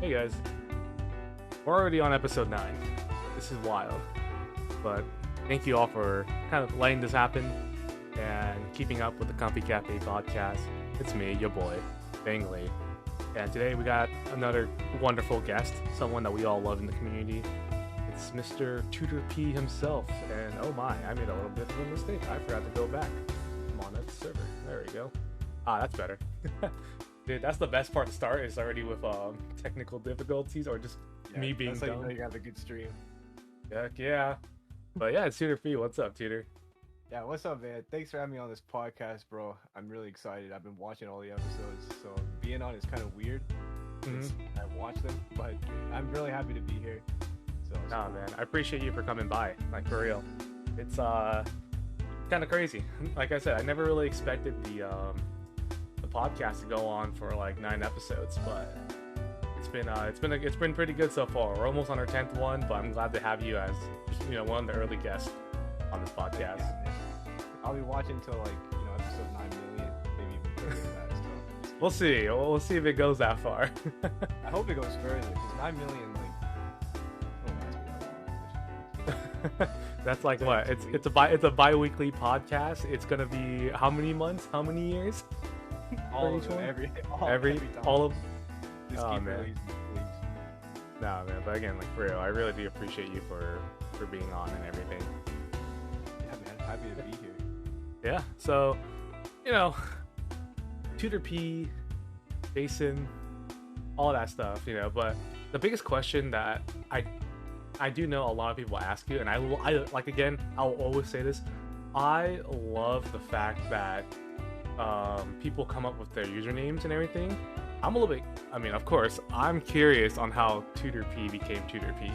Hey guys, we're already on episode 9. This is wild, but thank you all for kind of letting this happen and keeping up with the Comfy Café Podcast. It's me, your boy, Bangley, and today we got another wonderful guest, someone that we all love in the community. It's Mr. TooterP himself, and oh my, I made a little bit of a mistake. I forgot to go back. I'm on that server. There we go. That's better. Dude, that's the best part to start, is already with technical difficulties or just me being dumb. That's how you have a good stream. Heck yeah. But yeah, it's TooterP. What's up, Tutor? Yeah, what's up, man? Thanks for having me on this podcast, bro. I'm really excited. I've been watching all the episodes, so being on is kind of weird. I watch them, but I'm really happy to be here. So nah, cool. Man, I appreciate you for coming by, like for real. It's kind of crazy. Like I said, I never really expected the podcast to go on for like 9 episodes, but it's been pretty good so far. We're almost on our 10th one, but I'm glad to have you as one of the early guests on this podcast. Yeah, I'll be watching until episode 9 million, maybe even further than that. So we'll see. We'll see if it goes that far. I hope it goes further, because 9 million, that's like what? It's a bi-weekly podcast. It's gonna be how many months? How many years? All of them, every time. All of. Just oh keep man. releasing, please. Nah, man. But again, like for real, I really do appreciate you for being on and everything. Yeah, man. Happy to be here. Yeah. So, TooterP, Jason, all that stuff, But the biggest question that I do know a lot of people ask you, and I like, again, I'll always say this. I love the fact that people come up with their usernames and everything. I'm a little bit, of course, I'm curious on how TooterP became TooterP.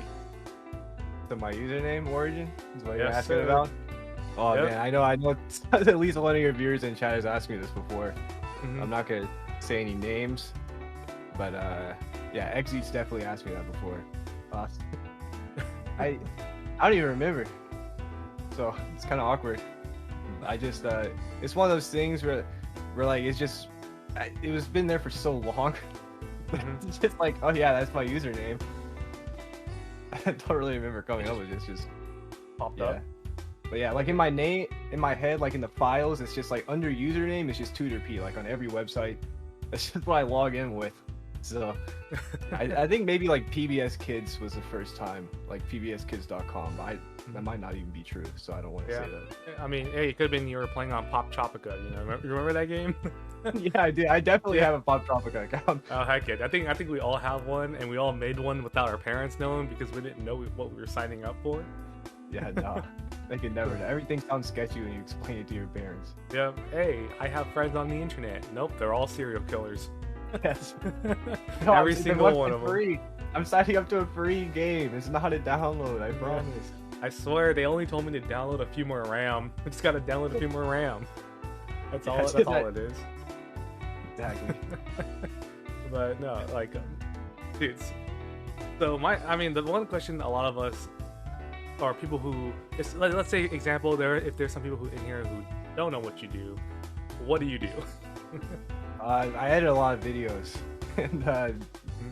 So my username origin is what you're Yes, asking sir. about? Oh, Yep. man, I know at least one of your viewers in chat has asked me this before. Mhm. I'm not going to say any names, but yeah, Exe's definitely asked me that before. I don't even remember, so it's kind of awkward. I just it's one of those things where like it's just it was been there for so long. It's just like, oh yeah, that's my username. I don't really remember coming up with this, just Popped yeah. up. But yeah, like in my head, like in the files, it's just like under username, it's just TooterP, like on every website. That's just what I log in with. So I think maybe like PBS Kids was the first time, like pbskids.com. That might not even be true, so I don't want to say that. Hey, it could have been you were playing on Pop Tropica, You remember that game? Yeah, I did. I definitely have a Pop Tropica account. Oh heck yeah! I think we all have one, and we all made one without our parents knowing because we didn't know what we were signing up for. Yeah, no, they can never know. Everything sounds sketchy when you explain it to your parents. Yeah. Hey, I have friends on the internet. Nope, they're all serial killers. Yes. Every single one of them. Free. I'm signing up to a free game. It's not a download, I promise. I swear, they only told me to download a few more RAM. I just gotta download a few more RAM. That's all. That's all it is. Exactly. But no, like, dudes. So the one question a lot of us, or people who, let's say example, if there's some people in here who don't know what you do, what do you do? I edit a lot of videos and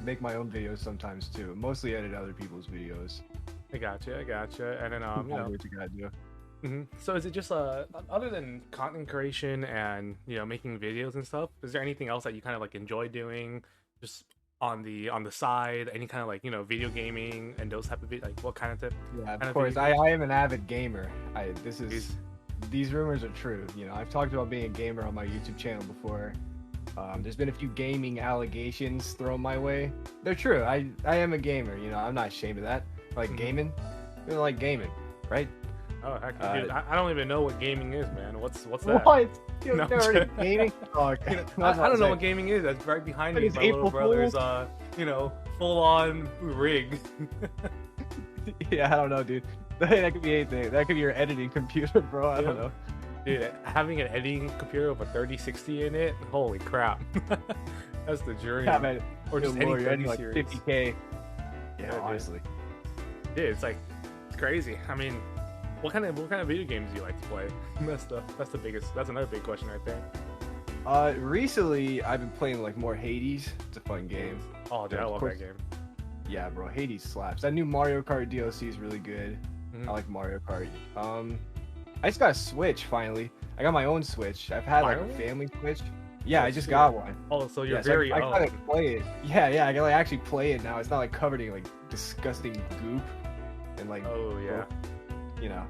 make my own videos sometimes too. Mostly edit other people's videos. I gotcha. And then What you gotta do. So is it just other than content creation and making videos and stuff? Is there anything else that you kind of like enjoy doing, just on the side? Any kind of like video gaming and those type of like what kind of tip? Yeah, of course. I am an avid gamer. These rumors are true. I've talked about being a gamer on my YouTube channel before. There's been a few gaming allegations thrown my way. They're true. I am a gamer. I'm not ashamed of that. Gaming. You like gaming, right? Oh heck, dude, I don't even know what gaming is, man. What's that? What? You've never heard of gaming? Oh, okay. I don't know what gaming is. That's right behind me. My little brother's, full-on rig. Yeah, I don't know, dude. That could be anything. That could be your editing computer, bro. I don't know. Dude, having an editing computer with a 3060 in it, holy crap. That's the dream. Yeah, man. Or just you're any editing like series. 50K. Yeah, honestly. Dude, it's crazy. What kind of video games do you like to play? That's another big question right there. Recently I've been playing like more Hades. It's a fun game. Oh, dude, I love that game. Yeah, bro, Hades slaps. That new Mario Kart DLC is really good. Mhm. I like Mario Kart. I just got a Switch finally. I got my own Switch. I've had like a Finally? family Switch. Yeah, Oh, I just shit. got one. Oh, so you're Yeah, so very I own. gotta play it. Yeah, I can like actually play it now. It's not like covered in like disgusting goop and like Oh yeah. you know.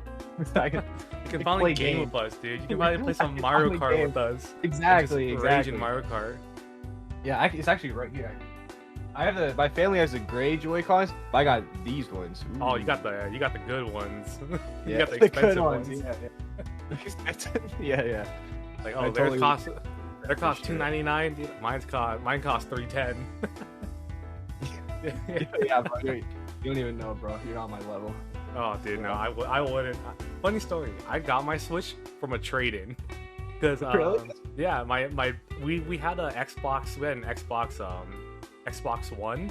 I can You can like, finally play game games. with us, dude. You can finally play I some can Mario finally Kart game. with us. And Exactly, just rage exactly. in Mario Kart. Yeah, it's actually right here. I have my family has the gray Joy-Cons, but I got these ones. Ooh. Oh, you got the good ones. You Yeah, got the good expensive ones. Yeah. Like, I oh, totally their cost sure. $299. Dude, mine cost $310. Yeah, bro. You don't even know, bro. You're on my level. Oh, dude, no, Yeah. I wouldn't. Funny story. I got my Switch from a trade-in. Because Really? yeah, we had a Xbox. We had an Xbox One,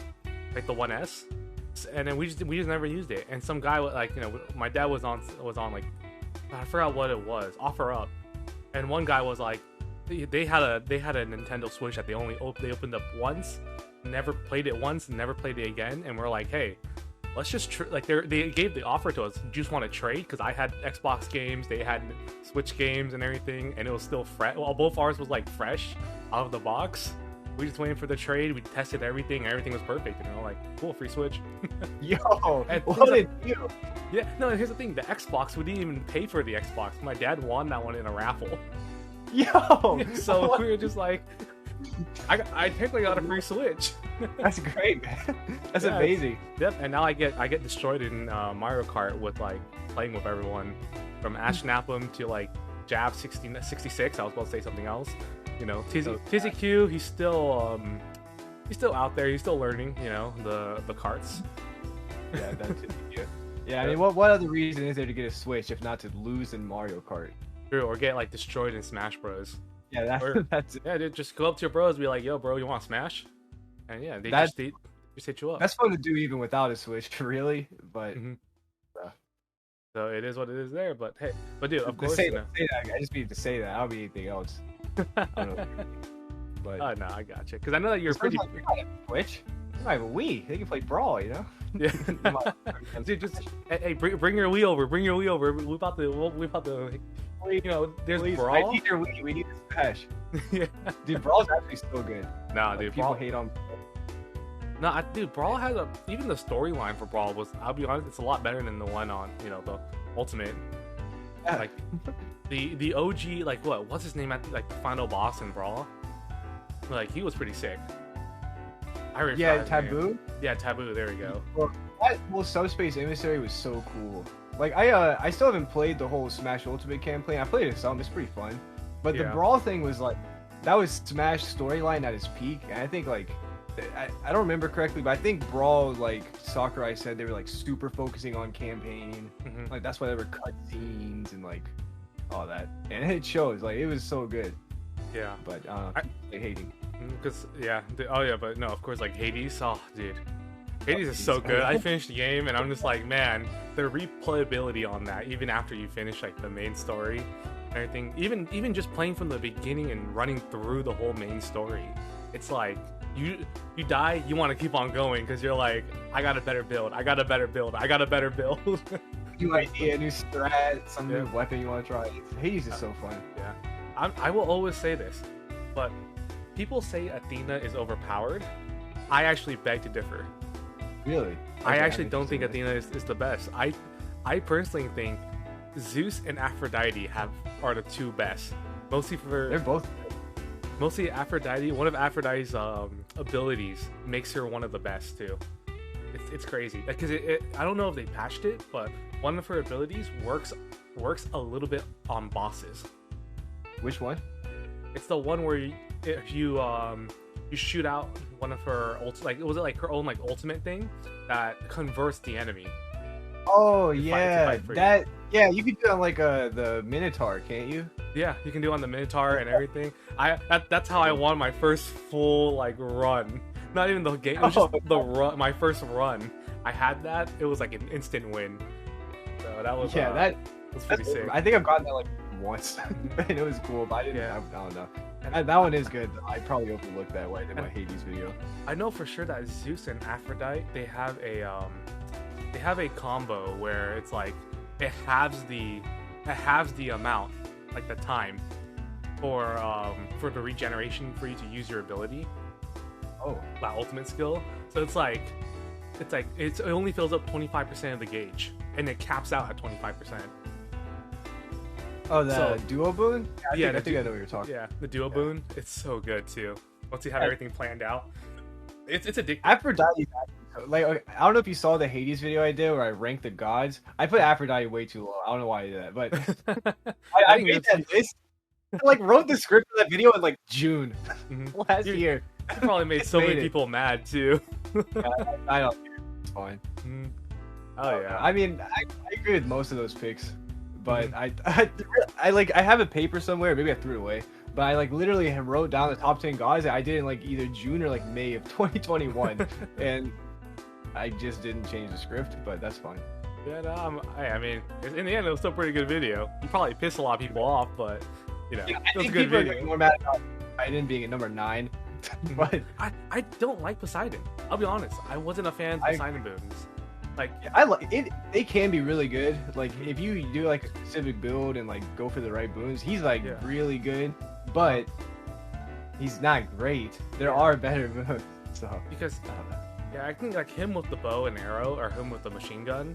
like the One S, and then we just never used it. And some guy like my dad was on like I forgot what it was, OfferUp, and one guy was like they had a Nintendo Switch that they opened up once, never played it once, and never played it again. And we're like, hey, let's just they gave the offer to us. Do you just want to trade? Because I had Xbox games, they had Switch games and everything, and it was still fresh. Well, both ours was like fresh out of the box. We just waiting for the trade. We tested everything. Everything was perfect. Like, cool, free Switch. Yo, And what things did you? Yeah, no. And here's the thing: the Xbox, we didn't even pay for the Xbox. My dad won that one in a raffle. Yo, So what? we were just like, I technically got a free Switch. That's great, man. That's Yeah, amazing. Yep, and now I get destroyed in Mario Kart with like playing with everyone, from Ash Napham to like Jab 66. I was about to say something else. TZQ. He's still out there. He's still learning. The carts. Yeah, that's it. Yeah, I mean, what other reason is there to get a Switch if not to lose in Mario Kart? Or get like destroyed in Smash Bros. Yeah, Or- that's it. Yeah, dude, just go up to your bros, be like, "Yo, bro, you want to smash?" And yeah, they That- just hit you up. That's fun to do even without a Switch, really. But Mhm. So it is what it is there. But hey, dude, of to course, say that, I just need to say that. I don't mean anything else. I don't know. But Oh no, I got you. Because I know that you're pretty. you might have a Switch. You might have a Wii. They can play Brawl, you know. Yeah. Dude, just hey, bring your Wii over. Bring your Wii over. We about to. There's Please, Brawl. I need your Wii. We need to Smash. Yeah. Dude, Brawl's actually still good. Nah, Like, dude, people Brawl. hate on. No, dude, Brawl has even the storyline for Brawl was. I'll be honest, it's a lot better than the one on the Ultimate. Yeah. Like the OG, like what's his name at like the final boss in Brawl? Like he was pretty sick. I already Yeah, forgot his name. Taboo. Yeah, Taboo. There we go. That whole Subspace Emissary was so cool. Like I still haven't played the whole Smash Ultimate campaign. I played it some. It's pretty fun. But the Yeah. Brawl thing was like that was Smash storyline at its peak. And I think like I don't remember correctly, but I think Brawl, like Sakurai said, they were like super focusing on campaign. Mhm. Like that's why there were cutscenes and like all that, and it shows. Like it was so good. Yeah. But like hating. Because but no, of course, like Hades. Oh, dude, Hades is so Hades. good. I finished the game and I'm just like, man, the replayability on that, even after you finish like the main story and everything, even just playing from the beginning and running through the whole main story, it's like you die, you want to keep on going because you're like, I got a better build. New idea, new strat, some Yeah. new weapon you want to try. Hades is so fun. Yeah, I will always say this, but people say Athena is overpowered. I actually beg to differ. Really? I Okay, actually I'm don't think interested Athena is the best. I personally think Zeus and Aphrodite are the two best. Mostly in this. They're both. Aphrodite. One of Aphrodite's abilities makes her one of the best too. It's crazy because I don't know if they patched it, but one of her abilities works a little bit on bosses. Which one? It's the one where if you shoot out one of her her own like ultimate thing that converts the enemy. Oh To yeah, fight for you. that. Yeah, you could do it on like the Minotaur, can't you? Yeah, you can do it on the Minotaur and everything. That's how I won my first full like run. Not even the game, it was just the run. My first run, I had that. It was like an instant win. So that was Yeah, was pretty that's, sick. I think I've gotten that like once, and it was cool. But I didn't. Yeah. I don't know. That one is good. I probably overlooked that when I did my Hades video. I know for sure that Zeus and Aphrodite, they have a combo where it's like it halves the amount, like the time for the regeneration for you to use your ability. Oh, that ultimate skill. So it only fills up 25% of the gauge, and it caps out at 25%. Oh, the duo boon? Yeah, I think I know what you're talking. Yeah, the duo boon. It's so good too. Once you have everything planned out, it's addictive. Aphrodite, like, I don't know if you saw the Hades video I did where I ranked the gods. I put Aphrodite way too low. I don't know why I did that, but I made that list. I like wrote the script for that video in like June last year. You probably made so many people mad too. I don't care. It's fine. Oh yeah. I mean, I agree with most of those picks, but I have a paper somewhere. Maybe I threw it away. But I like literally wrote down the top 10 guys that I did in like either June or like May of 2021, and I just didn't change the script. But that's fine. Yeah, no, I mean, in the end, it was still a pretty good video. You probably pissed a lot of people off, but you know, it was a good video. Are more mad about Poseidon being at number 9. But I don't like Poseidon. I'll be honest. I wasn't a fan of Poseidon boons. Like I like it. They can be really good. Like if you do like a specific build and like go for the right boons, he's like really good. But he's not great. There are better boons. So because I think like him with the bow and arrow or him with the machine gun.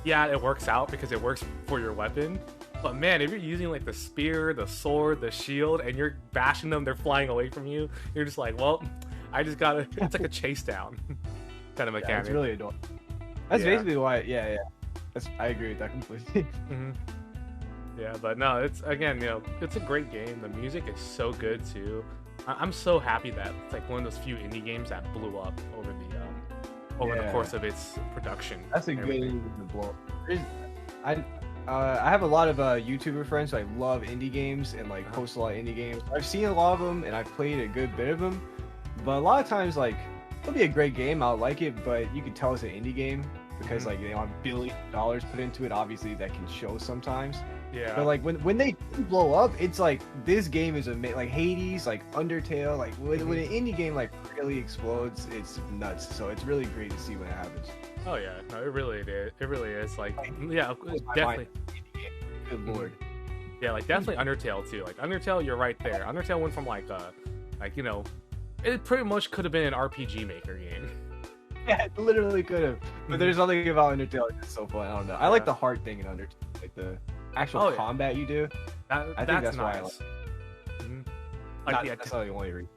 Yeah, it works out because it works for your weapon. But man, if you're using like the spear, the sword, the shield, and you're bashing them, they're flying away from you. You're just like, well, I just gotta. It's like a chase down kind of mechanic. Yeah, it's really adorable. That's basically why. Yeah. I agree with that completely. Yeah, but no, it's again, it's a great game. The music is so good too. I'm so happy that it's like one of those few indie games that blew up over the course of its production. That's a good game to blow up. I have a lot of YouTuber friends who love indie games and like post a lot of indie games. I've seen a lot of them and I've played a good bit of them, but a lot of times like it'll be a great game, I'll like it, but you can tell it's an indie game because like they don't have $billions put into it. Obviously that can show sometimes. Yeah. But like when they blow up, it's like this game is like Hades, like Undertale, like when an indie game like really explodes, it's nuts. So it's really great to see when it happens. Oh yeah, no, it really is. It really is. Like, yeah, definitely. Good lord. Yeah, like definitely Undertale too. Like Undertale, you're right there. Undertale went from it pretty much could have been an RPG Maker game. Yeah, it literally could have. But there's something about Undertale that's so fun. I don't know. I like the heart thing in Undertale, like the actual combat you do. I think that's why I like. That's not the only reason.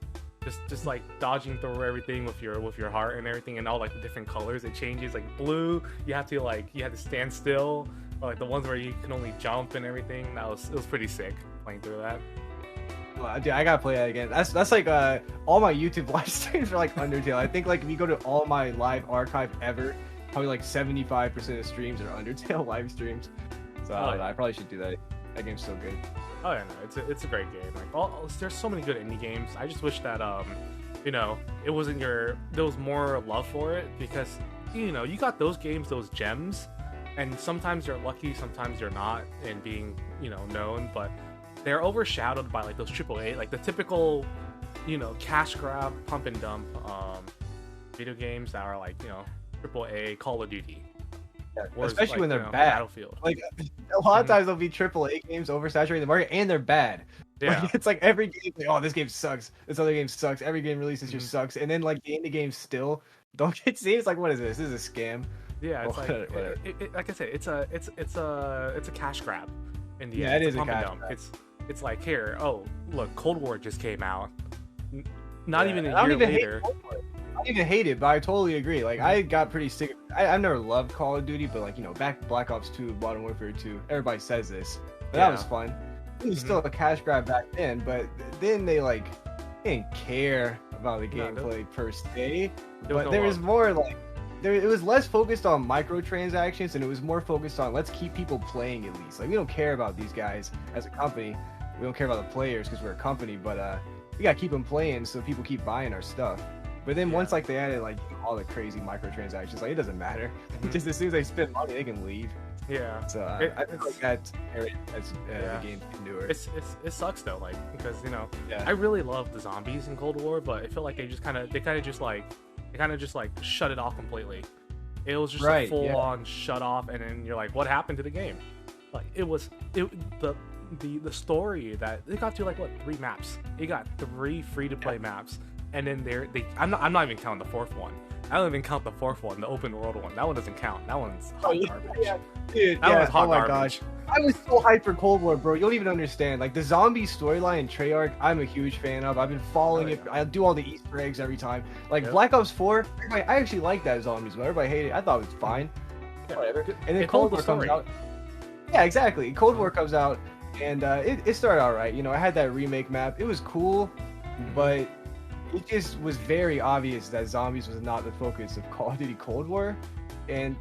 Just like dodging through everything with your heart and everything, and all like the different colors it changes. Like blue, you have to stand still, or like the ones where you can only jump and everything. It was pretty sick playing through that. Dude, I gotta play that again. That's like all my YouTube live streams are like Undertale. I think like if you go to all my live archive ever, probably like 75% of streams are Undertale live streams. So I probably should do that. That game's so good. Oh yeah, no, it's a great game. Like there's so many good indie games. I just wish that it wasn't there was more love for it, because you got those games, those gems, and sometimes you're lucky, sometimes you're not in being known, but they're overshadowed by like those AAA, like the typical cash grab, pump and dump video games that are like AAA Call of Duty. Yeah, especially when they're bad. Battlefield. Like a lot of times there'll be AAA games oversaturating the market, and they're bad. Yeah, like, it's like every game, like, oh, this game sucks. This other game sucks. Every game released this year sucks, and then like the indie games still don't get seen. It's like, what is this? This is a scam. Yeah, it's like I said, it's a cash grab. In the end. It is a cash grab. It's like, here, oh look, Cold War just came out. Not even a year later. I don't even hate it, but I totally agree. Like, I got pretty sick. I've never loved Call of Duty, but like, back Black Ops 2, Modern Warfare 2, everybody says this. But that was fun. It was still a cash grab back then, but then they didn't care about the gameplay per se. But there was more it was less focused on microtransactions, and it was more focused on let's keep people playing at least. Like, we don't care about these guys as a company. We don't care about the players because we're a company, but we gotta keep them playing so people keep buying our stuff. But then once they added all the crazy microtransactions, it doesn't matter. Just as soon as they spend money, they can leave. Yeah. So I feel like that's the game can do it. It sucks though, like because Yeah. I really love the zombies in Cold War, but I feel like they kind of just like shut it off completely. It was just a full on shut off, and then you're like, what happened to the game? Like the story that they got to like 3 maps. They got 3 free to play maps, and then I'm not even counting the 4th one. I don't even count the 4th one, the open world one. That one doesn't count. That one's hot garbage. Yeah. Dude, that one's hot oh my garbage. gosh. I was so hyped for Cold War, bro. You don't even understand. Like the zombie storyline in Treyarch, I'm a huge fan of. I've been following it. I do all the Easter eggs every time. Like Black Ops 4, I actually like that zombies, but everybody hated it. I thought it was fine. Yeah. Whatever. And then Cold War comes out. Yeah, exactly. Cold War comes out, and it started out right. I had that remake map. It was cool, but it just was very obvious that zombies was not the focus of Call of Duty Cold War. And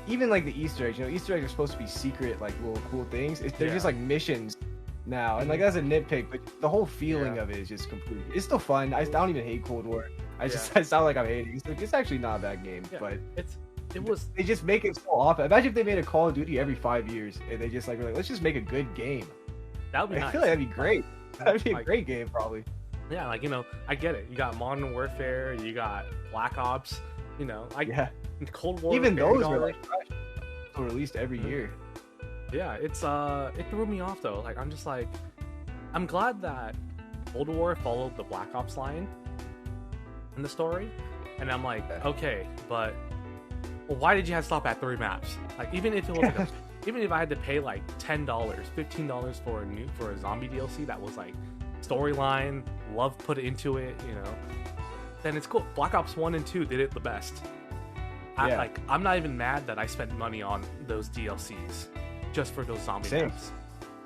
even like the Easter eggs, Easter eggs are supposed to be secret, like little cool things. They're just like missions now, and like that's a nitpick, but the whole feeling of it is just completely. It's still fun. I don't even hate Cold War. I sound like I'm hating. It's actually not a bad game, but they just make it so often. Imagine if they made a Call of Duty every 5 years, and they just were like, let's just make a good game. That would be nice. I feel like that'd be great. That'd be a great game, probably. Yeah, like I get it. You got Modern Warfare, you got Black Ops, Cold War. Even those are like released every year. Yeah, it threw me off though. Like I'm just like, I'm glad that Cold War followed the Black Ops line in the story, and I'm like, okay, but why did you have to stop at 3 maps? Like even if it was even if I had to pay like $10, $15 for a zombie DLC that was like storyline, love put into it, then it's cool. Black Ops 1 and 2 did it the best. I'm not even mad that I spent money on those DLCs just for those zombie maps,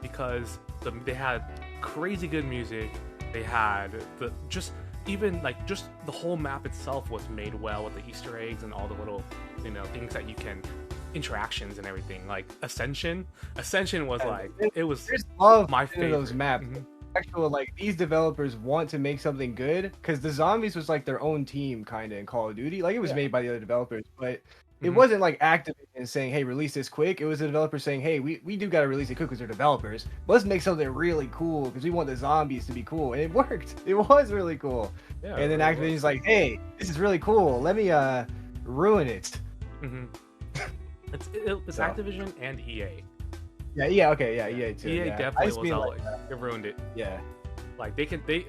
because they had crazy good music. They had the whole map itself was made well with the Easter eggs and all the little things that you can interactions and everything. Like Ascension was like it was my favorite. Those maps. Actual like these developers want to make something good, because the zombies was like their own team kind of in Call of Duty. Like it was made by the other developers, but it wasn't like Activision saying, hey, release this quick. It was the developer saying, hey, we do got to release it quick because they're developers. Let's make something really cool because we want the zombies to be cool. And it worked. It was really cool. Yeah, and then Activision's like, hey, this is really cool. Let me ruin it. It's Activision and EA. EA too. EA definitely was it ruined it. Yeah. Like they can get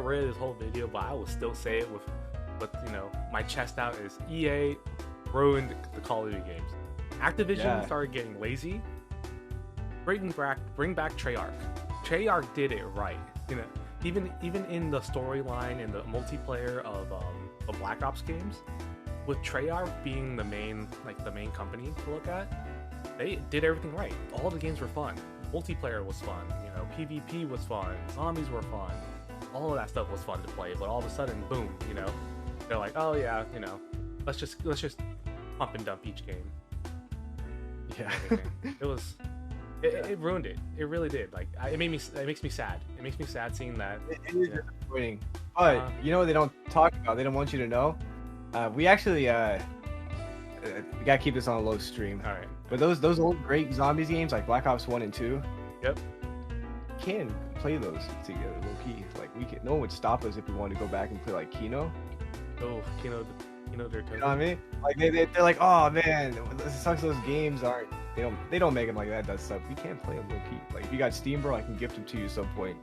rid of this whole video, but I will still say it with my chest out is EA ruined the Call of Duty games. Activision started getting lazy. Bring back Treyarch. Treyarch did it right. Even in the storyline and the multiplayer of Black Ops games, with Treyarch being the main company to look at, they did everything right. All the games were fun. Multiplayer was fun. PvP was fun. Zombies were fun. All of that stuff was fun to play. But all of a sudden, boom, they're like, oh yeah, let's just pump and dump each game. Yeah, it ruined it. It really did. Like it makes me sad. It makes me sad seeing that. It is disappointing. But you know what they don't talk about? They don't want you to know. We actually we gotta keep this on a low stream. All right. But those old great zombies games like Black Ops 1 and 2. Yep. We can play those together, low key. Like no one would stop us if we wanted to go back and play like Kino. Oh, Kino, they're you know what I mean? Like they're like, oh man, it sucks. Those games aren't. They don't make them like that. That stuff. We can't play them low key. Like if you got Steam, bro, I can gift them to you at some point.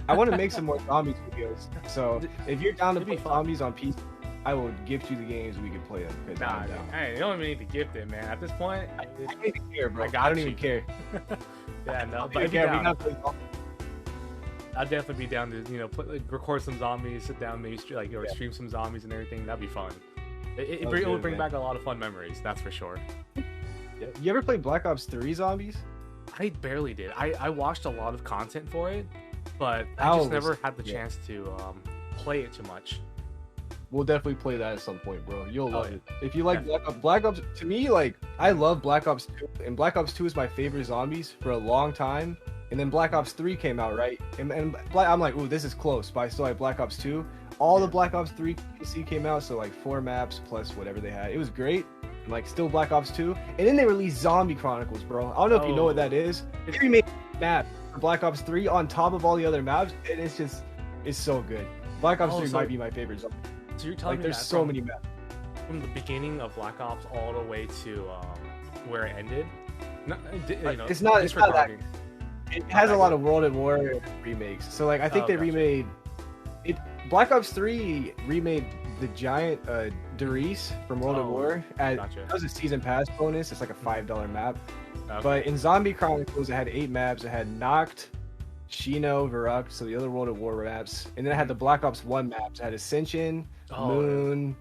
I want to make some more zombies videos. So if you're down to play zombies on PC, I will gift you the games we can play them. Nah, hey, you don't even need to gift it, man. At this point, I don't even care, bro. I don't even care. Yeah, no, but I'd definitely be down to record some zombies, sit down, maybe stream some zombies and everything. That'd be fun. It would bring back a lot of fun memories. That's for sure. Yeah. You ever played Black Ops 3 Zombies? I barely did. I watched a lot of content for it, but I just never had the chance to play it too much. We'll definitely play that at some point, bro. You'll love it. If you like Black Ops, to me, like, I love Black Ops 2, and Black Ops 2 is my favorite zombies for a long time. And then Black Ops 3 came out, right? And I'm like, ooh, this is close, but I still like Black Ops 2. All the Black Ops 3 PC came out, so like 4 maps plus whatever they had. It was great. and like still Black Ops 2, and then they released Zombie Chronicles, bro. I don't know if you know what that is. They remade map for Black Ops 3 on top of all the other maps, and it's so good. Black Ops 3 might be my favorite zone. So you're telling me there's so many maps from the beginning of Black Ops all the way to where it ended. It's not that. It has a lot of World at War remakes. So like I think they remade it. Black Ops 3 remade the giant Darius from World at War. That was a season pass bonus. It's like a $5 map. Okay. But in Zombie Chronicles, it had 8 maps. It had Noct, Shino, Varuk, so the other World at War maps, and then it had the Black Ops 1 maps. It had Ascension, Moon,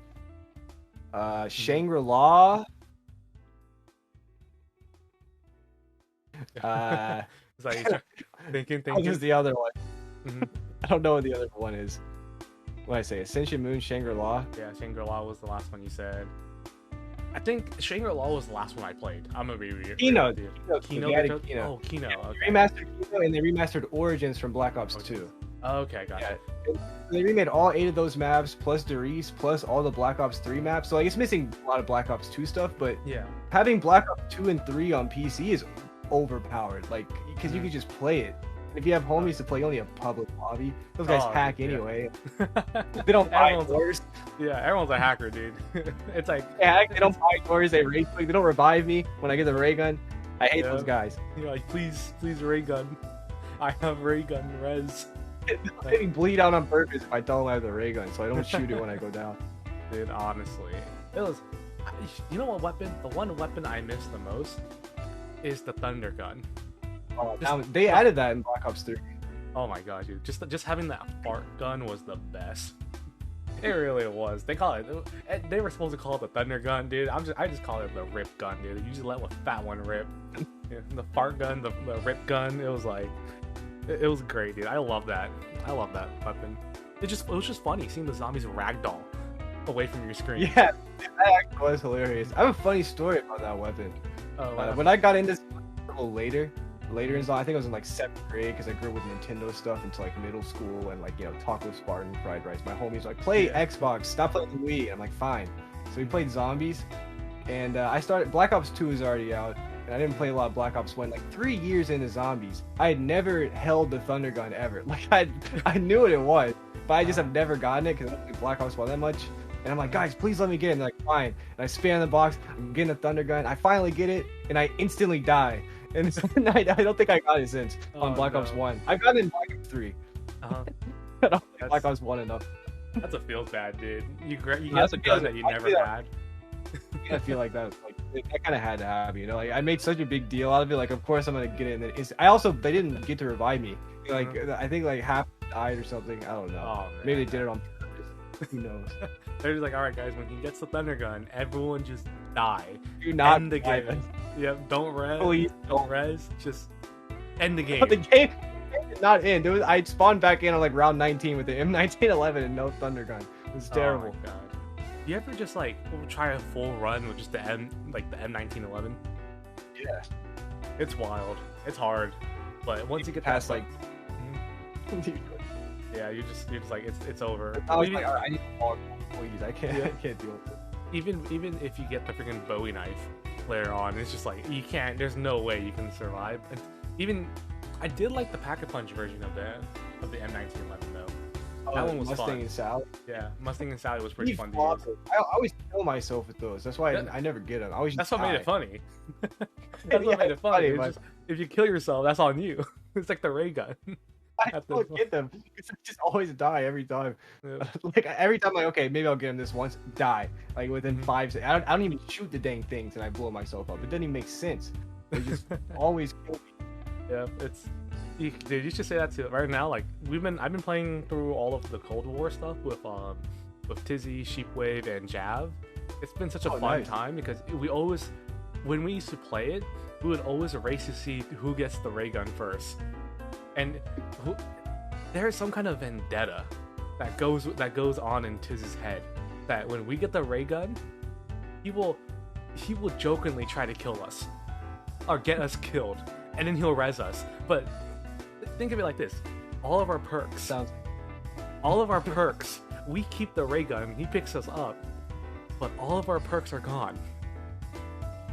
Shangri-La. Thinking. Just the other one. Mm-hmm. I don't know what the other one is. What did I say? Ascension, Moon, Shangri-La. Yeah, Shangri-La was the last one you said. I think Shangri-La was the last one I played. I'm gonna be Kino. Kino. Oh, Kino. Yeah, Okay. They remastered Kino and they remastered Origins from Black Ops 2. Okay, gotcha. Yeah. They remade all 8 of those maps plus Darius plus all the Black Ops 3 maps. So like it's missing a lot of Black Ops 2 stuff, but yeah, having Black Ops 2 and 3 on PC is overpowered. Like because you can just play it. If you have homies to play only a public lobby, those guys hack anyway. They don't buy doors. Yeah, everyone's a hacker, dude. It's like they don't buy doors. They rage quick. They don't revive me when I get the ray gun. I hate those guys. You're like, please ray gun. I have ray gun res. They me bleed out on purpose if I tell them I have the ray gun, so I don't shoot it when I go down. Dude, honestly, it was. You know what weapon? The one weapon I miss the most is the thunder gun. Oh, they added that in Black Ops 3. Oh my god, dude! Just having that fart gun was the best. It really was. They call it. They were supposed to call it the thunder gun, dude. I just call it the rip gun, dude. You just let one fat one rip. The fart gun, the rip gun. It was like, it was great, dude. I love that. I love that weapon. It was just funny seeing the zombies ragdoll away from your screen. Yeah, that actually was hilarious. I have a funny story about that weapon. When I got into later in Zombie, I think I was in like 7th grade because I grew up with Nintendo stuff into like middle school and like, you know, Taco Spartan, fried rice. My homies were like, play Xbox, stop playing the Wii. And I'm like, fine. So we played Zombies, and I started. Black Ops 2 was already out, and I didn't play a lot of Black Ops 1. Like 3 years into Zombies, I had never held the thunder gun ever. Like I knew what it was, but I just have never gotten it because I don't play Black Ops 1 that much. And I'm like, guys, please let me get it. And they're like, fine. And I span the box. I'm getting a thunder gun. I finally get it, and I instantly die. And I don't think I got it since on Black Ops 1. I got it in Black Ops 3. Uh-huh. I don't think Black Ops 1 enough. That's a feels bad, dude. You got a gun that you never had. I feel like that kind of had to happen, you know. Like I made such a big deal out of it. Like, of course I'm gonna get it. And then they didn't get to revive me. Like I think like half died or something. I don't know. Oh, maybe they did it on purpose. Who knows? They're just like, all right, guys, when he gets the thunder gun, everyone just die. Do not end the game. Yeah, don't res. Please don't res. Just end the game. The game did not end. I spawned back in on like round 19 with the M1911 and no thunder gun. It was terrible. Oh my god. You ever just like try a full run with just the M1911? Yeah. It's wild. It's hard, but once you get past like. Yeah, you're just like it's over. I was like, all right, I need to walk, please. I can't deal with it. Even if you get the freaking Bowie knife later on, it's just like you can't. There's no way you can survive. And even I did like the Pack-a-Punch version of the M1911 though. That one was Mustang fun. And Sally. Yeah, Mustang and Sally was pretty fun to use. I always kill myself with those. That's why I never get them. That's what made it funny. That's what made it funny. Just, if you kill yourself, that's on you. It's like the ray gun. I don't get them. I just always die every time. Yeah. Like every time, like okay, maybe I'll get them this once. Die like within 5 seconds. I don't even shoot the dang things, and I blow myself up. It doesn't even make sense. They just always kill me. Yeah, dude, you should say that too. Right now, like I've been playing through all of the Cold War stuff with Tizzy, Sheepwave, and Jav. It's been such a fun time because when we used to play it, we would always race to see who gets the ray gun first. And there's some kind of vendetta that goes on in Tiz's head that when we get the ray gun, he will jokingly try to kill us or get us killed, and then he'll res us. But think of it like this: all of our perks, we keep the ray gun. He picks us up, but all of our perks are gone.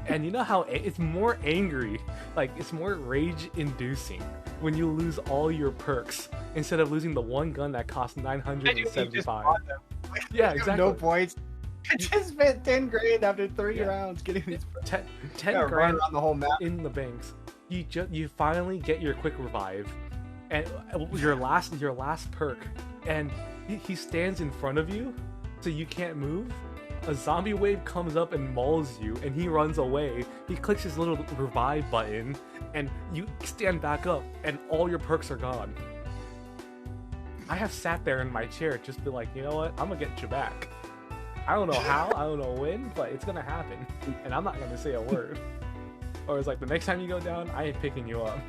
And you know how it's more angry, like it's more rage-inducing when you lose all your perks instead of losing the one gun that costs 975. Yeah, exactly. No points. I just spent 10 grand after 3 rounds getting these 10 grand around the whole map in the banks. You finally get your quick revive, and your last perk, and he stands in front of you, so you can't move. A zombie wave comes up and mauls you, and he runs away. He clicks his little revive button, and you stand back up, and all your perks are gone. I have sat there in my chair just be like, you know what? I'm gonna get you back. I don't know how, I don't know when, but it's gonna happen, and I'm not gonna say a word. Or it's like the next time you go down, I ain't picking you up.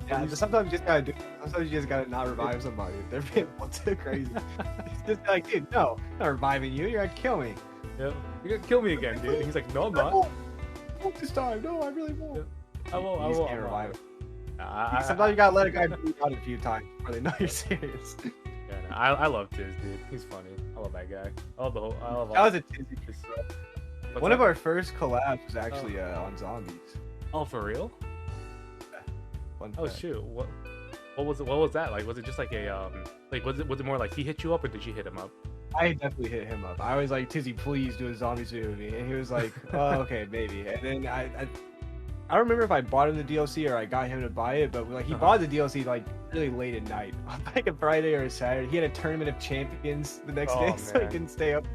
Yeah, sometimes you just gotta do. Sometimes you just gotta not revive somebody if they're being too crazy. It's just like, dude, no, I'm not reviving you. You're gonna kill me. Yep, you're gonna kill me again, dude. And he's like, no, I'm not. I won't this time. No, I really won't. Yep. I won't. You I just won't. can't revive him. Sometimes you gotta let a guy bleed out a few times before they know you're serious. Yeah, no, I love Tiz, dude. He's funny. I love that guy. I love the whole. I love. That was a Tizzy. One that? of our first collabs was actually on zombies. Oh, for real? Fun Oh fact. shoot! What was it? What was that like? Was it just like a like was it more like he hit you up or did you hit him up? I definitely hit him up. I was like, Tizzy, please do a zombies video with me, and he was like, oh, okay, maybe. And then I don't remember if I bought him the DLC or I got him to buy it, but like he bought the DLC like really late at night, on like a Friday or a Saturday. He had a tournament of champions the next day, so he couldn't stay up.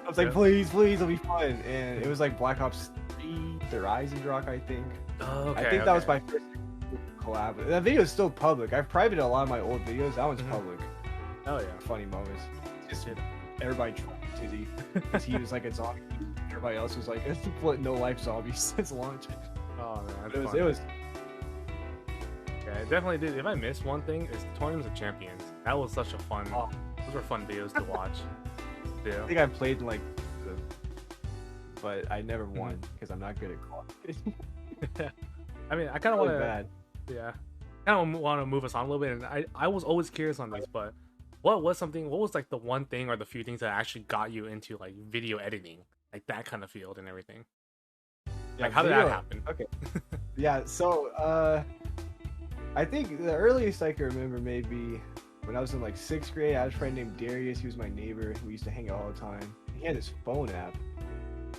I was like, please, it'll be fun. And it was like Black Ops 3, The Rising Rock, I think. Oh, okay. I think that was my first collab. That video is still public. I've privated a lot of my old videos. That one's public. Oh yeah. Funny moments. Just everybody trolling Tizzy because he was like a zombie. Everybody else was like no life zombies since launch. Oh man, It was. Yeah, it definitely did. If I missed one thing, it's Tournaments of Champions. That was such a fun. Those were fun videos to watch. Yeah. I think I played like, but I never won because I'm not good at qualifying. I mean, I kind of want to. Bad. Yeah. Kind of want to move us on a little bit, and I was always curious on this, but what was like the one thing or the few things that actually got you into like video editing, like that kind of field and everything? Like, how did that happen? Okay. Yeah, so I think the earliest I can remember maybe when I was in like 6th grade. I had a friend named Darius. He was my neighbor. We used to hang out all the time. He had this phone app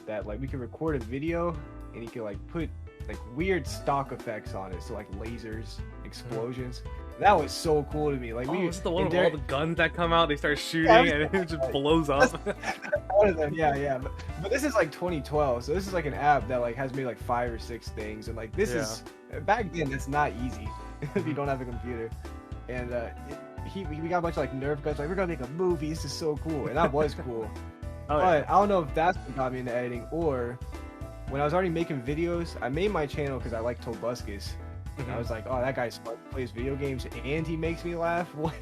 that like we could record a video and he could like put like weird stock effects on it, so like lasers, explosions. That was so cool to me. Like, is this the one with all the guns that come out? They start shooting and it just blows up. One of them, yeah. But this is like 2012, so this is like an app that like has maybe like 5 or 6 things, and like this is back then. That's not easy if you don't have a computer. And we got a bunch of like Nerf guns. Like, we're gonna make a movie. This is so cool, and that was cool. But I don't know if that's what got me into editing, or when I was already making videos. I made my channel because I like Tobuscus. And I was like, oh, that guy plays video games and he makes me laugh. What?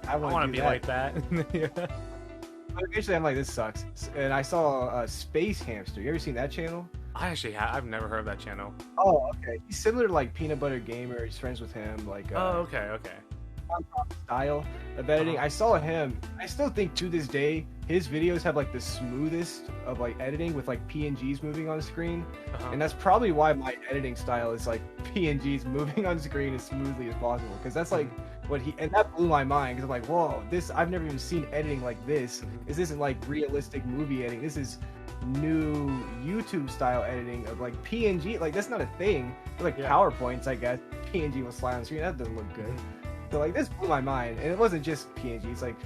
I want to be like that. But eventually, I'm like, this sucks. And I saw Space Hamster. You ever seen that channel? I actually have. I've never heard of that channel. Oh, okay. He's similar to like Peanut Butter Gamer. He's friends with him. Like, okay. Style of editing. I saw him. I still think to this day his videos have like the smoothest of like editing with like PNGs moving on screen, and that's probably why my editing style is like PNGs moving on screen as smoothly as possible, because that's like what and that blew my mind, because I'm like, whoa, this, I've never even seen editing like this. This isn't like realistic movie editing. This is new YouTube style editing of like PNG. Like, that's not a thing. Like PowerPoints, I guess. PNG will slide on screen. That doesn't look good. So like, this blew my mind, and it wasn't just PNG. It's like,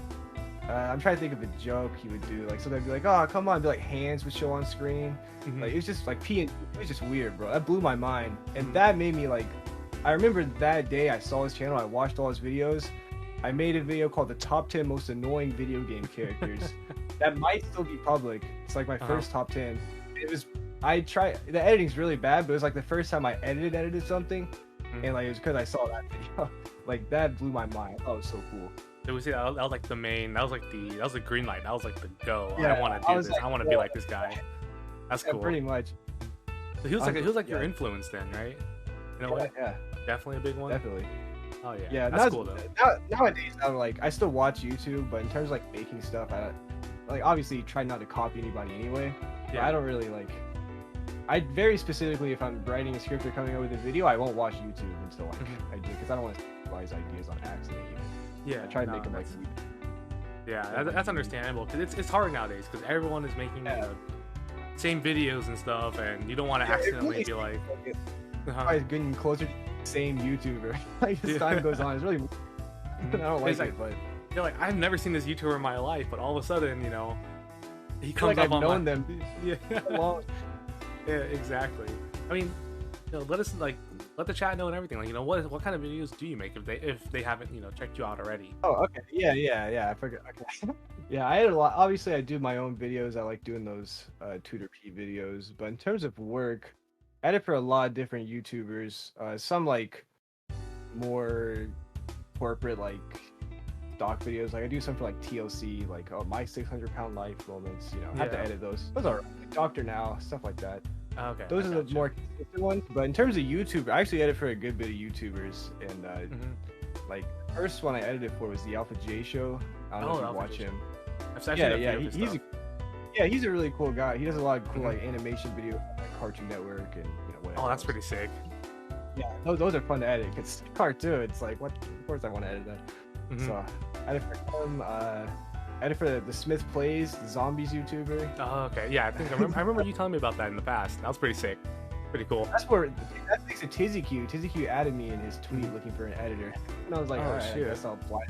I'm trying to think of a joke he would do. Like, so they'd be like, oh, come on, be like, hands would show on screen. Like, it was just like PNG. It was just weird, bro. That blew my mind, and that made me like. I remember that day I saw his channel. I watched all his videos. I made a video called the top 10 most annoying video game characters. That might still be public. It's like my first top 10. It was. The editing's really bad, but it was like the first time I edited something, and like it was because I saw that video. Like, that blew my mind. Oh, it was so cool. Did we see that? That was like the main. That was the green light. That was like the go. Yeah, I want to do this. like, I want to be like this guy. That's cool. Pretty much. So he was like your influence then, right? You know what? Yeah. Definitely a big one. Definitely. Oh yeah. Yeah, that's cool though. Nowadays, I'm like, I still watch YouTube, but in terms of like making stuff, I like obviously try not to copy anybody anyway. Yeah. I don't really like. I very specifically, if I'm writing a script or coming up with a video, I won't watch YouTube until like I do, because I don't want to utilize ideas on accident. Yeah, I try to make them like. Yeah, that's understandable because it's hard nowadays because everyone is making same videos and stuff, and you don't want to accidentally be like. Getting closer to the same YouTuber like as time goes on. It's really. I don't like it, but you're like, I've never seen this YouTuber in my life, but all of a sudden, he comes like up I've on known them. Yeah. Yeah, exactly. I mean, let us let the chat know and everything. Like, what kind of videos do you make if they haven't checked you out already? Oh, okay. Yeah. I forgot. Okay. Yeah, I had a lot. Obviously, I do my own videos. I like doing those TooterP videos. But in terms of work, I edit for a lot of different YouTubers. Some like more corporate like stock videos. Like I do some for like TLC, like my 600-pound life moments. I have to edit those. Those are like Dr. Now, stuff like that. Okay. Those are the more consistent ones. But in terms of YouTube, I actually edit for a good bit of YouTubers. And like the first one I edited for was the Alpha J Show. I don't know if you watch him. He's a really cool guy. He does a lot of cool like animation video, like Cartoon Network and whatever. Oh, that's pretty sick. Yeah, those are fun to edit because cartoon. It's like, what? Of course, I want to edit that. So, I edit for him. Edit for the Smith Plays, the Zombies YouTuber. Oh, okay. Yeah, I remember you telling me about that in the past. That was pretty sick. Pretty cool. That makes it TizzyQ. TizzyQ added me in his tweet looking for an editor, and I was like, all right, I guess I'll apply.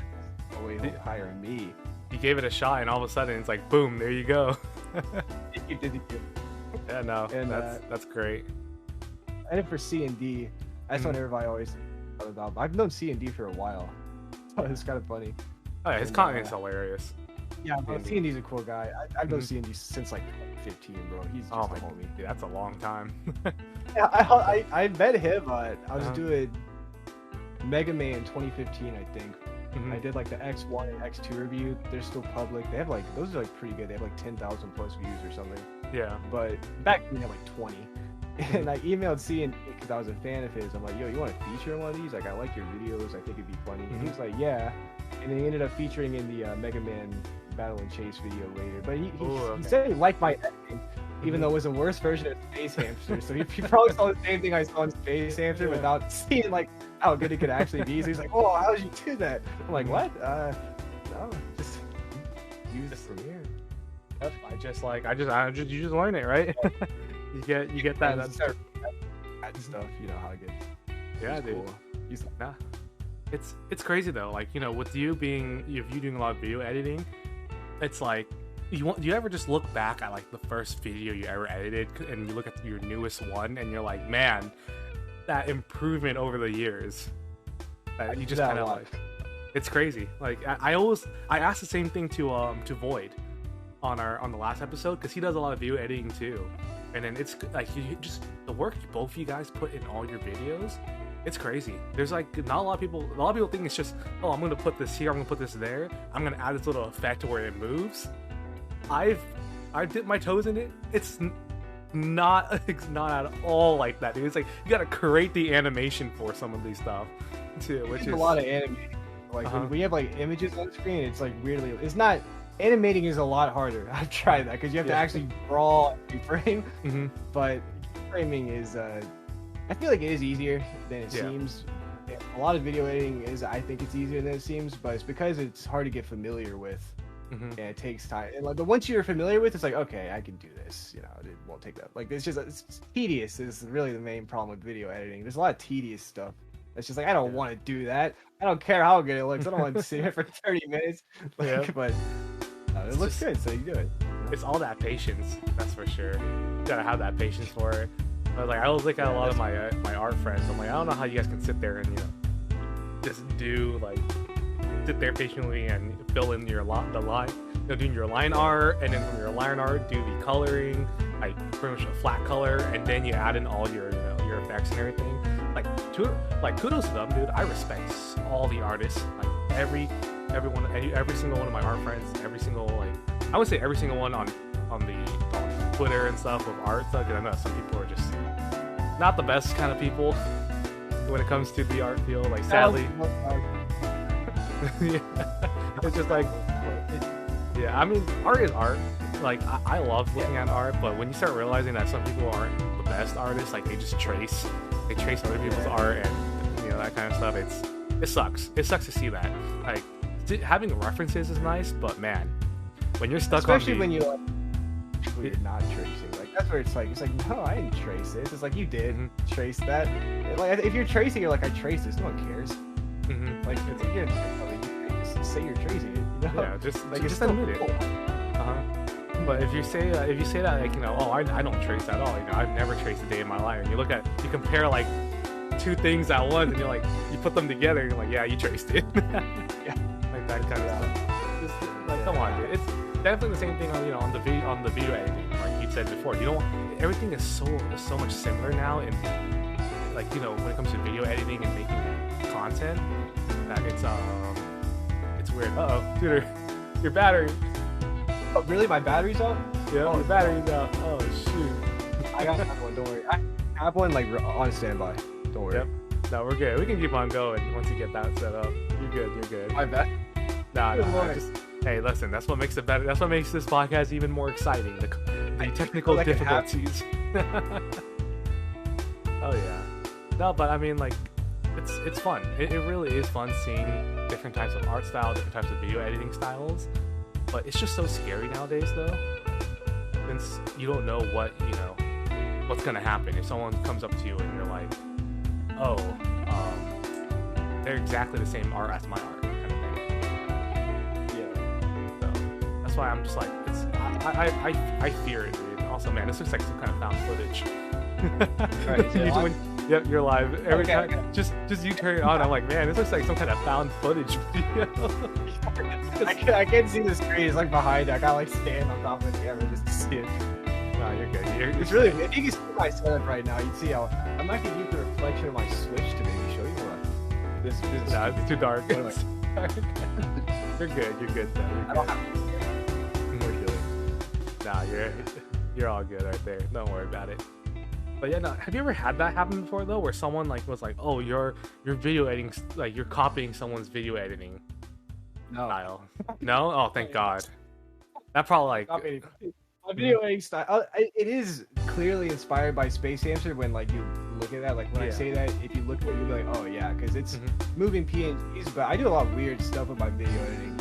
Oh wait, he'll hire me. You gave it a shot, and all of a sudden, it's like, boom, there you go. TizzyQ. Yeah, no, and that's great. I edit for C&D. That's what everybody always talks about. I've known C&D for a while, so it's kind of funny. Oh yeah, his content's hilarious. Yeah, C&D's a cool guy. I've known C&D since like 2015, bro. He's just a homie. Dude, that's a long time. Yeah, I met him. I was doing Mega Man 2015, I think. I did like the X1 and X2 review. They're still public. They have like, those are like pretty good. They have like 10,000 plus views or something. Yeah. But back then, they had like 20. And I emailed C&D because I was a fan of his. I'm like, yo, you want to feature in one of these? Like, I like your videos. I think it'd be funny. And he was like, yeah. And then he ended up featuring in the Mega Man Battle and Chase video later. But he said he liked my editing, even though it was a worse version of Space Hamster. So he probably saw the same thing I saw in Space Hamster without seeing like how good it could actually be. So he's like, oh, how did you do that? I'm like, what? No, just use Premiere. Yep, you just learn it, right? you get that. That's stuff. You know how it gets. Yeah, dude. Cool. Nah. It's crazy though. Like, with you doing a lot of video editing, it's like do you ever just look back at like the first video you ever edited and you look at your newest one and you're like, man, that improvement over the years that you just kind of like, it's crazy. Like I asked the same thing to Void on the last episode because he does a lot of video editing too, and then it's like the work both of you guys put in all your videos. It's crazy. There's like not a lot of people think it's just, oh, I'm gonna put this here, I'm gonna put this there, I'm gonna add this little effect to where it moves. I've dipped my toes in it. It's not at all like that, dude. It's like you gotta create the animation for some of these stuff too, which is a lot of animating. Like when we have like images on screen, it's like weirdly, it's not, animating is a lot harder. I've tried that because you have to actually draw a frame, but framing is I feel like it is easier than it seems. A lot of video editing I think it's easier than it seems, but it's because it's hard to get familiar with, and it takes time. And like, but once you're familiar with, it's like, okay, I can do this. It won't take that. Like, it's tedious is really the main problem with video editing. There's a lot of tedious stuff. It's just like, I don't want to do that. I don't care how good it looks. I don't want to sit here for 30 minutes. But it looks good, so you do it. It's all that patience, that's for sure. You gotta have that patience for it. But like, I was looking at a lot of my my art friends. I'm like, I don't know how you guys can sit there and just sit there patiently and fill in your doing your line art, and then from your line art do the coloring, like pretty much a flat color, and then you add in all your your effects and everything. Like kudos to them, dude. I respect all the artists. Like every single one of my art friends, I would say every single one on Twitter and stuff with art stuff, because I know some people are just not the best kind of people when it comes to the art field, like sadly. It's just like, I mean, art is art. like I love looking at art, but when you start realizing that some people aren't the best artists, like they trace other people's art and that kind of stuff, it sucks. It sucks to see that. Like having references is nice, but man, when you're stuck especially when you're not tracing, like that's where it's like no, I didn't trace this. It's like you did trace that. Like if you're tracing, you're like I traced this. No one cares. Like it's like just say you're tracing it. Yeah, just admit it. But if you say that like oh I don't trace at all. I've never traced a day in my life. And you compare like two things at once, and you're like you put them together, and you're like yeah, you traced it. Yeah, like that kind of stuff. Just like come on, dude. It's definitely the same thing on the video editing, like you said before. Everything is so much similar now, and like when it comes to video editing and making content, that it's weird. Tutor, your battery. Oh, really? My battery's up? Yeah, your battery's up. Oh shoot. I got one. Don't worry. I have one like on standby. Don't worry. Yep. No, we're good. We can keep on going once you get that set up. You're good. My bad. Nah. Hey, listen. That's what makes it better. That's what makes this podcast even more exciting. The technical difficulties. Oh yeah. No, but I mean, like, it's fun. It really is fun seeing different types of art styles, different types of video editing styles. But it's just so scary nowadays, though, since you don't know what's gonna happen if someone comes up to you and you're like, oh, they're exactly the same art as my art, kind of thing. Yeah. So that's why I'm just like, I fear it, dude. Also, man, this looks like some kind of found footage. Right, yep, you're live. Every time, just you turn it on, I'm like, man, this looks like some kind of found footage video. I can't see the screen. It's like behind it. I gotta like stand on top of the camera just to see it. No, you're good. It's really. If you can see my setup right now, you'd see how I'm not gonna use the reflection of my Switch to maybe show you what this is. Nah, it's too dark. You're good. Though. I don't have Nah, you're all good right there. Don't worry about it. But yeah, no. Have you ever had that happen before though, where someone like was like, "Oh, you're video editing, like you're copying someone's video editing style"? No. Oh, thank God. That probably like my video editing style. It is clearly inspired by Space Hamster. When like you look at that, like when I say that, if you look at it, you'll be like, "Oh yeah," because it's moving PNGs. But I do a lot of weird stuff with my video editing.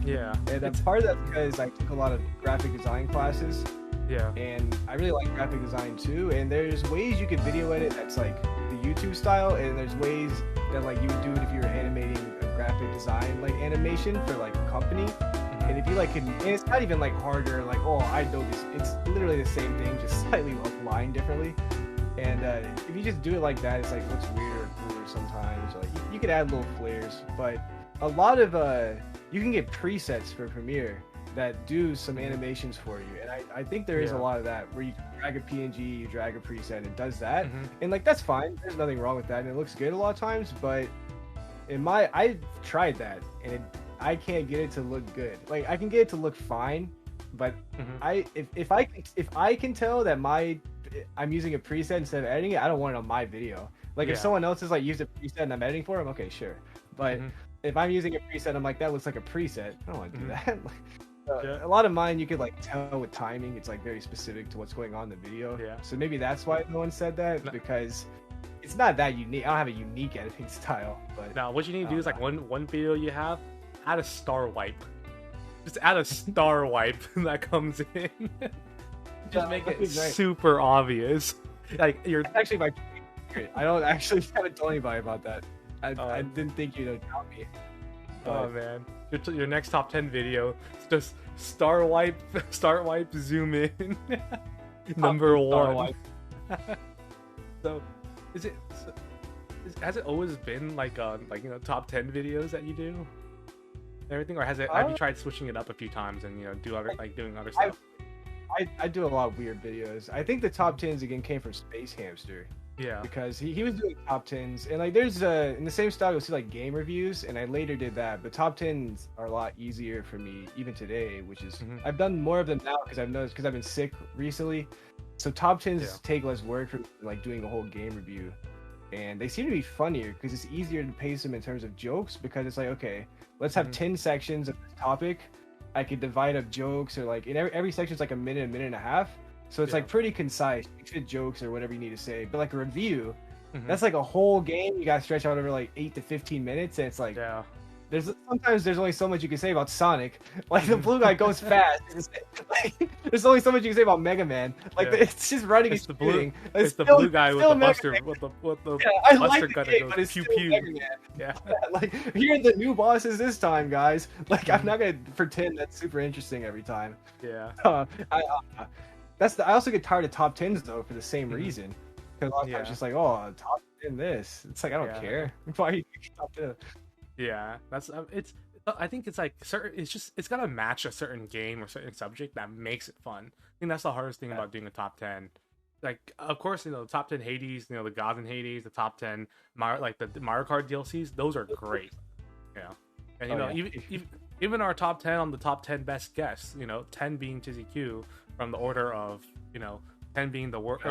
Yeah. And part of that's because I took a lot of graphic design classes. Yeah. And I really like graphic design too. And there's ways you can video edit that's like the YouTube style, and there's ways that like you would do it if you were animating a graphic design like animation for like a company. And if you like and it's not even like harder, like oh I know this. It's literally the same thing, just slightly aligned differently. And if you just do it like that, it's like looks weird or cooler sometimes. Or, like you could add little flares, but a lot of you can get presets for Premiere that do some animations for you, and I think there is a lot of that where you drag a PNG, you drag a preset, and it does that, and like that's fine. There's nothing wrong with that, and it looks good a lot of times. But I tried that, and I can't get it to look good. Like I can get it to look fine, but if I can tell that I'm using a preset instead of editing it, I don't want it on my video. Like if someone else has like used a preset and I'm editing for them, okay, sure. But if I'm using a preset, I'm like that looks like a preset. I don't want to do that. A lot of mine you could like tell with timing. It's like very specific to what's going on in the video. Yeah. So maybe that's why no one said that, because it's not that unique. I don't have a unique editing style. But now what you need to do is like one video you have, add a star wipe. Just add a star wipe that comes in. Just make it super obvious. Like That's actually my secret. I don't actually haven't told anybody about that. I didn't think you'd tell me. Oh man. Your next top 10 video is just star wipe zoom in. Number one. So has it always been like top 10 videos that you do? Everything, or have you tried switching it up a few times and doing other stuff? I do a lot of weird videos. I think the top 10s again came from Space Hamster. Yeah. Because he was doing top 10s, and like there's in the same style you'll see like game reviews, and I later did that, but top 10s are a lot easier for me even today, which is I've done more of them now because I've noticed because I've been sick recently. So top 10s take less work for like doing a whole game review, and they seem to be funnier because it's easier to pace them in terms of jokes, because it's like, okay, let's have 10 sections of this topic, I could divide up jokes, or like in every section's like a minute and a half. So it's like pretty concise. You fit jokes or whatever you need to say. But like a review, that's like a whole game. You got to stretch out over like 8 to 15 minutes, and it's like sometimes there's only so much you can say about Sonic. Like the blue guy goes fast. Like, there's only so much you can say about Mega Man. Like it's just running and shooting. It's the blue guy with the buster with the I buster like gun the game, that but it's goes pew still pew. Mega Man. Yeah. Like here are the new bosses this time, guys. Like I'm not gonna pretend that's super interesting every time. Yeah. I also get tired of top 10s though for the same reason. Because a lot of times it's just like, oh, top 10 this. It's like I don't care. Why are you top 10? Yeah, that's it's. I think it's like certain. It's gotta match a certain game or certain subject that makes it fun. I think that's the hardest thing about doing a top 10. Like, of course, the top 10 Hades, the gods in Hades, the top 10 Mario Kart DLCs. Those are great. Yeah, and even our top 10 on the top 10 best guests. 10 being Tizzy Q from the order of 10 being the worst.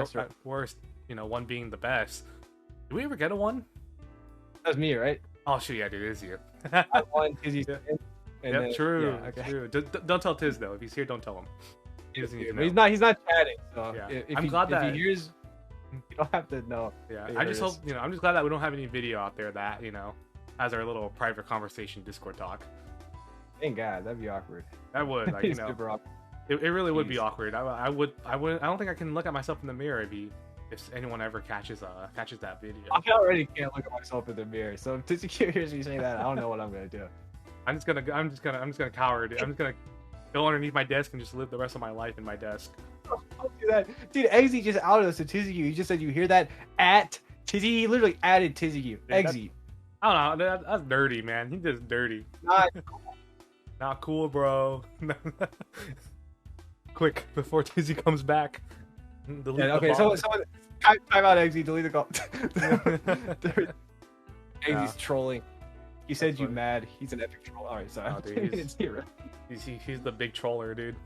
1 being the best. Did we ever get a 1? That was me, right? Oh shit, yeah, dude, it is you. I won Tizzy. Yep, true. True. Don't tell Tiz though. If he's here, don't tell him. He doesn't need to know. He's not chatting. So yeah. if I'm glad that he hears, you don't have to know. Yeah, I just hope I'm just glad that we don't have any video out there that has our little private conversation Discord talk. Thank God, that'd be awkward. That would super awkward. It really would be awkward. I don't think I can look at myself in the mirror if anyone ever catches that video. I already can't look at myself in the mirror. So if Tizzy Q hears me say that, I don't know what I'm gonna do. I'm just gonna cower. I'm just gonna go underneath my desk and just live the rest of my life in my desk. Don't do that, dude. Eggsy just outed us to Tizzy Q. He just said, "You hear that?" At Tizzy, he literally added Tizzy Q. Eggsy. I don't know. That's dirty, man. He just dirty. Not cool, bro. Quick, before Tizzy comes back. Someone time out, Eggsy. Delete the call. Eggsy's trolling. He said you mad. He's an epic troll. Alright, sorry. Oh, dude, he's the big troller, dude.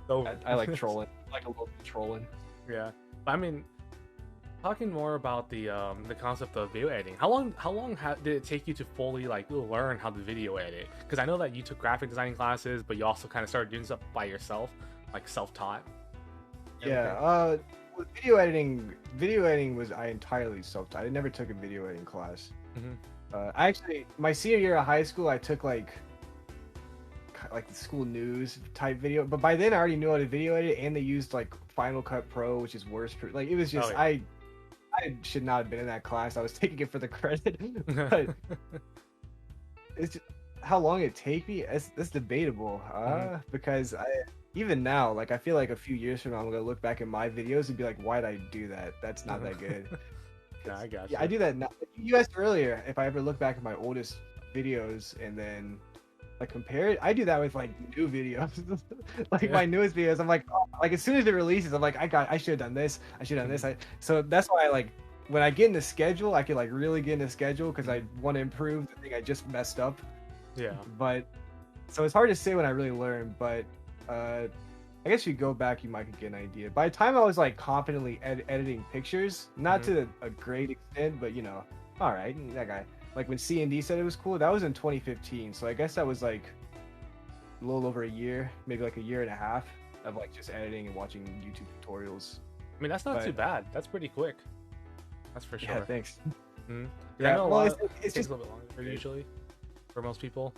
So I like trolling. I like a little trolling. Yeah. I mean, talking more about the concept of video editing. How long did it take you to fully learn how to video edit? Because I know that you took graphic design classes, but you also kind of started doing stuff by yourself, like self-taught. Yeah. With video editing was I entirely self-taught. I never took a video editing class. I actually, my senior year of high school, I took like the school news type video, but by then I already knew how to video edit, and they used like Final Cut Pro, which is worse. Like it was just I should not have been in that class. I was taking it for the credit, but it's just, how long it take me? That's debatable, because even now, like I feel like a few years from now, I'm gonna look back at my videos and be like, why'd I do that? That's not that good. Yeah, I got you. Yeah, I do that now. You asked earlier if I ever look back at my oldest videos and then compare it. I do that with new videos. My newest videos, I'm like as soon as it releases, I'm like, I should have done this. I should have done this. So that's why when I get in the schedule, I can really get in the schedule because I want to improve the thing I just messed up. Yeah. But so it's hard to say when I really learn, but I guess if you go back, you might get an idea. By the time I was competently editing pictures, not to a great extent, but all right, that guy. When C&D said it was cool, that was in 2015. So I guess that was a little over a year, maybe a year and a half of just editing and watching YouTube tutorials. I mean, that's not too bad. That's pretty quick. That's for sure. Yeah, thanks. Yeah, I know it's just a little bit longer usually for most people.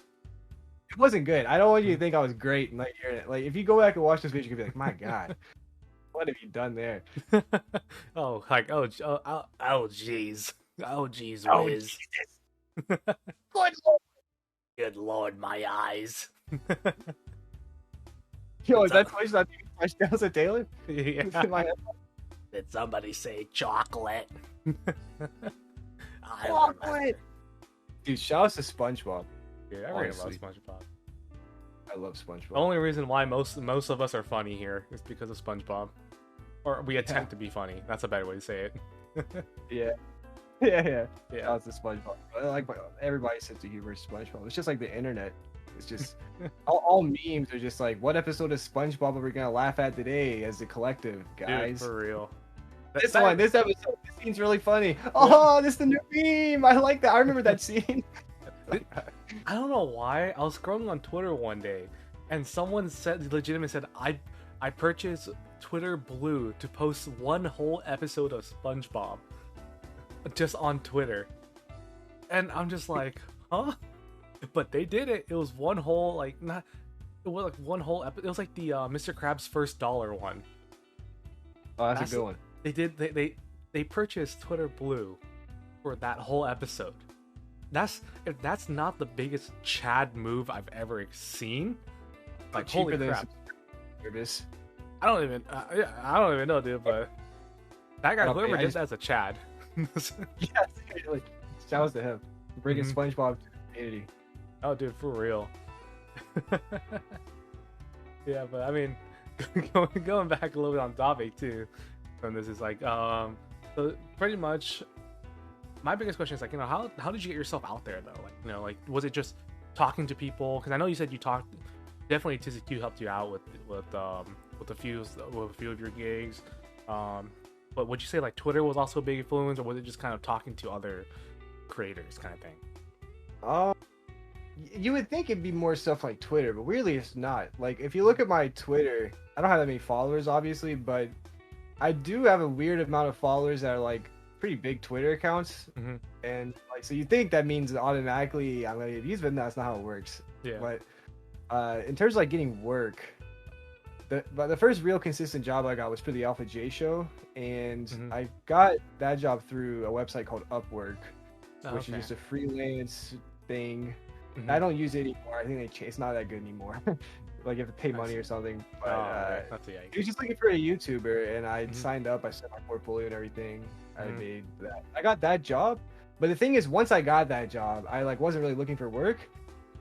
It wasn't good. I don't want you to think I was great and hear it. If you go back and watch this video, you could be like, my God, what have you done there? Oh jeez. Oh jeez, Wiz. Good Lord, my eyes. Yo, is that Twitch not Fresh Tales of Taylor? Yeah. Did somebody say chocolate? Chocolate! Dude, shout out to SpongeBob. Yeah, I really love SpongeBob. I love SpongeBob. The only reason why most of us are funny here is because of SpongeBob. Or we attempt to be funny. That's a better way to say it. Yeah. Shout out to SpongeBob. I like everybody's sense of humor is SpongeBob. It's just like the internet. It's just all memes are just what episode of SpongeBob are we gonna laugh at today as a collective, guys? Dude, for real. This episode, this scene's really funny. Oh, this is the new meme. I like that. I remember that scene. I don't know why. I was scrolling on Twitter one day, And someone said, legitimately said, I purchased Twitter Blue to post one whole episode of SpongeBob just on Twitter. And I'm just like, huh? But they did it. It was one whole, like, not, it was like one whole episode. It was like the Mr. Krabs' first dollar one. Oh, that's a good one. They purchased Twitter Blue for that whole episode. If that's not the biggest Chad move I've ever seen. Like, holy crap. Service. I don't even know, dude, but that guy, whoever did that's a Chad. Yes, like, shout out to him. Bringing SpongeBob to the community. Oh, dude, for real. Yeah, but I mean, going back a little bit on topic too, from this is like, so pretty much, my biggest question is like, you know, how did you get yourself out there though? Like, you know, like, was it just talking to people? Because I know you said you talked. Definitely, TooterP helped you out with a few of your gigs. But would you say like Twitter was also a big influence, or was it just kind of talking to other creators kind of thing? You would think it'd be more stuff like Twitter, but weirdly it's not. Like, if you look at my Twitter, I don't have that many followers, obviously, but I do have a weird amount of followers that are like pretty big Twitter accounts. And like, so you think that means automatically I'm gonna get views, but that's not how it works. Yeah. But in terms of like getting work, the first real consistent job I got was for the Alpha J show, and I got that job through a website called Upwork, which is just a freelance thing. I don't use it anymore. I think it's not that good anymore. Like, you have to pay money or something. But he was just looking for a YouTuber, and I signed up. I sent my portfolio and everything. I made that. I got that job. But the thing is, once I got that job, I like wasn't really looking for work.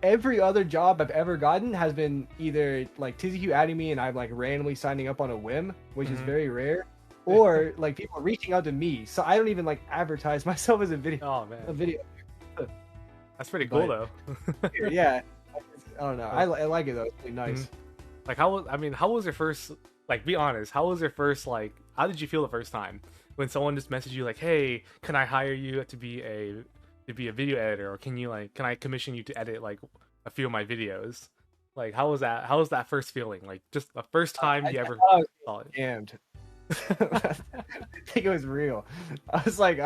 Every other job I've ever gotten has been either like TZQ adding me and I'm like randomly signing up on a whim, which is very rare, or like people reaching out to me. So I don't even like advertise myself as a video. Oh man, a video. That's pretty cool though. Yeah, I don't know. I like it though. It's really nice. Like, how was your first? Like, be honest. How was your first? Like, how did you feel the first time when someone just messaged you like, "Hey, can I hire you to be a video editor, or can I commission you to edit like a few of my videos?" Like, how was that first feeling? Like, just the first time you ever saw it? Scammed. I think it was real. I was like,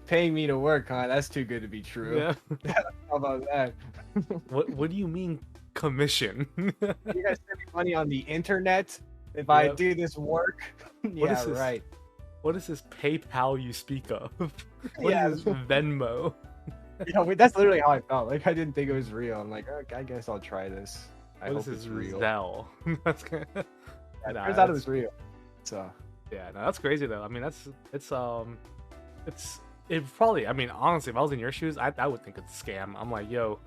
paying me to work, huh? That's too good to be true. Yeah. How about that? What do you mean commission? You guys send me money on the internet if I do this work? Yeah, right. What is this PayPal you speak of? What is this Venmo? That's literally how I felt. Like, I didn't think it was real. I'm like, okay, I guess I'll try this. I hope it's real. Zelle? That's turns out it was real. So yeah, no, that's crazy though. I mean, it probably. I mean, honestly, if I was in your shoes, I would think it's a scam. I'm like, yo,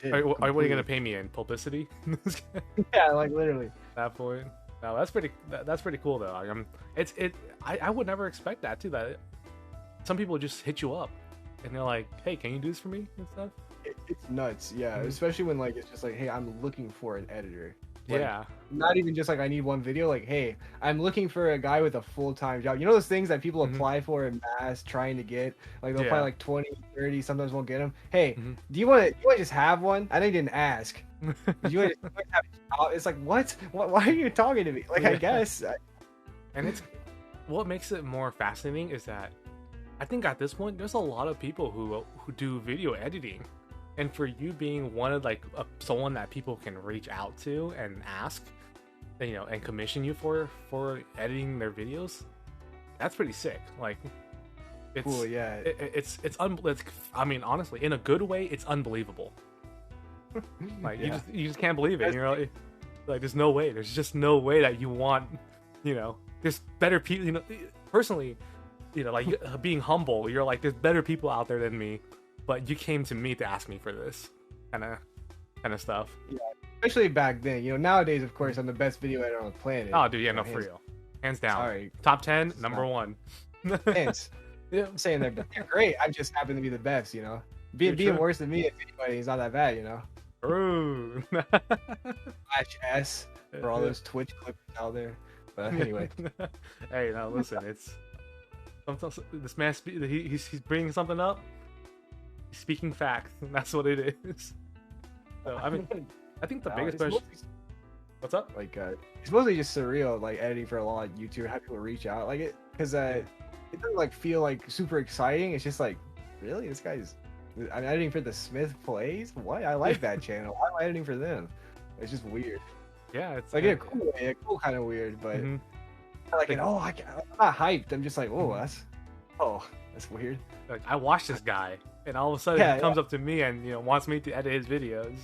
what are you gonna pay me in publicity? Yeah, like literally. At that point. No, that's pretty cool though. I would never expect that too. That some people just hit you up and they're like, "Hey, can you do this for me?" and stuff. It's nuts, yeah. Especially when like it's just like, "Hey, I'm looking for an editor." Like, yeah. Not even just like I need one video. Like, hey, I'm looking for a guy with a full-time job. You know those things that people apply for in mass, trying to get. Like they'll apply like 20, 30, sometimes won't get them. Hey, do you want to just have one? I know you didn't ask. Do you want to have a job? It's like, what? Why are you talking to me? Like, I guess. And it's what makes it more fascinating is that I think at this point there's a lot of people who do video editing. And for you being one of like someone that people can reach out to and ask, and commission you for editing their videos, that's pretty sick. Like, it's cool, yeah. It's I mean, honestly, in a good way, it's unbelievable. Like you just can't believe it. You're like, there's no way. There's just no way that you want, there's better people. Personally, like being humble, you're like, there's better people out there than me. But you came to me to ask me for this kind of stuff. Yeah, especially back then. Nowadays, of course, I'm the best video editor on the planet. Oh, dude, yeah, no, for real. Hands down. Sorry. Top 10, number 1. Thanks. Yeah. I'm saying they're great. I just happen to be the best, Being worse than me, if anybody, is not that bad, Ooh. Slash S for all those Twitch clips out there. But anyway. Hey, now listen, it's... Sometimes this man, he's bringing something up. Speaking facts, and that's what it is. So I mean, I think the No, biggest it's question. mostly, What's up? like it's mostly just surreal, like editing for a lot of YouTubers, how people reach out, like it, because it doesn't like feel like super exciting. It's just like, really, this guy's. I'm editing for the Smith Plays. What? I like that channel. Why am I editing for them? It's just weird. Yeah, it's Like in a cool way, a cool kind of weird, but Mhm. like, I'm not hyped. I'm just like, oh, Mhm. that's weird. Like, I watch this guy, and all of a sudden Yeah, he comes up to me and wants me to edit his videos.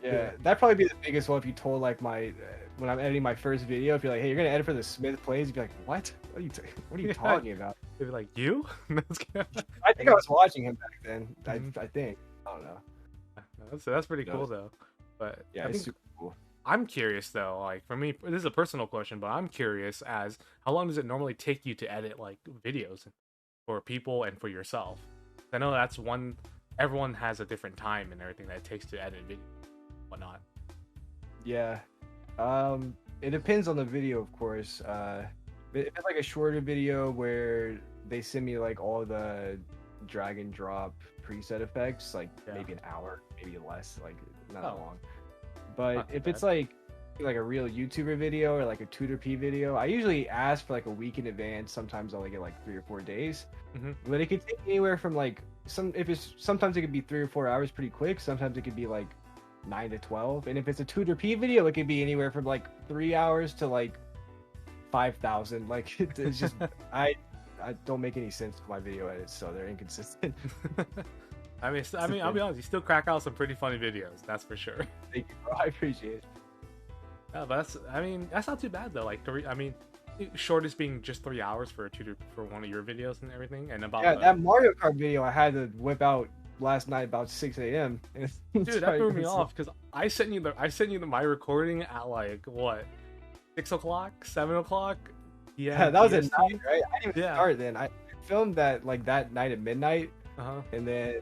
Yeah, that'd probably be the biggest one if you told like my when I'm editing my first video, if you're like, hey, you're gonna edit for the Smith Plays, you'd be like, what? What are you talking about? They'd be like, you? I think I was watching him back then. I think. I don't know. That's pretty cool though. But Yeah, it's super cool. I'm curious though, like for me, this is a personal question, but I'm curious as how long does it normally take you to edit like videos for people and for yourself? I know that's one. Everyone has a different time and everything that it takes to edit video, whatnot. Yeah, it depends on the video, of course. If it's like a shorter video where they send me like all the drag and drop preset effects, like maybe an hour, maybe less, like not that long. But if it's like a real YouTuber video or like a TooterP video, I usually ask for like a week in advance. Sometimes I'll get like 3 or 4 days. But it could take anywhere from like sometimes it could be 3 or 4 hours pretty quick. Sometimes it could be like 9 to 12. And if it's a TooterP video, it could be anywhere from like 3 hours to like 5,000. Like it's just I don't make any sense with my video edits, so they're inconsistent. I mean, I'll be honest, you still crack out some pretty funny videos, that's for sure. Thank you, bro. I appreciate it. Yeah, but that's not too bad though. Like, shortest being just 3 hours for one of your videos and everything, and about that Mario Kart video I had to whip out last night about 6 a.m. Dude, that threw me off because I sent you my recording at like what 6 o'clock, 7 o'clock. Yeah, that was at night, right? I didn't even start then. I filmed that like that night at midnight, and then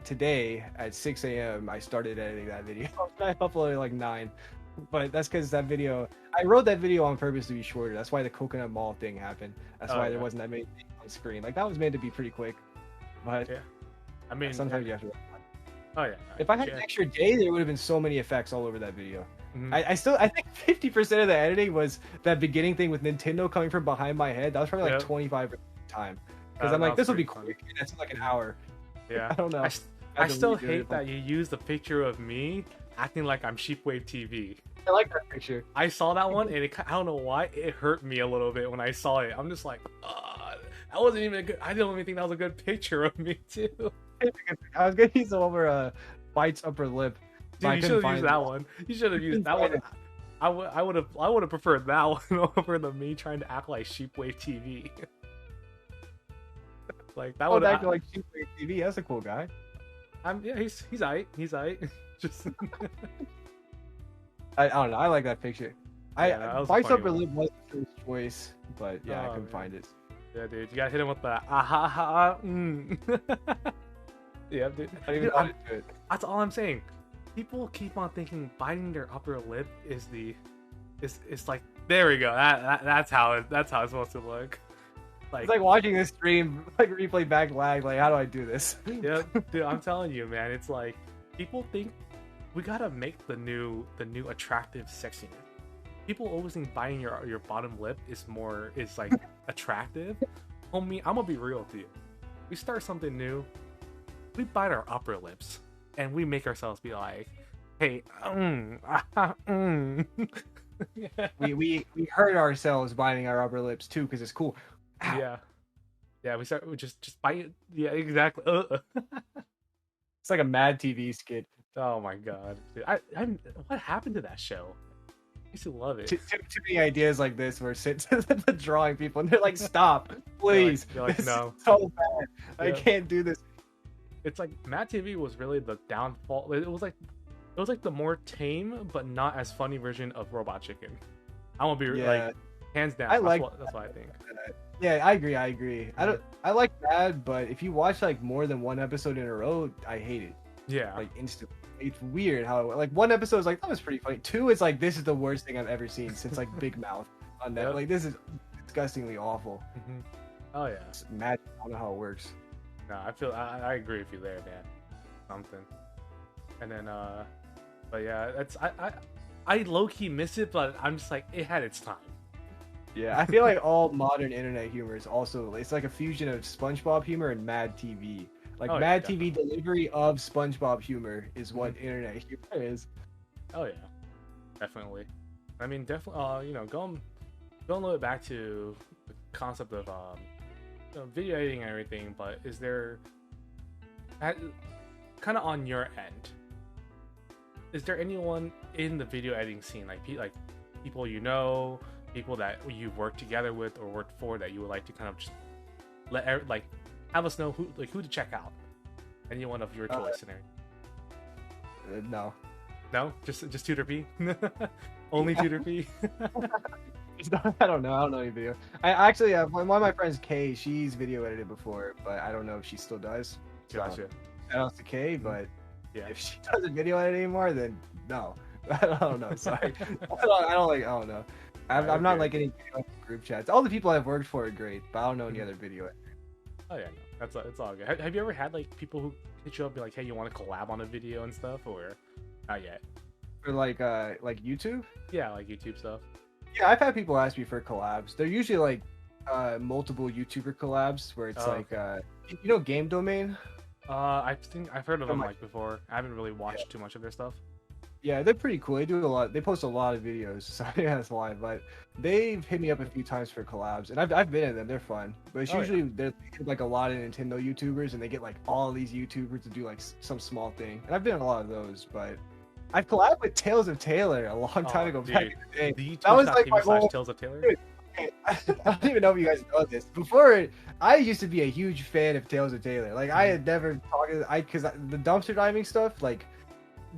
today at 6 a.m. I started editing that video. I uploaded like 9, but that's because that video I wrote that video on purpose to be shorter. That's why the Coconut Mall thing happened. That's why there wasn't that many things on screen. Like that was meant to be pretty quick, but I mean sometimes you have to. Oh yeah. If I had an extra day, there would have been so many effects all over that video. I think 50% of the editing was that beginning thing with Nintendo coming from behind my head. That was probably like 25% of the time. Because I'm like, this will be quick. And that's like an hour. Yeah. I don't know. I still hate that you use the picture of me acting like I'm Sheepwave TV. I like that picture. I saw that one, and I don't know why it hurt me a little bit when I saw it. I'm just like, that wasn't even a good. I don't even think that was a good picture of me too. I was gonna use the one where bites upper lip. Dude, you should have used that one. You should have used that one. I would have preferred that one over the me trying to act like Sheepwave TV. Like that would act like Sheepwave TV. That's a cool guy. He's aight. He's aight. Just I don't know. I like that picture. Bites upper lip was the first choice, but I couldn't find it. Yeah, dude, you gotta hit him with the Yeah, dude. I didn't even want to do it. That's all I'm saying. People keep on thinking biting their upper lip is it's like, there we go. That's how it's supposed to look. Like, it's like watching this stream, like replay back lag. Like, how do I do this? Yeah, dude, I'm telling you, man. It's like people think we gotta make the new attractive sexiness. People always think biting your bottom lip is like attractive. Homie, I'm gonna be real with you. We start something new, we bite our upper lips, and we make ourselves be like, hey, we hurt ourselves biting our upper lips too because it's cool. Ow. Yeah. We just bite it. Yeah, exactly. It's like a Mad TV skit. Oh my god, dude. What happened to that show? I used to love it. Too many ideas like this were sent to the drawing people, and they're like, "Stop, please! They're like, no, is so bad. I can't do this." It's like Mad TV was really the downfall. It was like the more tame but not as funny version of Robot Chicken. I won't be like hands down. That's what I think. Yeah, I agree. I like Mad, but if you watch like more than one episode in a row, I hate it. Yeah, like instantly. It's weird how like one episode is like, that was pretty funny. 2 is like, this is the worst thing I've ever seen since like Big Mouth on that. Like, this is disgustingly awful. Oh yeah, it's magic. I don't know how it works. No, I agree with you there, man. Something. And then But yeah, I low key miss it, but I'm just like it had its time. Yeah, I feel like all modern internet humor is also it's like a fusion of SpongeBob humor and Mad TV. Like Mad TV delivery of SpongeBob humor is what internet humor is. Oh yeah, definitely. I mean, definitely. You know, going a little bit back to the concept of video editing and everything. But is there, kind of on your end, is there anyone in the video editing scene, like people you know, people that you've worked together with or worked for, that you would like to kind of just have us know who to check out? Anyone of your choice in there? No. No, just TooterP. Only TooterP. I don't know. I don't know any video. I actually have one of my friends, Kay. She's video edited before, but I don't know if she still does. Gotcha. Shout out to Kay, but yeah, if she doesn't video edit anymore, then no. I don't know. Sorry. I don't know. I'm not like any group chats. All the people I've worked for are great, but I don't know any other video editors. Oh yeah, no, it's all good. Have you ever had like people who hit you up and be like, hey, you want to collab on a video and stuff, or not yet? For like YouTube? Yeah, like YouTube stuff. Yeah, I've had people ask me for collabs. They're usually like multiple YouTuber collabs where it's Game Domain? I think I've heard of them like before. I haven't really watched too much of their stuff. Yeah, they're pretty cool. They do a lot. They post a lot of videos. So yeah, that's why. But they've hit me up a few times for collabs, and I've been in them. They're fun. But it's usually they're like a lot of Nintendo YouTubers, and they get like all these YouTubers to do like some small thing. And I've been in a lot of those, but I've collabed with Tales of Taylor a long time ago. Dude, back in the day. The that was like my whole Tales of Taylor. Dude, I don't even know if you guys know this. Before, I used to be a huge fan of Tales of Taylor. Like I had never talked because the dumpster diving stuff, like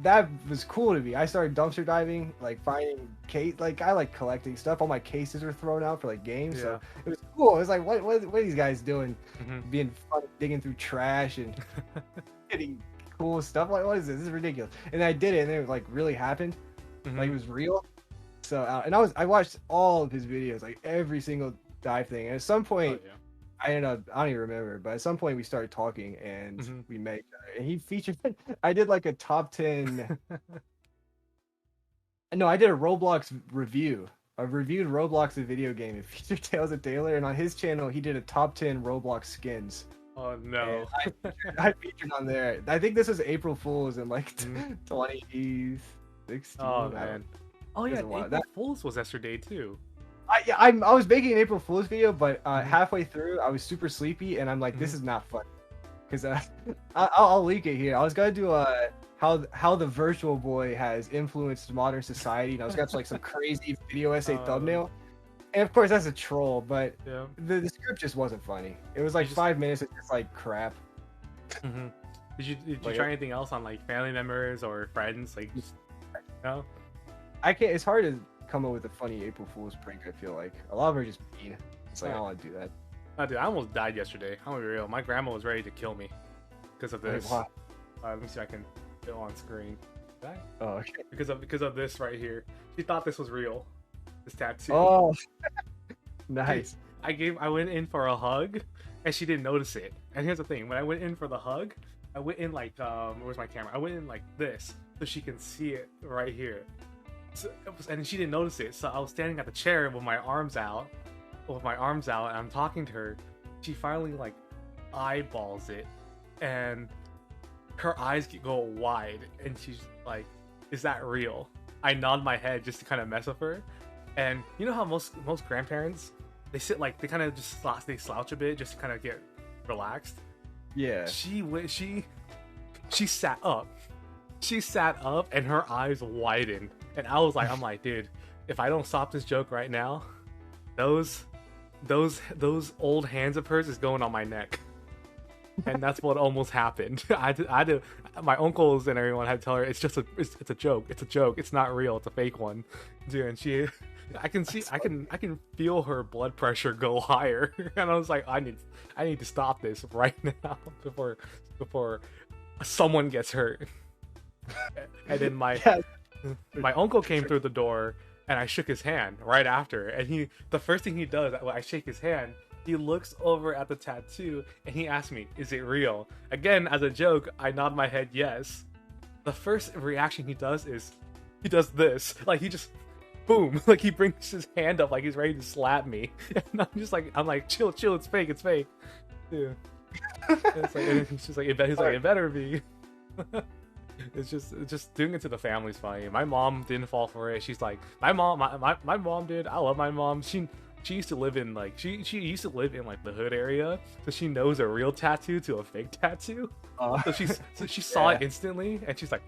that was cool to me. I started dumpster diving, like finding case. Like I like collecting stuff. All my cases were thrown out for like games, so it was cool. It was like, what are these guys doing? Being fun, digging through trash and getting cool stuff. Like, what is this? This is ridiculous. And I did it, and it like really happened. Like it was real. So and I watched all of his videos, like every single dive thing. And at some point, I don't even remember, but at some point we started talking and we met each other. And he featured. I did like a top 10. No, I did a Roblox review. I reviewed Roblox, the video game. It featured Tales of Taylor, and on his channel he did a top 10 Roblox skins. Oh no! I featured on there. I think this was April Fool's in like 2016. Oh man! Oh yeah, April Fool's was yesterday too. I was making an April Fool's video, but halfway through I was super sleepy, and I'm like, this is not fun. Because I'll leak it here. I was gonna do how the Virtual Boy has influenced modern society, and I was gonna like some crazy video essay thumbnail. And of course that's a troll, but the script just wasn't funny. It was like 5 minutes of just like crap. Did you try anything else on like family members or friends? Like, no. I can't. It's hard to come up with a funny April Fool's prank. I feel like a lot of them are just mean. It's like I don't want to do that. Oh, dude, I almost died yesterday. I'm gonna be real. My grandma was ready to kill me because of this. Why? Let me see if I can get on screen. Oh, okay. Because of this right here. She thought this was real. This tattoo. Oh, nice. Dude, I went in for a hug, and she didn't notice it. And here's the thing: when I went in for the hug, I went in like where's my camera? I went in like this, so she can see it right here. So, and she didn't notice it. So I was standing at the chair with my arms out, and I'm talking to her. She finally like eyeballs it, and her eyes go wide, and she's like, "Is that real?" I nod my head just to kind of mess with her. And you know how most grandparents, they sit like they kind of just slouch a bit just to kind of get relaxed. Yeah. She sat up. She sat up and her eyes widened. And I'm like, dude, if I don't stop this joke right now, those old hands of hers is going on my neck. And that's what almost happened. I had to, my uncles and everyone had to tell her it's a joke. It's a joke. It's not real. It's a fake one, dude. And I can feel her blood pressure go higher. And I was like, I need to stop this right now before someone gets hurt. And then my uncle came through the door, and I shook his hand right after. And the first thing he does when I shake his hand, he looks over at the tattoo and he asks me, "Is it real?" Again, as a joke, I nod my head yes. the first reaction he does is he does this. Like he just boom, like he brings his hand up like he's ready to slap me. And I'm like, chill, it's fake, Yeah. And he's just like, it better be. It's just doing it to the family's funny. My mom didn't fall for it. She's like, my mom did. I love my mom. She used to live in like she used to live in like the hood area, so she knows a real tattoo to a fake tattoo. So she saw it instantly, and she's like,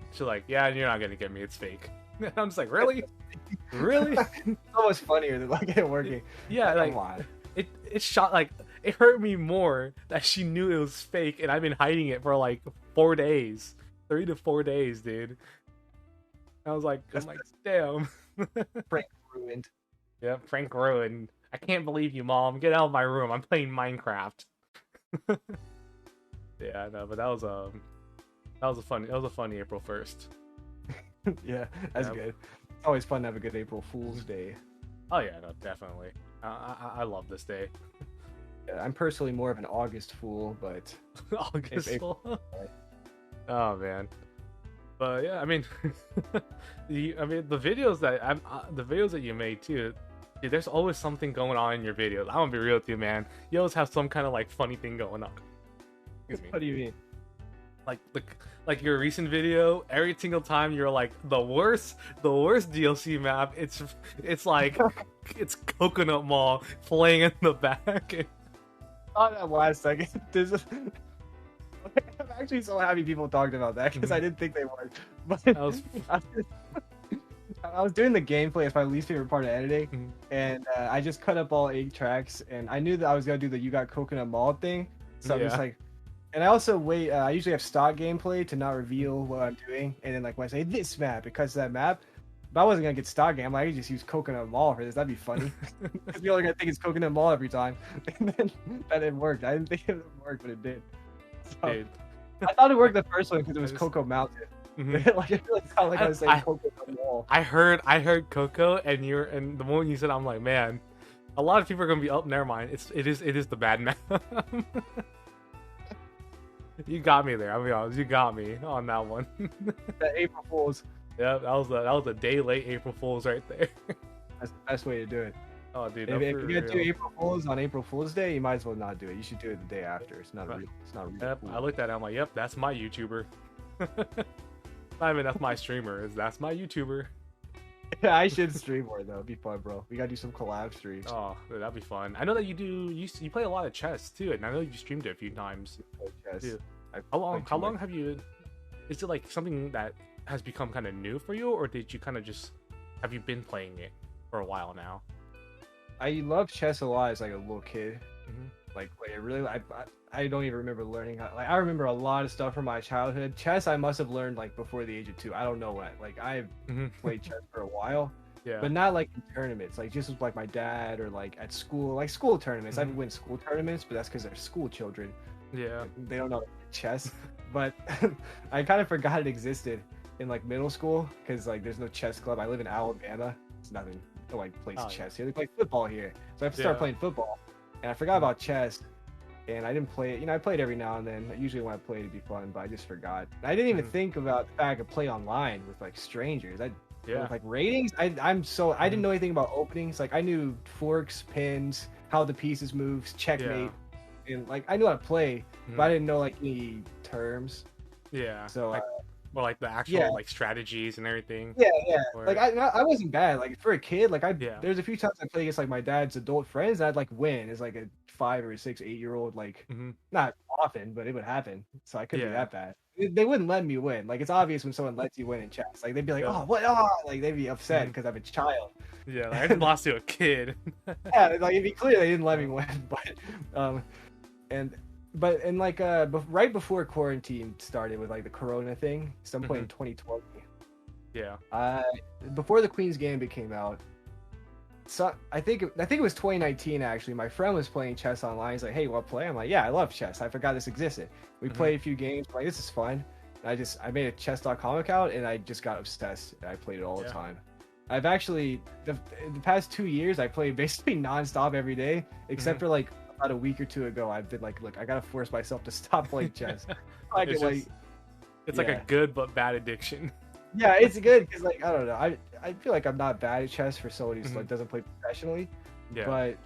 yeah, you're not gonna get me. It's fake. And I'm just like, really? It's almost funnier than like it working. Yeah, like it shot like it hurt me more that she knew it was fake, and I've been hiding it for like 4 days. 3 to 4 days, dude. I was like, damn. Prank ruined. Yeah, prank ruined. I can't believe you, Mom. Get out of my room. I'm playing Minecraft. Yeah, no, but that was a funny April 1st. Yeah, that's good. It's always fun to have a good April Fool's Day. Oh yeah, no, definitely. I love this day. Yeah, I'm personally more of an August Fool, but August Fool. Oh man, but yeah, I mean, the videos that you made too, dude, there's always something going on in your videos. I'm gonna be real with you, man. You always have some kind of like funny thing going on. Excuse me. What do you mean? Like your recent video, every single time you're like the worst DLC map. It's like it's Coconut Mall playing in the back. On that last second, I'm actually so happy people talked about that because I didn't think they would. But I was doing the gameplay. It's my least favorite part of editing, and I just cut up all 8 tracks. And I knew that I was gonna do the "You Got Coconut Mall" thing, so I'm just like. And I also wait. I usually have stock gameplay to not reveal what I'm doing, and then like when I say this map because of that map, but I wasn't gonna get stock game. I could just use Coconut Mall for this. That'd be funny because people are gonna think it's Coconut Mall every time, and then that didn't work. I didn't think it would work, but it did. So, Dude. I thought it worked the first one because it was Coco Mountain. Mm-hmm. Like it really sounded like I was saying Coconut Mall. I heard Coco, and the moment you said, I'm like, man, a lot of people are gonna be up. Never mind. It is the bad map. You got me there. I'll be honest. You got me on that one. That April Fool's. Yeah, that was a day late April Fool's right there. That's the best way to do it. Oh, dude. If you're gonna do April Fool's on April Fool's Day, you might as well not do it. You should do it the day after. It's not real. It's not real. Yep, cool. I looked at it. I'm like, yep, that's my YouTuber. I mean, that's my streamer. That's my YouTuber. Yeah, I should stream more though. It'd be fun, bro. We gotta do some collab streams. Oh, that'd be fun. I know that you play a lot of chess too, and I know you streamed it a few times. Chess. How long have you? Is it like something that has become kind of new for you, or did you kind of have you been playing it for a while now? I loved chess a lot as like a little kid. Mm-hmm. Like I don't even remember learning I remember a lot of stuff from my childhood. Chess I must have learned like before the age of 2. I don't know what. Like I've played chess for a while. Yeah. But not like in tournaments. Like just with like my dad or like at school, like school tournaments. I win school tournaments, but that's because they're school children. Yeah. Like, they don't know chess. But I kind of forgot it existed in like middle school because like there's no chess club. I live in Alabama. It's nothing. No like plays chess here. They play football here. So I have to start playing football. And I forgot about chess. And I didn't play it. You know, I played every now and then. Usually when I play it'd be fun, but I just forgot. And I didn't even think about the fact I could play online with like strangers. With, like ratings. I didn't know anything about openings. Like I knew forks, pins, how the pieces moves, checkmate, and like I knew how to play, but I didn't know like any terms. Yeah. So like the actual like strategies and everything. Yeah. Like I wasn't bad. Like for a kid, like there's a few times I played against like my dad's adult friends, and I'd like win as like a 5 or 6, 8-year-old. Like not often, but it would happen. So I couldn't be that bad. They wouldn't let me win. Like it's obvious when someone lets you win in chess. Like they'd be like, "Oh, what? Oh!" Like they'd be upset because I'm a child. Yeah, like, I lost to a kid. Yeah, like it'd be clear they didn't let me win. But like right before quarantine started with like the Corona thing, some point in 2020. Yeah. Before the Queen's Gambit came out. So I think it was 2019 actually. My friend was playing chess online. He's like, "Hey, you want to play?" I'm like, "Yeah, I love chess. I forgot this existed." We played a few games. I'm like, this is fun. And I made a chess.com account and I just got obsessed. And I played it all the time. I've actually the past 2 years I played basically nonstop every day, except for like about a week or two ago. I've been like, look, I gotta force myself to stop playing chess. It's like a good but bad addiction. Yeah, it's good because like I don't know, I feel like I'm not bad at chess for someone who's like doesn't play professionally, but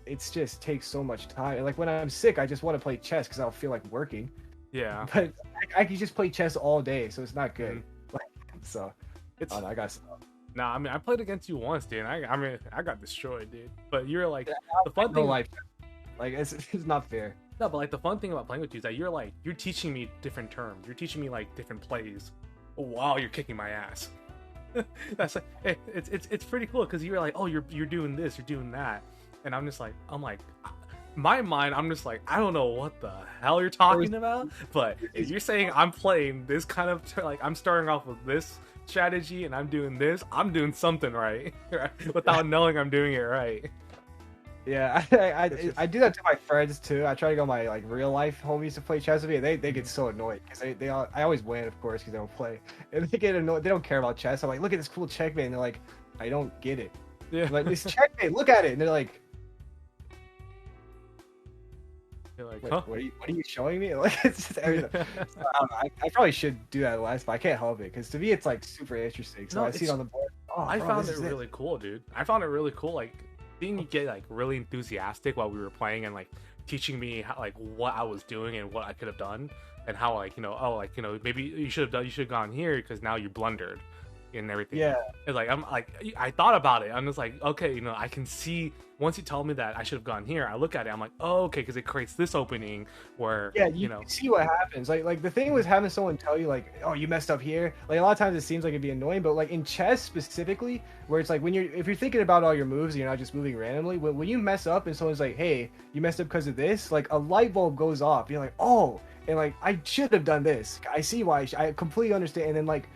it's just takes so much time. And like when I'm sick, I just want to play chess because I'll feel like working. Yeah, but I can just play chess all day, so it's not good. Like, so it's I got stuff. Nah, I mean I played against you once, dude. I mean I got destroyed, dude. But you're like the fun thing, like it's not fair. No, but like the fun thing about playing with you is that you're teaching me different terms. You're teaching me like different plays while you're kicking my ass. That's like it's pretty cool because you're like, oh, you're doing this, you're doing that, and I'm like, my mind, I'm just like, I don't know what the hell you're talking about, but if you're saying I'm playing this kind of like I'm starting off with this strategy and I'm doing this, I'm doing something right, without knowing I'm doing it right. Yeah, I do that to my friends too. I try to go my like real life homies to play chess with me. They get so annoyed because I always win, of course, because they don't play, and they get annoyed. They don't care about chess. I'm like, look at this cool checkmate, and they're like, I don't get it. Yeah, I'm like, this checkmate, look at it, and they're like, huh? What are you showing me? Like, it's just everything. So, I probably should do that less, but I can't help it because to me it's like super interesting. So I see it on the board. Oh, I found it really cool, dude. I found it really cool, like. Seeing you get like really enthusiastic while we were playing and like teaching me how, like what I was doing and what I could have done and how like maybe you should have gone here because now you blundered and everything. Yeah, it's like I thought about it. I'm just like, okay, I can see once you tell me that I should have gone here. I look at it, I'm like, oh, okay, because it creates this opening where you see what happens. Like the thing was having someone tell you like, oh, you messed up here. Like a lot of times it seems like it'd be annoying, but like in chess specifically, where it's like if you're thinking about all your moves and you're not just moving randomly, when you mess up and someone's like, hey, you messed up because of this, like a light bulb goes off. You're like, oh, and like I should have done this. I see why. I completely understand. And then like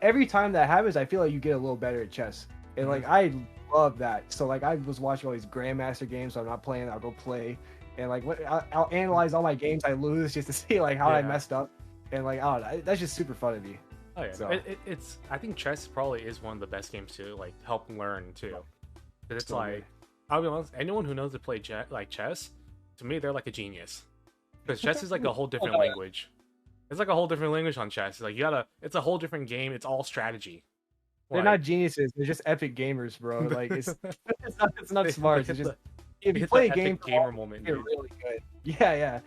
every time that happens, I feel like you get a little better at chess. And like I love that. So like I was watching all these grandmaster games. So I'm not playing. I'll go play, and like I'll analyze all my games I lose just to see like how I messed up, and like that's just super fun to me. Oh yeah, so. It's I think chess probably is one of the best games to like help learn too. It's like I'll be honest, anyone who knows to play chess, to me they're like a genius, because chess is like a whole different language. It's like a whole different language on chess. Like it's a whole different game. It's all strategy. They're not geniuses. They're just epic gamers, bro. Like it's not smart. It's just if you play a game, gamer moment, you're really good. Yeah.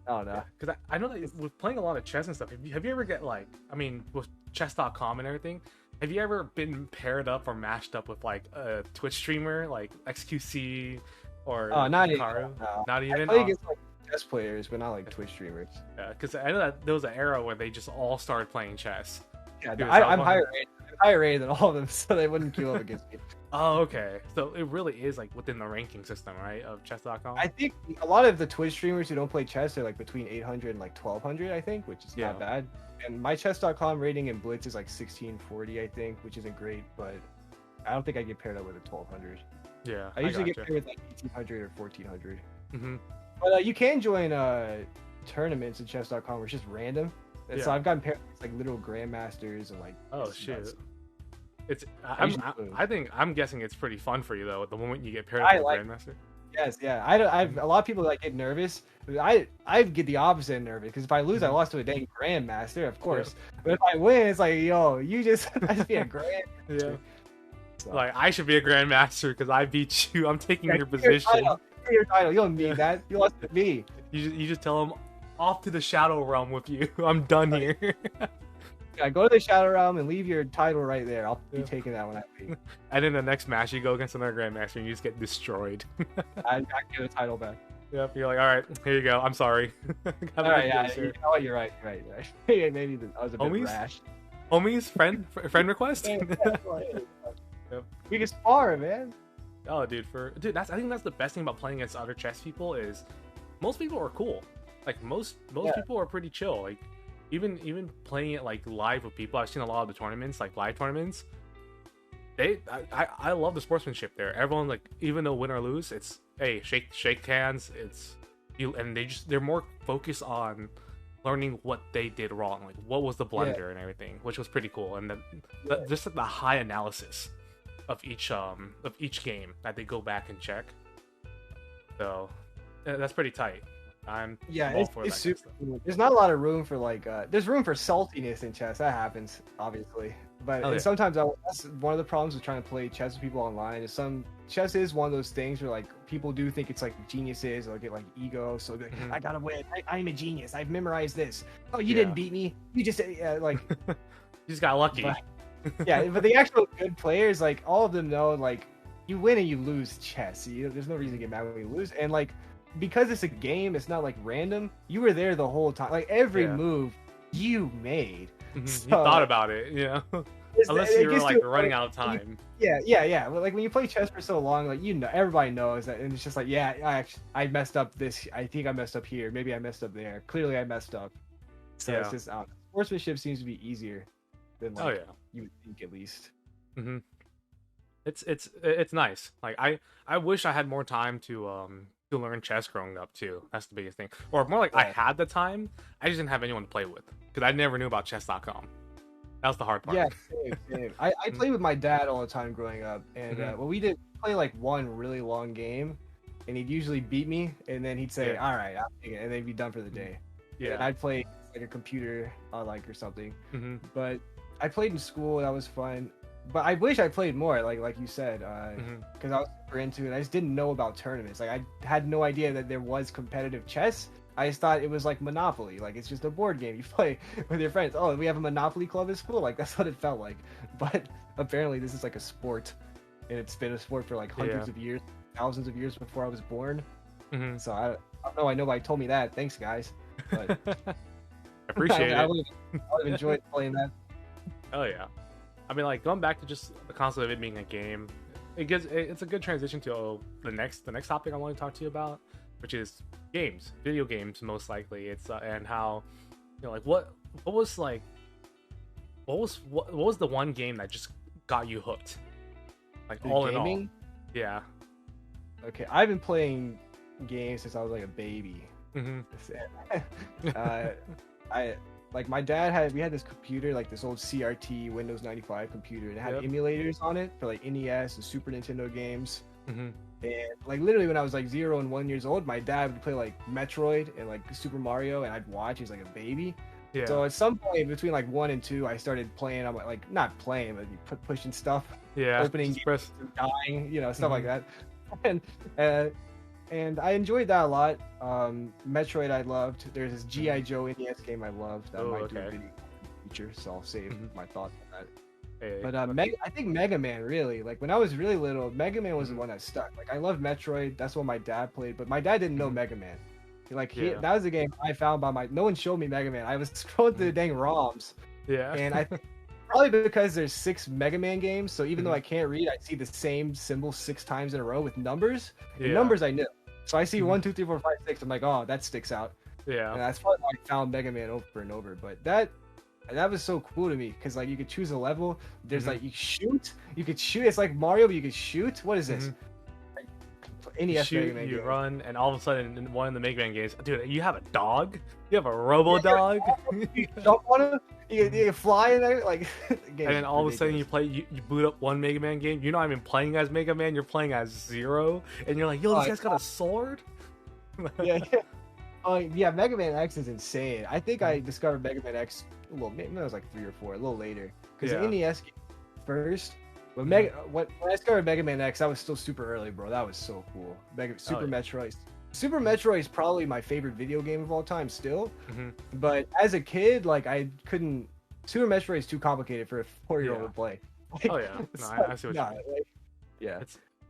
I don't know. Because I know that with playing a lot of chess and stuff, have you ever get like, I mean, with chess.com and everything, have you ever been paired up or matched up with like a Twitch streamer like XQC or not Hikaru? Even. No. Not even. I play against like chess players, but not like Twitch streamers. Yeah, because I know that there was an era where they just all started playing chess. Yeah, I'm higher rated than all of them, so they wouldn't queue up against me. Oh, okay. So it really is like within the ranking system, right, of chess.com? I think a lot of the Twitch streamers who don't play chess are like between 800 and like 1200, I think, which is not bad. And my chess.com rating in Blitz is like 1640, I think, which isn't great, but I don't think I get paired up with a 1200. Yeah, I usually get paired with like 1800 or 1400. Mm-hmm. But you can join tournaments in chess.com where it's just random. And so I've gotten paired with like little grandmasters and like. Oh shit! Nuts. It's I'm guessing it's pretty fun for you though. At the moment you get paired up with a grandmaster. Yes, yeah. I've a lot of people like get nervous. I get the opposite nervous because if I lose, I lost to a dang grandmaster, of course. Yeah. But if I win, it's like, yo, I just be a grandmaster. Yeah. So. Like I should be a grandmaster because I beat you. I'm taking your position. Your title. You don't need that. You lost to me. You just tell them off to the Shadow Realm with you. I'm done here. Yeah, go to the Shadow Realm and leave your title right there. I'll be taking that when I leave. And in the next match, you go against another Grandmaster and you just get destroyed. I get a title back. Yep, you're like, all right, here you go. I'm sorry. All right, yeah, you know what? You're right. Maybe I was a bit rash. Homies, friend request. Yep. We can spar, man. Oh, dude, I think that's the best thing about playing against other chess people is most people are cool. Like most people are pretty chill. Like even playing it like live with people, I've seen a lot of the tournaments, like live tournaments. I love the sportsmanship there. Everyone, like, even though win or lose, it's hey, shake hands. It's you, and they're more focused on learning what they did wrong, like what was the blunder and everything, which was pretty cool. And just the high analysis of each game that they go back and check. So that's pretty tight. I'm Yeah, all it's, for it's that kind of super stuff. cool. There's not a lot of room for like there's room for saltiness in chess. That happens, obviously. But Oh, and yeah. sometimes that's one of the problems with trying to play chess with people online is chess is one of those things where like people do think it's like geniuses or get like ego. So like, Mhm. I gotta win. I'm a genius. I've memorized this. Oh, you Yeah. didn't beat me. You just like You just got lucky. But- yeah. But the actual good players, like all of them know, like you win and you lose chess. There's no reason to get mad when you lose. And like because it's a game, it's not like random. You were there the whole time. Like every Yeah. move you made. Mhm. So, You thought about it, unless it you were gets like to a running point- out of time. Yeah. But like when you play chess for so long, like everybody knows that, and it's just like, I messed up this. I think I messed up here. Maybe I messed up there. Clearly, I messed up. So Yeah. it's just sportsmanship seems to be easier than like Oh yeah. you would think at least. hmm It's nice. Like I wish I had more time to learn chess growing up too. That's the biggest thing. Or more like I Right. had the time, I just didn't have anyone to play with because I never knew about chess.com. That was the hard part. Yeah, same. I played with my dad all the time growing up, and Mhm. well, we did play like one really long game, and he'd usually beat me, and then he'd say, Yeah. "All right, I'll take it," and then he'd be done for the day. And Yeah. I'd play like a computer, like or something. hmm But I played in school. That was fun. But I wish I played more, like you said, hmm because I was super into it. I just didn't know about tournaments. Like I had no idea that there was competitive chess. I just thought it was like Monopoly. Like it's just a board game you play with your friends. Oh, we have a Monopoly club at school. Like that's what it felt like. But apparently this is like a sport, and it's been a sport for like hundreds of years, thousands of years before I was born. hmm So I don't know. Nobody told me that. Thanks, guys. But I appreciate I it. would have enjoyed playing that. Oh yeah. I mean, like going back to just the concept of it being a game, it's a good transition to the next topic I want to talk to you about, which is games, video games, most likely. It's and how, like what was the one game that just got you hooked, like The all in all? gaming? Yeah. Okay, I've been playing games since I was like a baby. hmm Like my dad we had this computer, like this old CRT Windows 95 computer, and it had Yep. emulators on it for like NES and Super Nintendo games. hmm And like literally when I was like 0 and 1 years old, my dad would play like Metroid and like Super Mario, and I'd watch. He was like a baby. Yeah. So at some point between like 1 and 2, I started playing. I'm like not playing, but pushing stuff, yeah. opening just press. dying, stuff like Mhm. that. And I enjoyed that a lot. Metroid I loved. There's this G.I. Joe NES game I loved. That Oh, might do a okay. video feature, so I'll save Mhm. my thoughts on that. Hey, But I think Mega Man really, like when I was really little, Mega Man was Mhm. the one that stuck. Like I loved Metroid. That's what my dad played, but my dad didn't know Mhm. Mega Man. Yeah. That was the game I found no one showed me Mega Man. I was scrolling through the dang ROMs, yeah. and I probably because there's 6 Mega Man games, so even though Mhm. I can't read, I see the same symbol 6 times in a row with numbers. yeah. The numbers I knew. So I see Mhm. 1, 2, 3, 4, 5, 6. I'm like, oh, that sticks out. Yeah. And that's probably why I found Mega Man over and over. But that was so cool to me because like you could choose a level. There's Mhm. like you could shoot. It's like Mario, but you could shoot. What is this? Mhm. Like, You NES shoot, Mega Man you game. run, and all of a sudden, in one of the Mega Man games, dude, you have a dog. You have a Robo Dog, You jump on him. You can fly in there. Like, the and game then is all of a sudden ridiculous. you boot up one Mega Man game. You're not even playing as Mega Man. You're playing as Zero, and you're like, yo, this Oh, guy's got a sword. yeah. Yeah, Mega Man X is insane. I think I discovered Mega Man X maybe it was like 3 or 4, a little later. Because Yeah. the NES game first, when when I discovered Mega Man X, I was still super early, bro. That was so cool. Super yeah. Metroid. Super Metroid is probably my favorite video game of all time still. Mhm. But as a kid, like I couldn't. Super Metroid is too complicated for a 4-year-old Yeah. to play. Like, Oh yeah, it's no, like, I see what nah, you mean. like, yeah.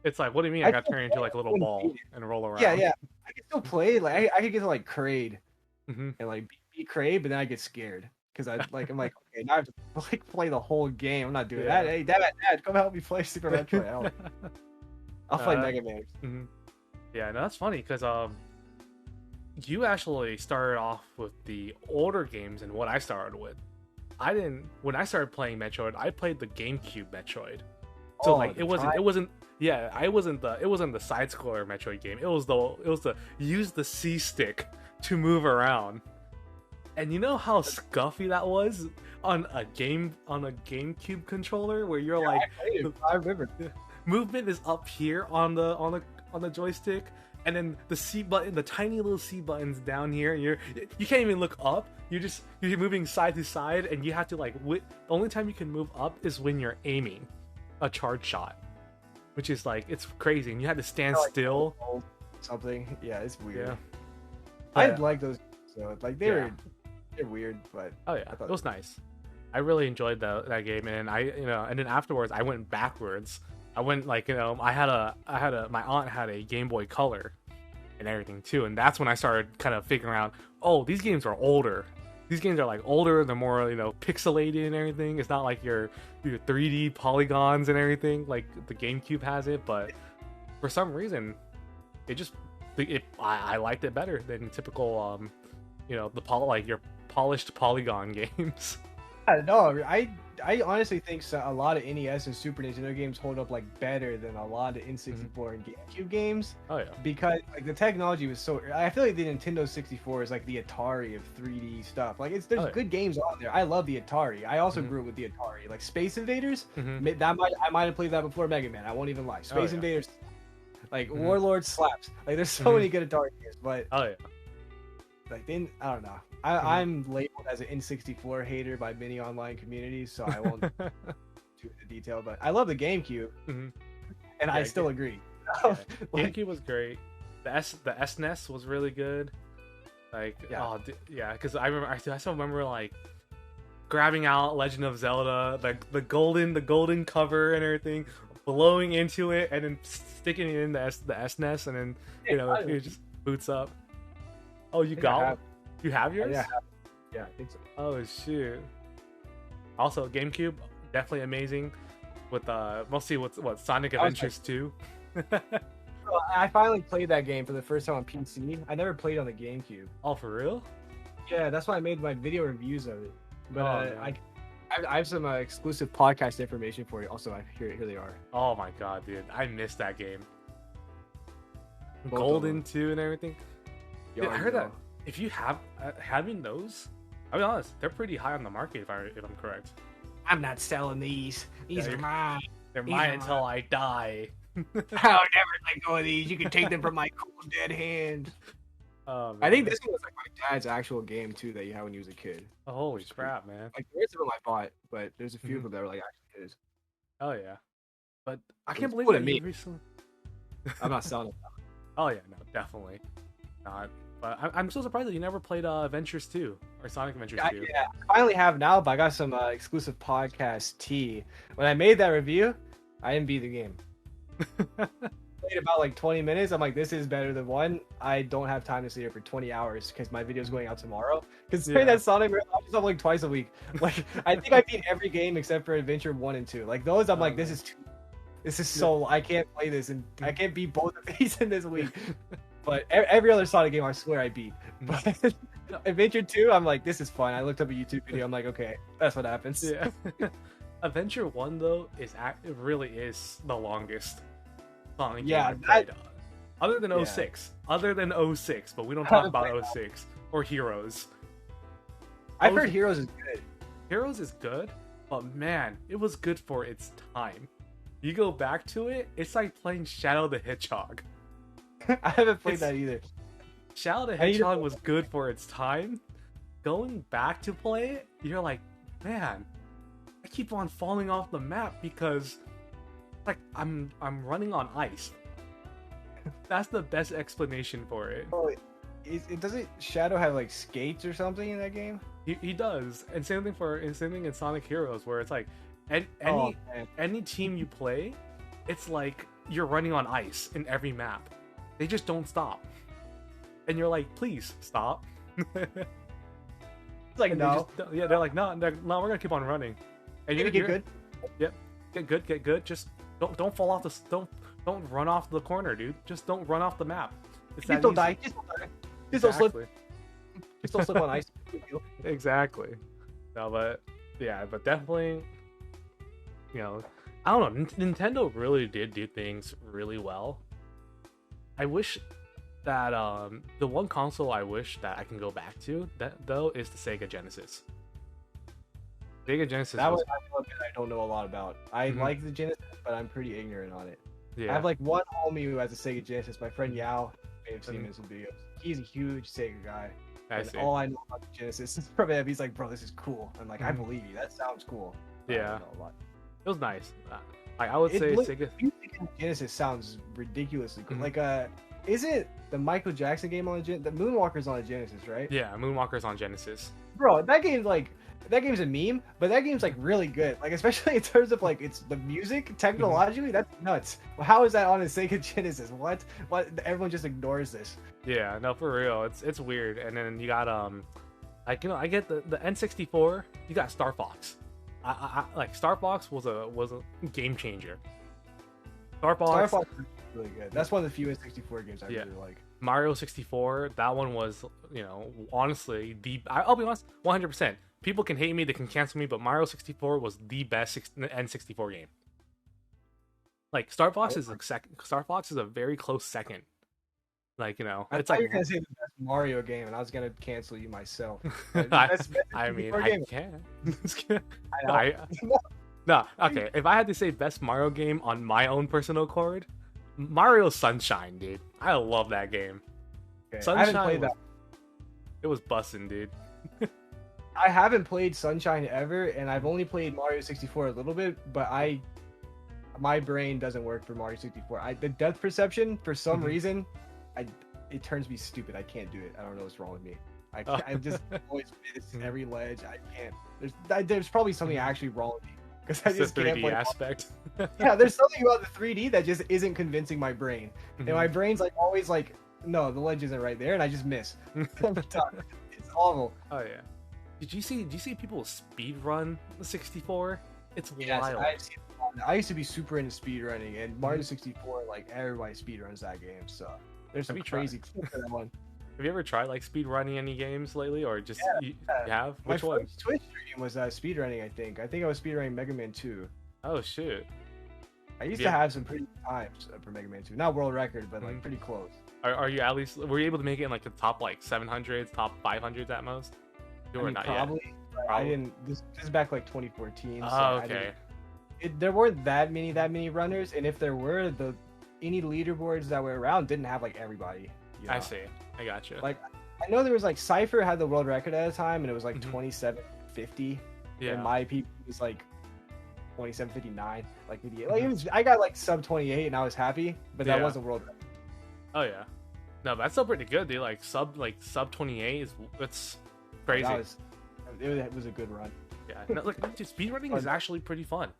It's like, what do you mean? I I got still turned into like a little play it. ball and roll around. Yeah. I can still play. Like I could get to like Kraid hmm and like beat Kraid, but then I get scared because I'm like, okay, now I have to like play the whole game. I'm not doing Yeah. that. Hey, Dad, come help me play Super Metroid. I'll play Mega Man. hmm Yeah, no, that's funny because you actually started off with the older games and what I started with. I didn't. When I started playing Metroid, I played the GameCube Metroid. So Oh, like the it wasn't. Yeah, it wasn't the side scroller Metroid game. It was the use the C stick to move around. And you know how scuffy that was on a GameCube controller where you're like I remember. movement is up here on the joystick, and then the C button, the tiny little C buttons down here, and you can't even look up. You're moving side to side, and you have to like the only time you can move up is when you're aiming a charge shot, which is like it's crazy, and you have to stand still. Something, yeah, it's weird. Yeah, I like those. So like they're weird, but oh yeah, it was nice. I really enjoyed that game, and and then afterwards I went backwards. I went like my aunt had a Game Boy Color and everything too, and that's when I started kind of figuring out, oh, these games are older. These games are like older, they're more pixelated and everything. It's not like your 3D polygons and everything like the GameCube has it, but for some reason I liked it better than typical your polished polygon games. I don't know. I honestly think a lot of NES and Super Nintendo games hold up like better than a lot of N64 and GameCube games. Oh yeah. Because like the technology was so. I feel like the Nintendo 64 is like the Atari of 3D stuff. Like there's good games on there. I love the Atari. I also grew up with the Atari. Like Space Invaders. I might have played that before Mega Man. I won't even lie. Space Invaders. Like Warlord slaps. Like there's so many good Atari games, but like then I don't know. I'm labeled as an N64 hater by many online communities, so I won't do the detail. But I love the GameCube, and I still agree. GameCube was great. The SNES was really good. Like because I still remember like grabbing out Legend of Zelda, like the golden cover and everything, blowing into it, and then sticking it in the SNES, and then it just boots up. Oh, you have yours? Yeah, I think so. Oh shoot. Also, GameCube definitely amazing with mostly with Sonic Adventures 2. I finally played that game for the first time on PC. I never played on the GameCube. Oh, for real? Yeah, that's why I made my video reviews of it. But I have some exclusive podcast information for you. Also, here they are. Oh my god, dude, I missed that game. Both Golden 2 and everything. Dude, I heard that if you have having those, I'll be honest, they're pretty high on the market if I'm correct. I'm not selling these. These are mine. They're mine until I die. I'll never let go of these. You can take them from my cold dead hand. I think this one was like my dad's actual game too that you had when you was a kid. Oh, holy crap, man! Like the rest of them I bought, but there's a few of them that were like actually his. Oh yeah, but I can't believe what you recently. I'm not selling it. Oh yeah, no, definitely not. But I'm so surprised that you never played Adventures 2 or Sonic Adventures 2. Yeah, I finally have now, but I got some exclusive podcast tea. When I made that review, I didn't beat the game. Played about like 20 minutes. I'm like, this is better than one. I don't have time to sit here for 20 hours because my video is going out tomorrow. Considering that Sonic, I just up like twice a week. Like, I think I beat every game except for Adventure 1 and 2. Like those, I'm like, this is so. I can't play this, and I can't beat both of these in this week. But every other Sonic game, I swear I beat. But Adventure 2, I'm like, this is fun. I looked up a YouTube video. I'm like, okay, that's what happens. Yeah. Adventure 1 though it really is the longest Sonic game I played. Other than 06. Other than 06, but we don't talk about 06 or Heroes. I've heard Heroes is good. Heroes is good, but man, it was good for its time. You go back to it, it's like playing Shadow the Hedgehog. I haven't played that either. Shadow the Hedgehog was good for its time. Going back to play it, you're like, man, I keep on falling off the map because like I'm running on ice. That's the best explanation for it. Oh, it doesn't Shadow have like skates or something in that game? He does, and same thing in Sonic Heroes, where it's like any team you play, it's like you're running on ice in every map. They just don't stop, and you're like, please stop. It's like no, they're like no, we're gonna keep on running. And you're good. Yep, get good. Just don't fall off don't run off the corner, dude. Just don't run off the map. Just don't die. Just don't slip. Just don't slip on ice. Exactly. No, but definitely, I don't know. Nintendo really did do things really well. I wish that the one console I wish that I can go back to though is the Sega Genesis. Sega Genesis. That was I don't know a lot about. I like the Genesis, but I'm pretty ignorant on it. Yeah. I have like one homie who has a Sega Genesis, my friend Yao, may have seen his videos. He's a huge Sega guy. I And see. all I know about the Genesis is from him. He's like, bro, this is cool. I'm like, I believe you. That sounds cool. I Yeah. don't know a lot. It was nice. I would say Sega. Music in Genesis sounds ridiculously cool. Mhm. Like, is it the Michael Jackson game on the Moonwalker's on the Genesis, right? Yeah, Moonwalker's on Genesis. Bro, that game's a meme, but that game's like really good. Like, especially in terms of like it's the music technologically, that's nuts. How is that on a Sega Genesis? What? Everyone just ignores this. Yeah, no, for real. It's weird. And then you got like, you know, I get the N64. You got Star Fox. I like Star Fox was a game changer. Star Fox is really good. That's one of the few N64 games I really like. Mario 64, that one was, you know, honestly I'll be honest, 100%. People can hate me, they can cancel me, but Mario 64 was the best N64 game. Like Star Fox is like second. Star Fox is a very close second. Like, you know, it's like you're gonna say the best Mario game, and I was gonna cancel you myself. I mean, I can. No, okay. If I had to say best Mario game on my own personal accord, Mario Sunshine, dude. I love that game. Okay. Sunshine, I haven't played that. It was bussin', dude. I haven't played Sunshine ever, and I've only played Mario 64 a little bit, but my brain doesn't work for Mario 64. The depth perception, for some reason, it turns me stupid. I can't do it. I don't know what's wrong with me. I just always miss every ledge. I can't. There's probably something actually wrong with me because I just the 3D can't play aspect. Yeah, there's something about the 3D that just isn't convincing my brain, and my brain's like always like, no, the ledge isn't right there, and I just miss. It's awful. Oh yeah. Did you see people speed run the 64? It's Yes, wild. I used to be super into speedrunning, and Mario 64, like everybody speedruns that game. So there's some crazy clips for that one. Have you ever tried like speed running any games lately, or just you have? My Which one? first Twitch stream was speedrunning. I think I was speedrunning Mega Man 2. Oh shoot! I used to have some pretty good times for Mega Man 2. Not world record, but like pretty close. Are you at least were you able to make it in like the top like 700s, top 500s at most? I mean, not probably. yet. I didn't. This is back like 2014. Oh, so okay. There weren't that many runners, and if there were, any leaderboards that were around didn't have like everybody. You know? I see. I got you. Like, I know there was like Cypher had the world record at a time, and it was like 27:50. Yeah. And my PB was like 27:59. Like, I got like sub 28, and I was happy, but that wasn't world record. Oh yeah. No, but that's still pretty good, dude. Like sub 28 it's crazy. It was a good run. Yeah. No, like speedrunning is actually pretty fun.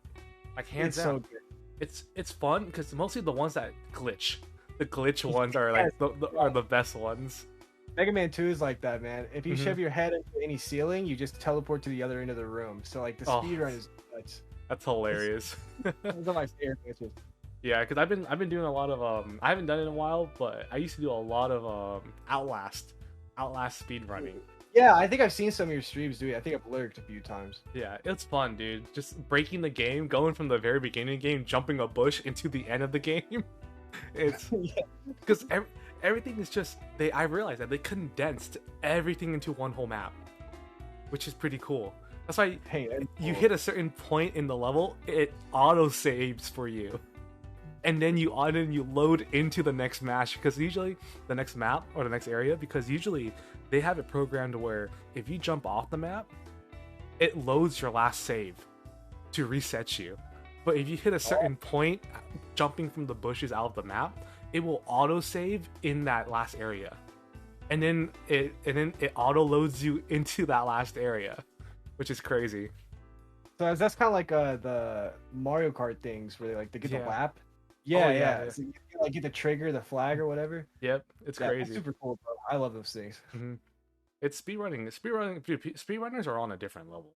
Like hands down. So good. It's fun because mostly the ones that glitch. The glitch ones are like are the best ones. Mega Man 2 is like that, man. If you shove your head into any ceiling, you just teleport to the other end of the room. So like the speedrun is nuts. That's hilarious. Those are my favorite glitches. Yeah, because I've been doing a lot of I haven't done it in a while, but I used to do a lot of Outlast speedrunning. Yeah, I think I've seen some of your streams do it. I think I've lurked a few times. Yeah, it's fun, dude. Just breaking the game, going from the very beginning of the game, jumping a bush into the end of the game. It's because everything is just I realized that they condensed everything into one whole map, which is pretty cool. That's why you hit a certain point in the level, it auto saves for you, and then you load into the next match, because usually the next map or the next area, because usually they have it programmed where if you jump off the map, it loads your last save to reset you. But if you hit a certain point, jumping from the bushes out of the map, it will auto save in that last area, and then it auto loads you into that last area, which is crazy. So that's kind of like the Mario Kart things where they get the lap. Yeah. So you like get the trigger, the flag, or whatever. Yep, it's crazy. That's super cool, bro. I love those things. Mm-hmm. It's speedrunning. Speedrunners are on a different level.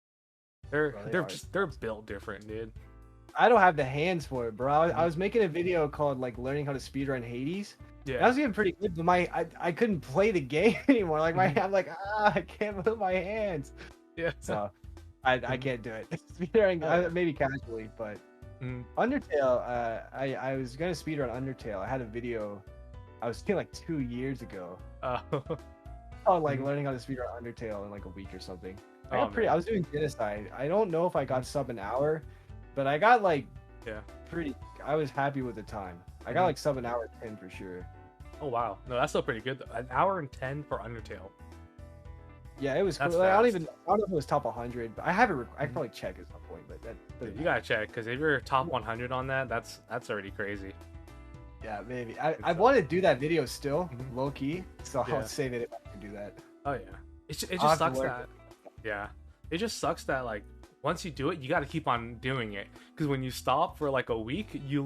They're built different, dude. I don't have the hands for it, bro. I was making a video called like learning how to speedrun Hades. Yeah, that was getting pretty good, but I couldn't play the game anymore. Like I'm like I can't move my hands. Yeah, so I can't do it. Speedrunning maybe casually, but Undertale. I was gonna speedrun Undertale. I had a video. I was like 2 years ago. On like learning how to speedrun Undertale in like a week or something. I was doing Genocide. I don't know if I got sub an hour, but I got like pretty. I was happy with the time. I got like sub an hour 10 for sure. Oh wow, no, that's still pretty good though. An hour and 10 for Undertale. Yeah, it was cool. That's Like, I fast. don't know if it was top 100, but I have it. I can probably check at some point, but that doesn't You matter. gotta check because if you're top 100 on that, that's already crazy. Yeah, maybe. Good I stuff. want to do that video still, Mhm. low key. So Yeah. I'll save it if I can do that. Oh yeah, it I'll just have to sucks work that it just sucks that like once you do it, you got to keep on doing it because when you stop for like a week, you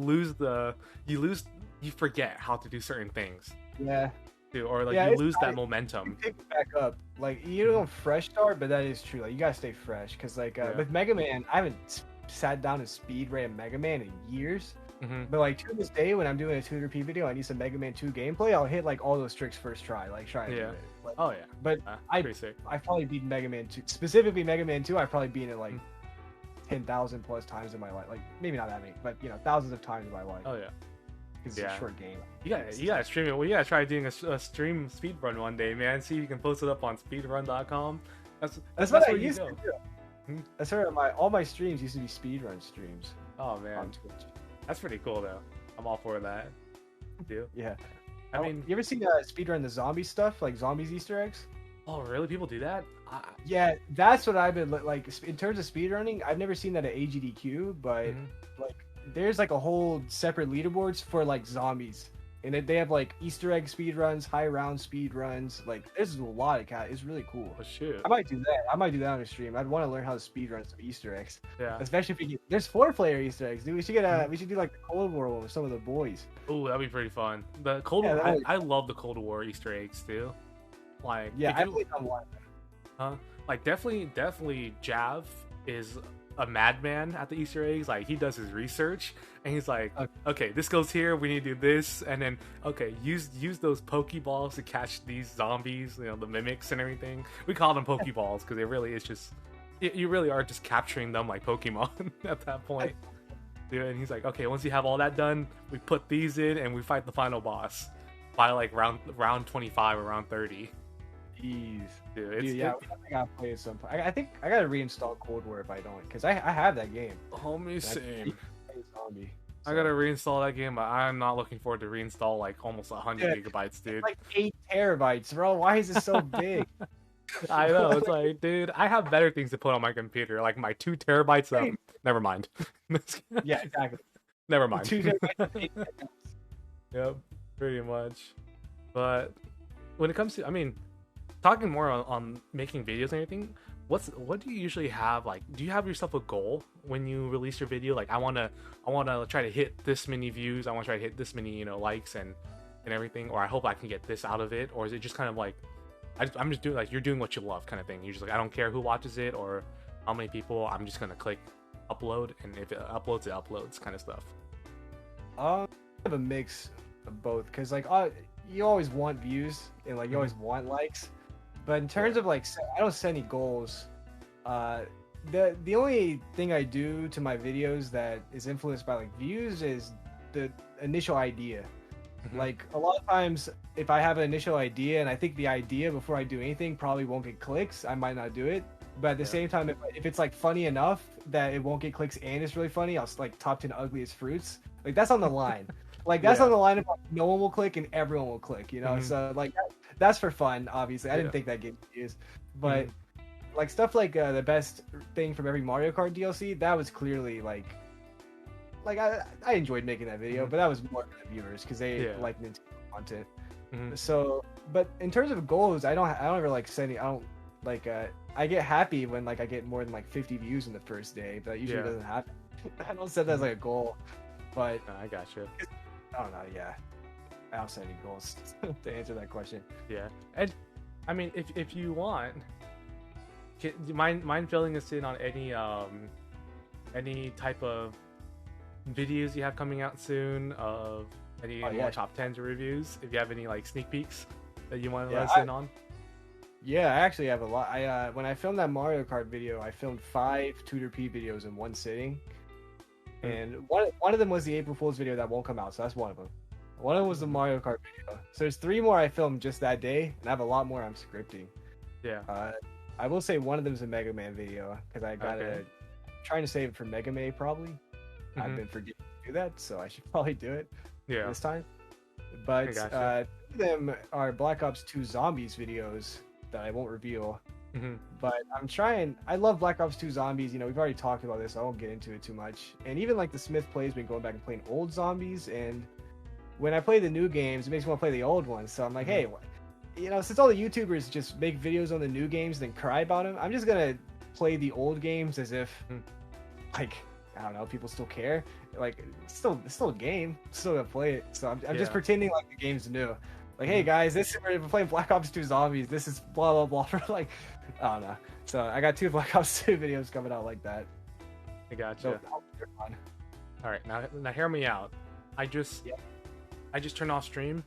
forget how to do certain things, Yeah. too, or like Yeah, you it's lose that You momentum. pick it back up. Like you don't fresh start, but that is true. Like you gotta stay fresh because like Yeah. with Mega Man, I haven't sat down and speed ran Mega Man in years. Hmm. But like to this day, when I'm doing a TooterP video, I need some Mega Man 2 gameplay. I'll hit like all those tricks first try, like try and do Yeah. it. Like, Oh yeah, but pretty sick. I probably beat Mega Man 2, specifically Mega Man 2. I probably beat it like 10,000 plus times in my life. Like maybe not that many, but you know, thousands of times in my life. Oh yeah, It's yeah. a short game. you gotta stream it. Well, you gotta try doing a stream speed run one day, man. See if you can post it up on speedrun.com. That's what I where you used go. to do. Hmm? That's where all my streams used to be speedrun streams Oh man, on Twitch. that's pretty cool though. I'm all for that. Dude. Yeah. I mean, you ever seen speedrun the zombie stuff, like zombies Easter eggs? oh really? People do that? Yeah, that's what I've been like in terms of speedrunning. I've never seen that at AGDQ, but Mhm. like there's like a whole separate leaderboards for like zombies, and they have like Easter egg speedruns, high round speedruns. Like there's a lot of cat. It's really cool. Oh shoot. I might do that. I might do that on a stream. I'd want to learn how to speedrun some Easter eggs, Yeah. especially if we get, there's 4-player Easter eggs, dude. We should get we should do like the Cold War one with some of the boys. Oh, that'd be pretty fun. The Cold Yeah, War. that would- I love the Cold War Easter eggs too. Like Yeah, they I do- played on one. like definitely Jav is a madman at the Easter eggs. Like he does his research and he's like, okay, this goes here, we need to do this, and then okay, use those Pokeballs to catch these zombies, you know, the mimics and everything. We call them Pokeballs because it really is just you really are just capturing them like Pokemon at that point. Dude, and he's like, okay, once you have all that done, we put these in and we fight the final boss by like round 25 or round 30. Jeez. Dude, it's Dude, yeah, I gotta play it some. I think I gotta reinstall Cold War if I don't, because I have that game. homie, That- same. Zombie. I gotta reinstall that game, but I'm not looking forward to reinstall like almost 100 Yeah. gigabytes, dude. It's like 8 terabytes, bro. Why is it so big? I know, it's like, dude, I have better things to put on my computer, like my 2 terabytes of. Hey. Never mind. Yeah, exactly. Never mind. 2 terabytes. 8 terabytes. Yep, pretty much. But when it comes to, I mean, talking more on making videos and everything, what do you usually have? Like, do you have yourself a goal when you release your video? Like, I wanna try to hit this many views. I want to try to hit this many, you know, likes and everything. Or I hope I can get this out of it. Or is it just kind of like, I'm just doing like you're doing what you love kind of thing. You're just like, I don't care who watches it or how many people. I'm just gonna click upload, and if it uploads kind of stuff. I have a mix of both, because like you always want views and like you always want likes, but in terms of like I don't set any goals. The only thing I do to my videos that is influenced by like views is the initial idea. Mhm. Like a lot of times, if I have an initial idea and I think the idea before I do anything probably won't get clicks, I might not do it. But at the Yeah. same time, if it's like funny enough that it won't get clicks and it's really funny, I'll like top 10 ugliest fruits. Like that's on the line. Like that's Yeah. on the line of like, no one will click and everyone will click. You know, Mhm. so like that's for fun. Obviously, I Yeah. didn't think that game views, but like stuff like the best thing from every Mario Kart DLC, that was clearly like I enjoyed making that video, Mhm. but that was more for the viewers because they Yeah. like Nintendo content. Mhm. So, but in terms of goals, I don't ever like setting. I don't like. I get happy when like I get more than like 50 views in the first day, but that usually Yeah. doesn't happen. I don't set that as like a goal, but I gotcha. I don't know. Yeah, I don't set any goals to answer that question. Yeah, and I mean, if you want, do you mind filling us in on any type of videos you have coming out soon of any Oh, more yeah. top 10s or reviews? If you have any like sneak peeks that you want to Yeah, let us in on. Yeah, I actually have a lot. When I filmed that Mario Kart video, I filmed 5 TooterP videos in one sitting, and one of them was the April Fool's video that won't come out, so that's one of them. One of them was the Mario Kart video. So there's 3 more I filmed just that day, and I have a lot more I'm scripting. Yeah. I will say one of them is a Mega Man video because I got Okay. trying to save it for Mega Man probably. I've Mhm. been forgetting to do that, so I should probably do it Yeah. this time. But gotcha. of them are Black Ops 2 Zombies videos that I won't reveal. Mm-hmm. But I'm trying. I love Black Ops 2 Zombies. You know, we've already talked about this. So I won't get into it too much. And even like the Smith plays been going back and playing old zombies. And when I play the new games, it makes me want to play the old ones. So I'm like, hey, you know, since all the YouTubers just make videos on the new games and then cry about them, I'm just gonna play the old games as if, like, I don't know, people still care. Like, it's still a game. Still gonna play it. So I'm just pretending like the game's new. Like, hey guys, we're playing Black Ops 2 Zombies. This is blah blah blah. For like, I don't know. So I got 2 Black Ops 2 videos coming out like that. I gotcha. So, all right, now hear me out. I just turned off stream,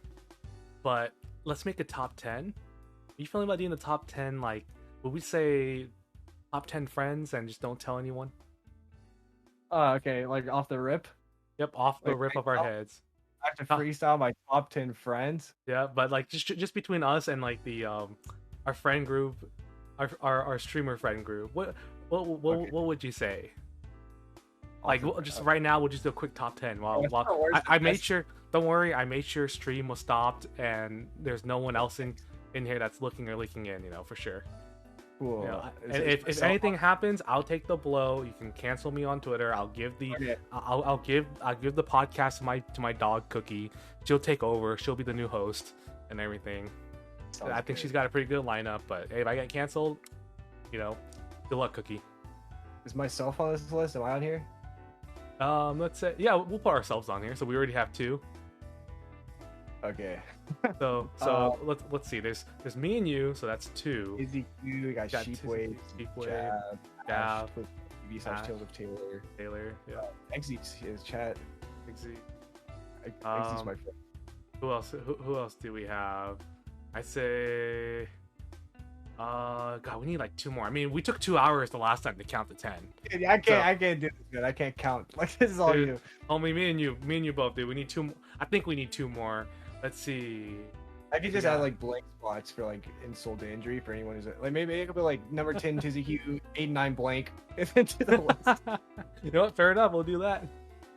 but let's make a top 10. Are you feeling about doing the top 10? Like, would we say top 10 friends and just don't tell anyone? Okay, like off the rip. Yep, off the rip of our heads. I have to freestyle my top 10 friends. Yeah, but like just between us and like the our friend group, our streamer friend group. What would you say? Like, just right now, we'll just do a quick top 10. I made sure. Don't worry, I made sure stream was stopped and there's no one else in here that's looking or leaking in. You know, for sure. Cool. You know, and if anything happens, I'll take the blow. You can cancel me on Twitter. I'll give the I'll give the podcast to my dog Cookie. She'll take over. She'll be the new host and everything. I think she's got a pretty good lineup. But hey, if I get canceled, you know, good luck, Cookie. Is myself on this list? Am I on here? Let's say we'll put ourselves on here. So we already have 2. Okay. So let's see. There's me and you, so that's 2. Izzy Q, we got Sheepwave, Jab, Tales of Taylor, yeah. Exy's his chat. Exy. Exy's my friend. Who else do we have? I say God, we need like 2 more. I mean, we took 2 hours the last time to count to 10. Yeah, I can't do this, man. I can't count. Like, this is all you. Only me and you both, dude. We need 2. I think we need 2 more. Let's see. I could just add like blank spots for like insult to injury for anyone who's like maybe it could be like number 10 Tizzy Hugh, 8 and 9 blank into the list. You know what? Fair enough. We'll do that.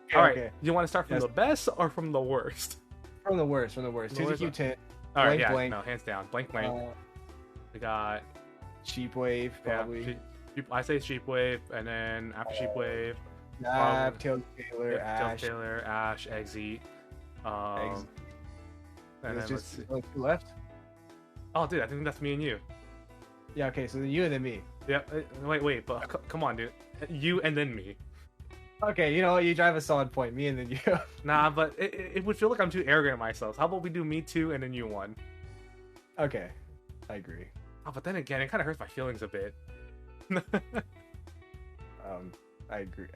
Okay, all right. Okay. You want to start from the best or from the worst? From the worst. Tizzy Hugh 10. All right. Yeah. Blank. No, hands down. Blank. We got Sheepwave probably. Yeah, I say Sheepwave, and then after Sheepwave, Tales of Taylor, Ash, Exy. And then just 2 left. Oh, dude, I think that's me and you. Yeah. Okay. So then you and then me. Yeah. Wait. But come on, dude. You and then me. Okay. You know what? You drive a solid point. Me and then you. Nah, but it would feel like I'm too arrogant of myself. How about we do me 2 and then you 1? Okay. I agree. Oh, but then again, it kind of hurts my feelings a bit. I agree.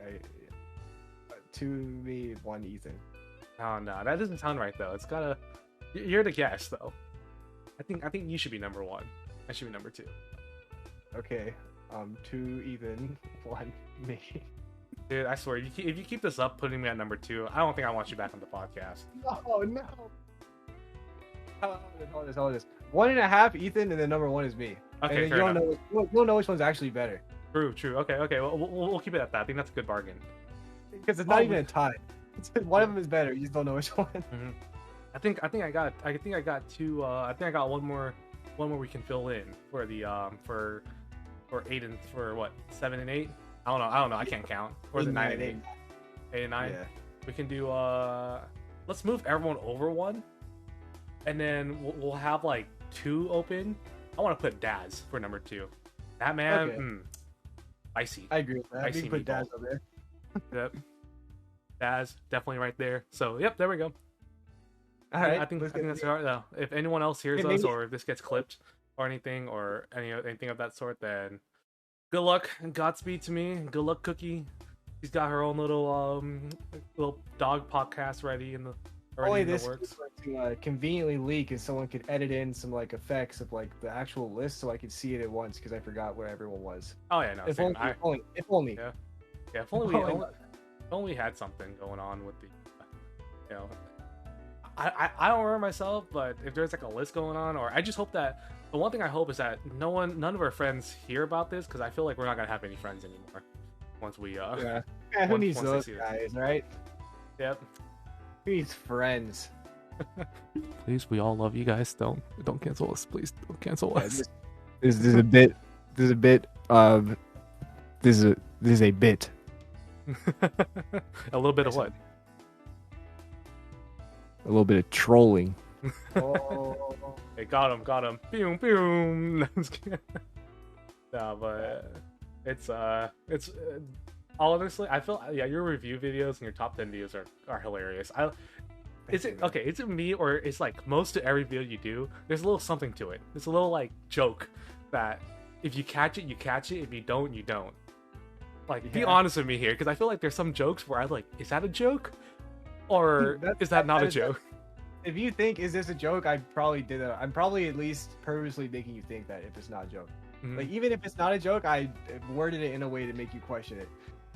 2 me, 1 Ethan. Oh no, that doesn't sound right though. It's gotta. You're the guest though. I think you should be number 1. I should be number 2. Okay. 2 Ethan, 1 me. Dude, I swear, if you keep this up, putting me at number 2, I don't think I want you back on the podcast. No. Hold this. 1.5 Ethan, and then number 1 is me. Okay, and fair enough. You don't know which one's actually better. True. Okay. Well, we'll keep it at that. I think that's a good bargain. Because it's not even a tie. One of them is better. You just don't know which one. Mm-hmm. I think I got 2. I think I got one more we can fill in for the for 8 and for what 7 and 8. I don't know. I can't count. Or is it 9 and 8? 8 and 9. Yeah. We can do. Let's move everyone over 1, and then we'll have like 2 open. I want to put Daz for number 2. That man, okay. Icy. I agree with that. Icy you can put Daz over there. Yep. Daz definitely right there. So yep, there we go. All right. I think that's all right though. If anyone else hears us or if this gets clipped or anything or anything of that sort, then good luck and Godspeed to me. Good luck, Cookie. She's got her own little dog podcast ready in the. Only this was to conveniently leak, and someone could edit in some like effects of like the actual list, so I could see it at once because I forgot where everyone was. Oh yeah, no. If only. Yeah. If only we had something going on with the. You know, I don't remember myself, but if there's like a list going on, or I just hope that the one thing I hope is that none of our friends hear about this, because I feel like we're not gonna have any friends anymore once we who needs those guys, right? Yep. Who needs friends? Please, we all love you guys. Don't cancel us, please. Don't cancel us. This is a bit. This is a bit of. This is a bit. A little bit of what? A little bit of trolling. Oh. Hey, got him. Boom, boom. No, but it's honestly, I feel your review videos and your top 10 videos are hilarious. Is it me, or it's like most of every video you do, there's a little something to it. There's a little like joke that if you catch it, you catch it. If you don't, you don't. Like, be honest with me here, because I feel like there's some jokes where I'm like, is that a joke? Or is that not a joke? If you think, is this a joke, I'm probably at least purposely making you think that if it's not a joke. Mm-hmm. Like, even if it's not a joke, I worded it in a way to make you question it.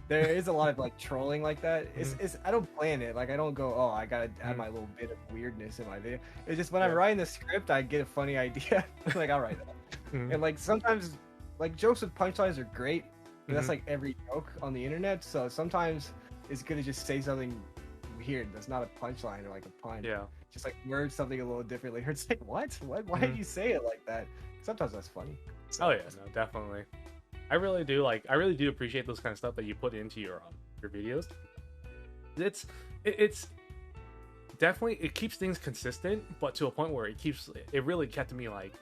There is a lot of like trolling like that. It's I don't plan it. Like, I don't go, oh, I gotta add my little bit of weirdness in my video. It's just when I'm writing the script, I get a funny idea. Like, I'll write that. And like sometimes, like, jokes with punchlines are great, but that's like every joke on the internet. So sometimes it's good to just say something weird that's not a punchline or like a pun. Yeah. Just like word something a little differently. Or it's like, what? Why did you say it like that? Sometimes that's funny. So, oh yeah, no, definitely. I really do appreciate those kind of stuff that you put into your videos. It's definitely, it keeps things consistent, but to a point where it really kept me like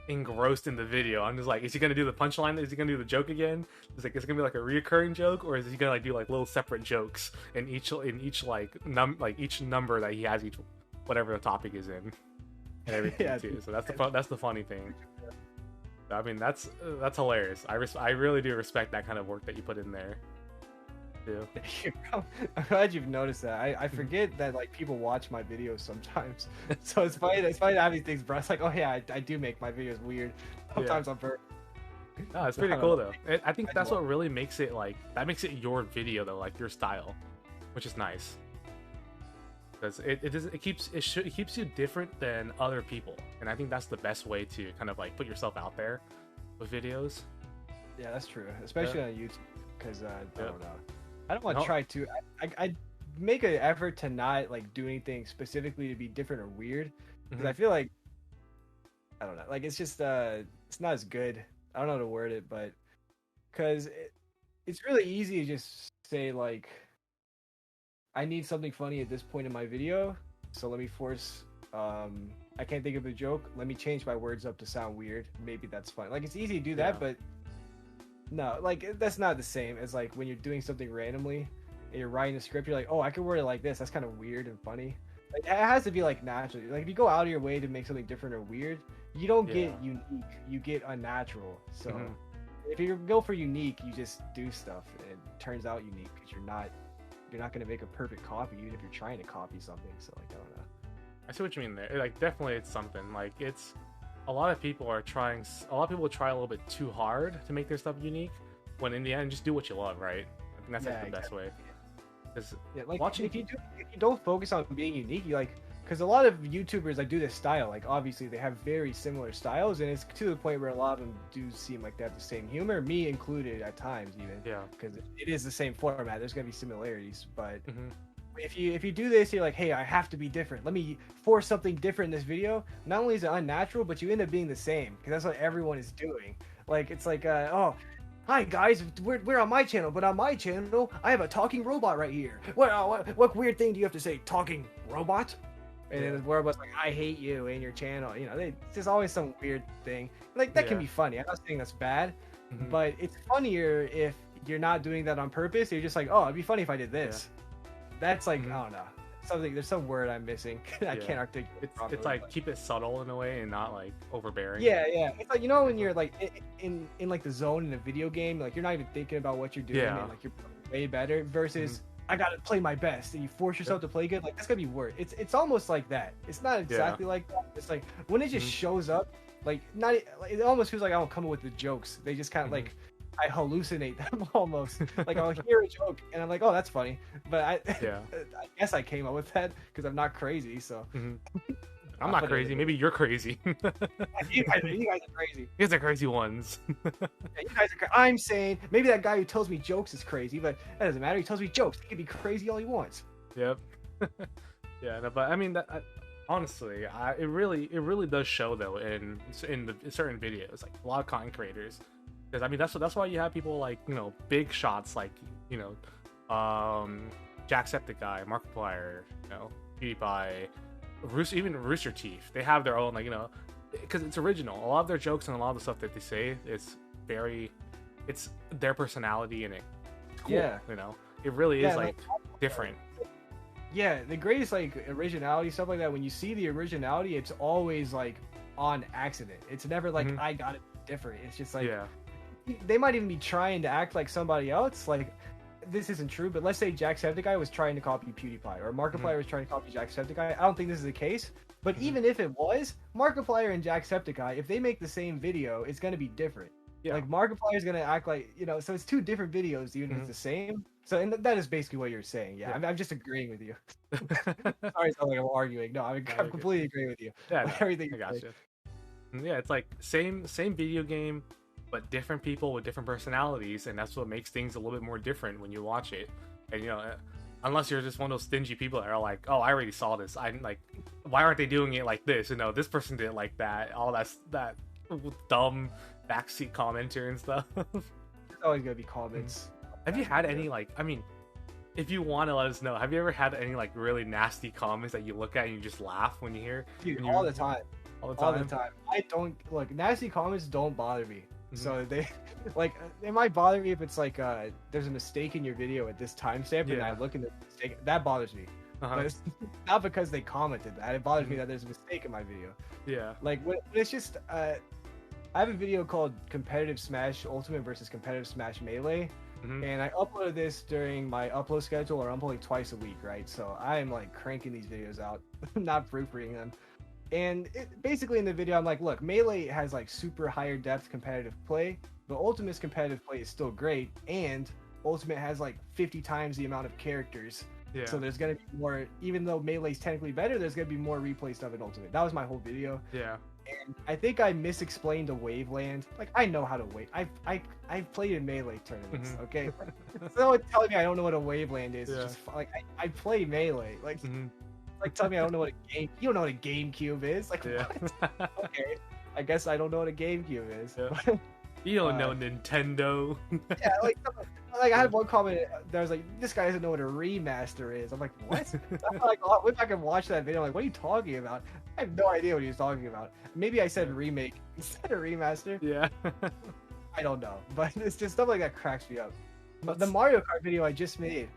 engrossed in the video. I'm just like, is he gonna do the punchline? Is he gonna do the joke again? It's like, is it gonna be like a reoccurring joke, or is he gonna like do like little separate jokes in each like each number that he has, each whatever the topic is in, and everything too. So that's the funny thing. I mean, that's hilarious. I really do respect that kind of work that you put in there too. I'm glad you've noticed that. I forget that like people watch my videos sometimes, so it's funny to have these things, bro. It's like, oh yeah, I do make my videos weird sometimes on purpose. No, it's pretty cool though. I think that's what really makes it makes it your video though, like your style, which is nice. Because it keeps you different than other people, and I think that's the best way to kind of like put yourself out there with videos. Yeah, that's true, especially on YouTube. Because I don't know, I don't want to try to. I make an effort to not like do anything specifically to be different or weird, because I feel like I don't know, like it's just it's not as good. I don't know how to word it, but because it's really easy to just say like, I need something funny at this point in my video, so let me force, I can't think of a joke, let me change my words up to sound weird, maybe that's fun. Like, it's easy to do that, but no, like, that's not the same as like when you're doing something randomly and you're writing a script, you're like, oh, I could word it like this, that's kind of weird and funny. Like, it has to be like natural. Like, if you go out of your way to make something different or weird, you don't get unique, you get unnatural. So if you go for unique, you just do stuff and it turns out unique, because you're not going to make a perfect copy, even if you're trying to copy something. So like, I don't know. I see what you mean there. Like, definitely it's something. Like, it's a lot of people try a little bit too hard to make their stuff unique, when in the end, just do what you love, right? I think that's like the best way. Like, watching, if you don't focus on being unique, you like, because a lot of YouTubers that do this style, like, obviously they have very similar styles, and it's to the point where a lot of them do seem like they have the same humor, me included at times even. Yeah. Because it is the same format. There's gonna be similarities, but if you do this, you're like, hey, I have to be different. Let me force something different in this video. Not only is it unnatural, but you end up being the same, because that's what everyone is doing. Like, it's like, oh, hi guys, we're on my channel, but on my channel, I have a talking robot right here. What weird thing do you have to say? Talking robot? And then the robot's like, I hate you and your channel. You know, there's always some weird thing. Like, that can be funny. I'm not saying that's bad, but it's funnier if you're not doing that on purpose. You're just like, oh, it'd be funny if I did this. That's like, I don't know. There's some word I'm missing. I can't articulate it properly. It's like, keep it subtle in a way and not like overbearing. Yeah. It's like, you know, when you're like in like the zone in a video game, like you're not even thinking about what you're doing, and like you're way better versus I gotta play my best, and you force yourself to play good. Like, that's gonna be worse. It's almost like that. It's not exactly like that. It's like when it just shows up, like, not like, it almost feels like I don't come up with the jokes. They just kind of like, I hallucinate them almost. Like, I'll hear a joke and I'm like, oh, that's funny, but I guess I came up with that because I'm not crazy. So I'm not crazy. Maybe you're crazy. You guys are crazy. You guys are crazy ones. You guys are I'm saying maybe that guy who tells me jokes is crazy, but that doesn't matter. He tells me jokes. He can be crazy all he wants. Yep. No, but I mean, honestly, it really does show though in certain videos, like a lot of content creators, because I mean that's why you have people like big shots like Jacksepticeye, Markiplier, PewDiePie, even Rooster Teeth. They have their own because it's original. A lot of their jokes and a lot of the stuff that they say it's their personality in it. It's cool, Yeah. It really is different. Yeah, the greatest originality, stuff like that. When you see the originality, it's always on accident. It's never I got it different. It's just they might even be trying to act like somebody else. This isn't true, but let's say Jacksepticeye was trying to copy PewDiePie, or Markiplier was trying to copy Jacksepticeye. I don't think this is the case, but even if it was, Markiplier and Jacksepticeye, if they make the same video, it's going to be different. Yeah. Markiplier is going to act so it's two different videos, even if it's the same. So, and that is basically what you're saying. Yeah. I'm just agreeing with you. Sorry, it sounds like I'm arguing. No, I'm completely agreeing with you. Yeah, no, everything. I got you. Yeah, it's same video game, but different people with different personalities, and that's what makes things a little bit more different when you watch it. And unless you're just one of those stingy people that are like, oh, I already saw this. I'm like, why aren't they doing it like this? This person did it like that. All that dumb backseat commenter and stuff. There's always gonna be comments. Have you had any if you want to let us know, have you ever had any really nasty comments that you look at and you just laugh when you hear? Dude, all the time. All the time. I don't nasty comments don't bother me. So they it might bother me if it's there's a mistake in your video at this timestamp and I look at the mistake. That bothers me. But it's not because they commented that. It bothers me that there's a mistake in my video. Yeah. When it's just I have a video called Competitive Smash Ultimate versus Competitive Smash Melee. And I uploaded this during my upload schedule, or I'm uploading twice a week, right? So I'm cranking these videos out, not proofreading them. And basically in the video, I'm like, look, Melee has super higher depth competitive play, but Ultimate's competitive play is still great, and Ultimate has 50 times the amount of characters. Yeah. So there's gonna be more, even though Melee's technically better, there's gonna be more replay stuff in Ultimate. That was my whole video. Yeah. And I think I misexplained a Waveland. I know how to wave. I've played in Melee tournaments. Okay. So telling me I don't know what a Waveland is. It's just I play Melee. Tell me I don't know what a game. You don't know what a GameCube is. What? Okay. I guess I don't know what a GameCube is. Yeah. You don't know Nintendo. Yeah, I had one comment that was this guy doesn't know what a remaster is. I'm like, what? I went back and watched that video. I'm like, what are you talking about? I have no idea what he was talking about. Maybe I said remake instead of remaster. Yeah. I don't know, but it's just stuff like that cracks me up. But the Mario Kart video I just made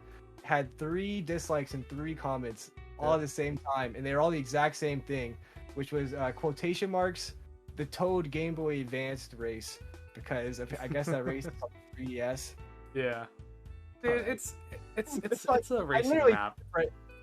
had 3 dislikes and 3 comments all at the same time, and they were all the exact same thing, which was quotation marks, the Toad Game Boy Advanced race, because I guess that race is on 3DS. Yeah. Dude, it's a racing map.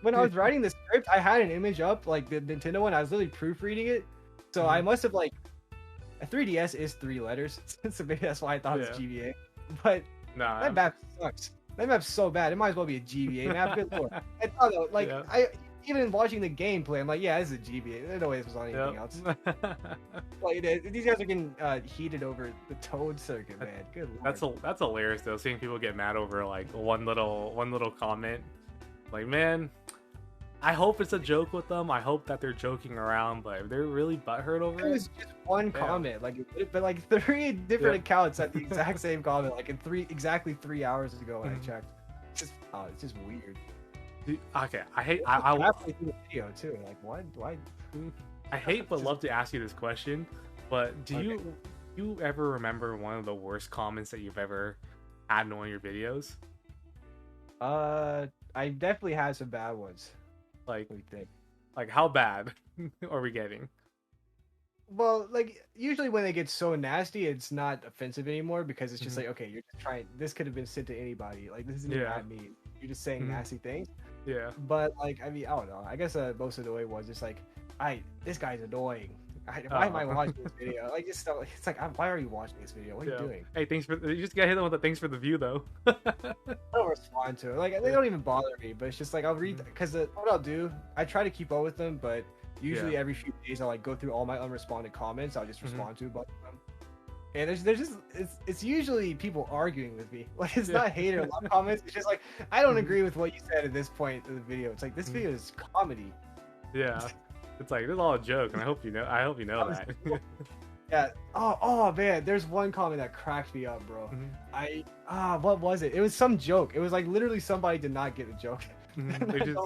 When I was writing the script, I had an image up, the Nintendo one. I was literally proofreading it, so I must have a 3DS is 3 letters, so maybe that's why I thought it was GBA. But that map sucks. That map's so bad. It might as well be a GBA map. Good lord. I thought I even watching the gameplay, I'm like, yeah, this is a GBA. There's no way this was on anything else. These guys are getting heated over the Toad circuit, man. Good lord. That's hilarious though. Seeing people get mad over one little comment. Man, I hope it's a joke with them. I hope that they're joking around, but if they're really butthurt over it was just one comment. But 3 different accounts had the exact same comment, exactly 3 hours ago when I checked. It's just weird. Okay, I hate. I halfway through the video too. What? Why? I hate but love to ask you this question, but do you ever remember one of the worst comments that you've ever had in one of your videos? I definitely had some bad ones. How bad are we getting? Well, usually when they get so nasty, it's not offensive anymore because it's just okay, you're just trying. This could have been sent to anybody. This isn't even at me. You're just saying nasty things. Yeah. But I mean, I don't know. I guess most annoying was just this guy's annoying. Why am I watching this video? It's why are you watching this video? What are you doing? Hey, you just gotta hit them with the thanks for the view though. I don't respond to it. They don't even bother me. But it's just I'll read because what I'll do, I try to keep up with them, but usually every few days I'll go through all my unresponded comments. I'll just respond to a bunch of them. And there's just it's usually people arguing with me. It's not hate or love comments. It's just I don't agree with what you said at this point in the video. It's this video is comedy. Yeah. It's like, this is all a joke, and I hope you know that. Yeah. Oh man, there's one comment that cracked me up, bro. What was it? It was some joke. It was like literally somebody did not get a joke. They just,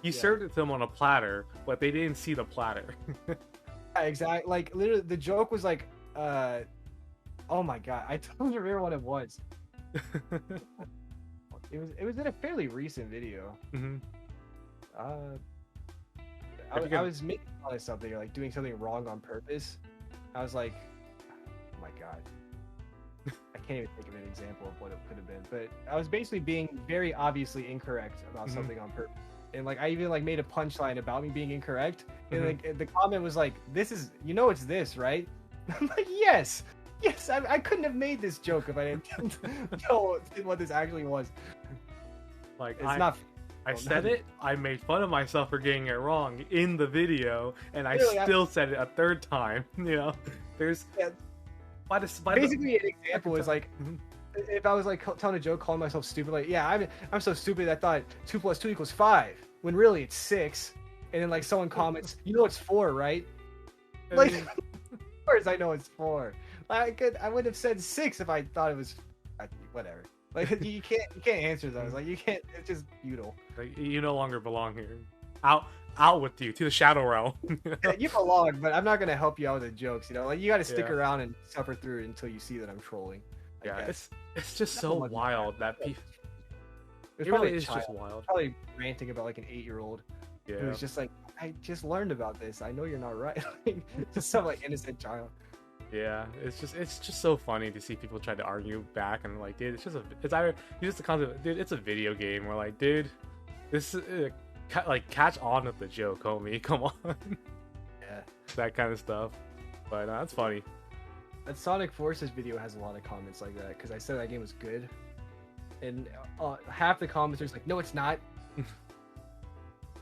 you served it to them on a platter, but they didn't see the platter. Yeah, exactly. Like literally, the joke was like, oh my god, I don't remember what it was. It was in a fairly recent video. I was making fun of something or like doing something wrong on purpose. I was like, oh my god, I can't even think of an example of what it could have been. But I was basically being very obviously incorrect about something on purpose. And like I even like made a punchline about me being incorrect. And like the comment was like, "This is, it's this, right?" I'm like, yes. I couldn't have made this joke if I didn't know what this actually was. Like I said it. I made fun of myself for getting it wrong in the video, and I still said it a third time. There's basically an example is like, if I was like telling a joke, calling myself stupid, like, yeah, I'm so stupid I thought 2 + 2 = 5, when really it's 6, and then like someone comments, it's 4, right? Like, of course I know it's 4. I would have said 6 if I thought it was, whatever. Like you can't answer those. Like you can't. It's just futile. Like you no longer belong here. Out with you to the shadow realm. Yeah, you belong, but I'm not gonna help you out with the jokes. Like you got to stick around and suffer through it until you see that I'm trolling. It's just so wild that people. It really is just wild. Probably ranting about like an 8-year-old. Yeah. Who's just like, I just learned about this. I know you're not right. Just some like innocent child. Yeah, it's just so funny to see people try to argue back and like, dude, it's just a concept, dude, it's a video game. We're like, dude, this is like catch on with the joke, homie. Come on. Yeah, that kind of stuff. But that's funny. That Sonic Forces video has a lot of comments like that because I said that game was good, and half the comments are like, no, it's not.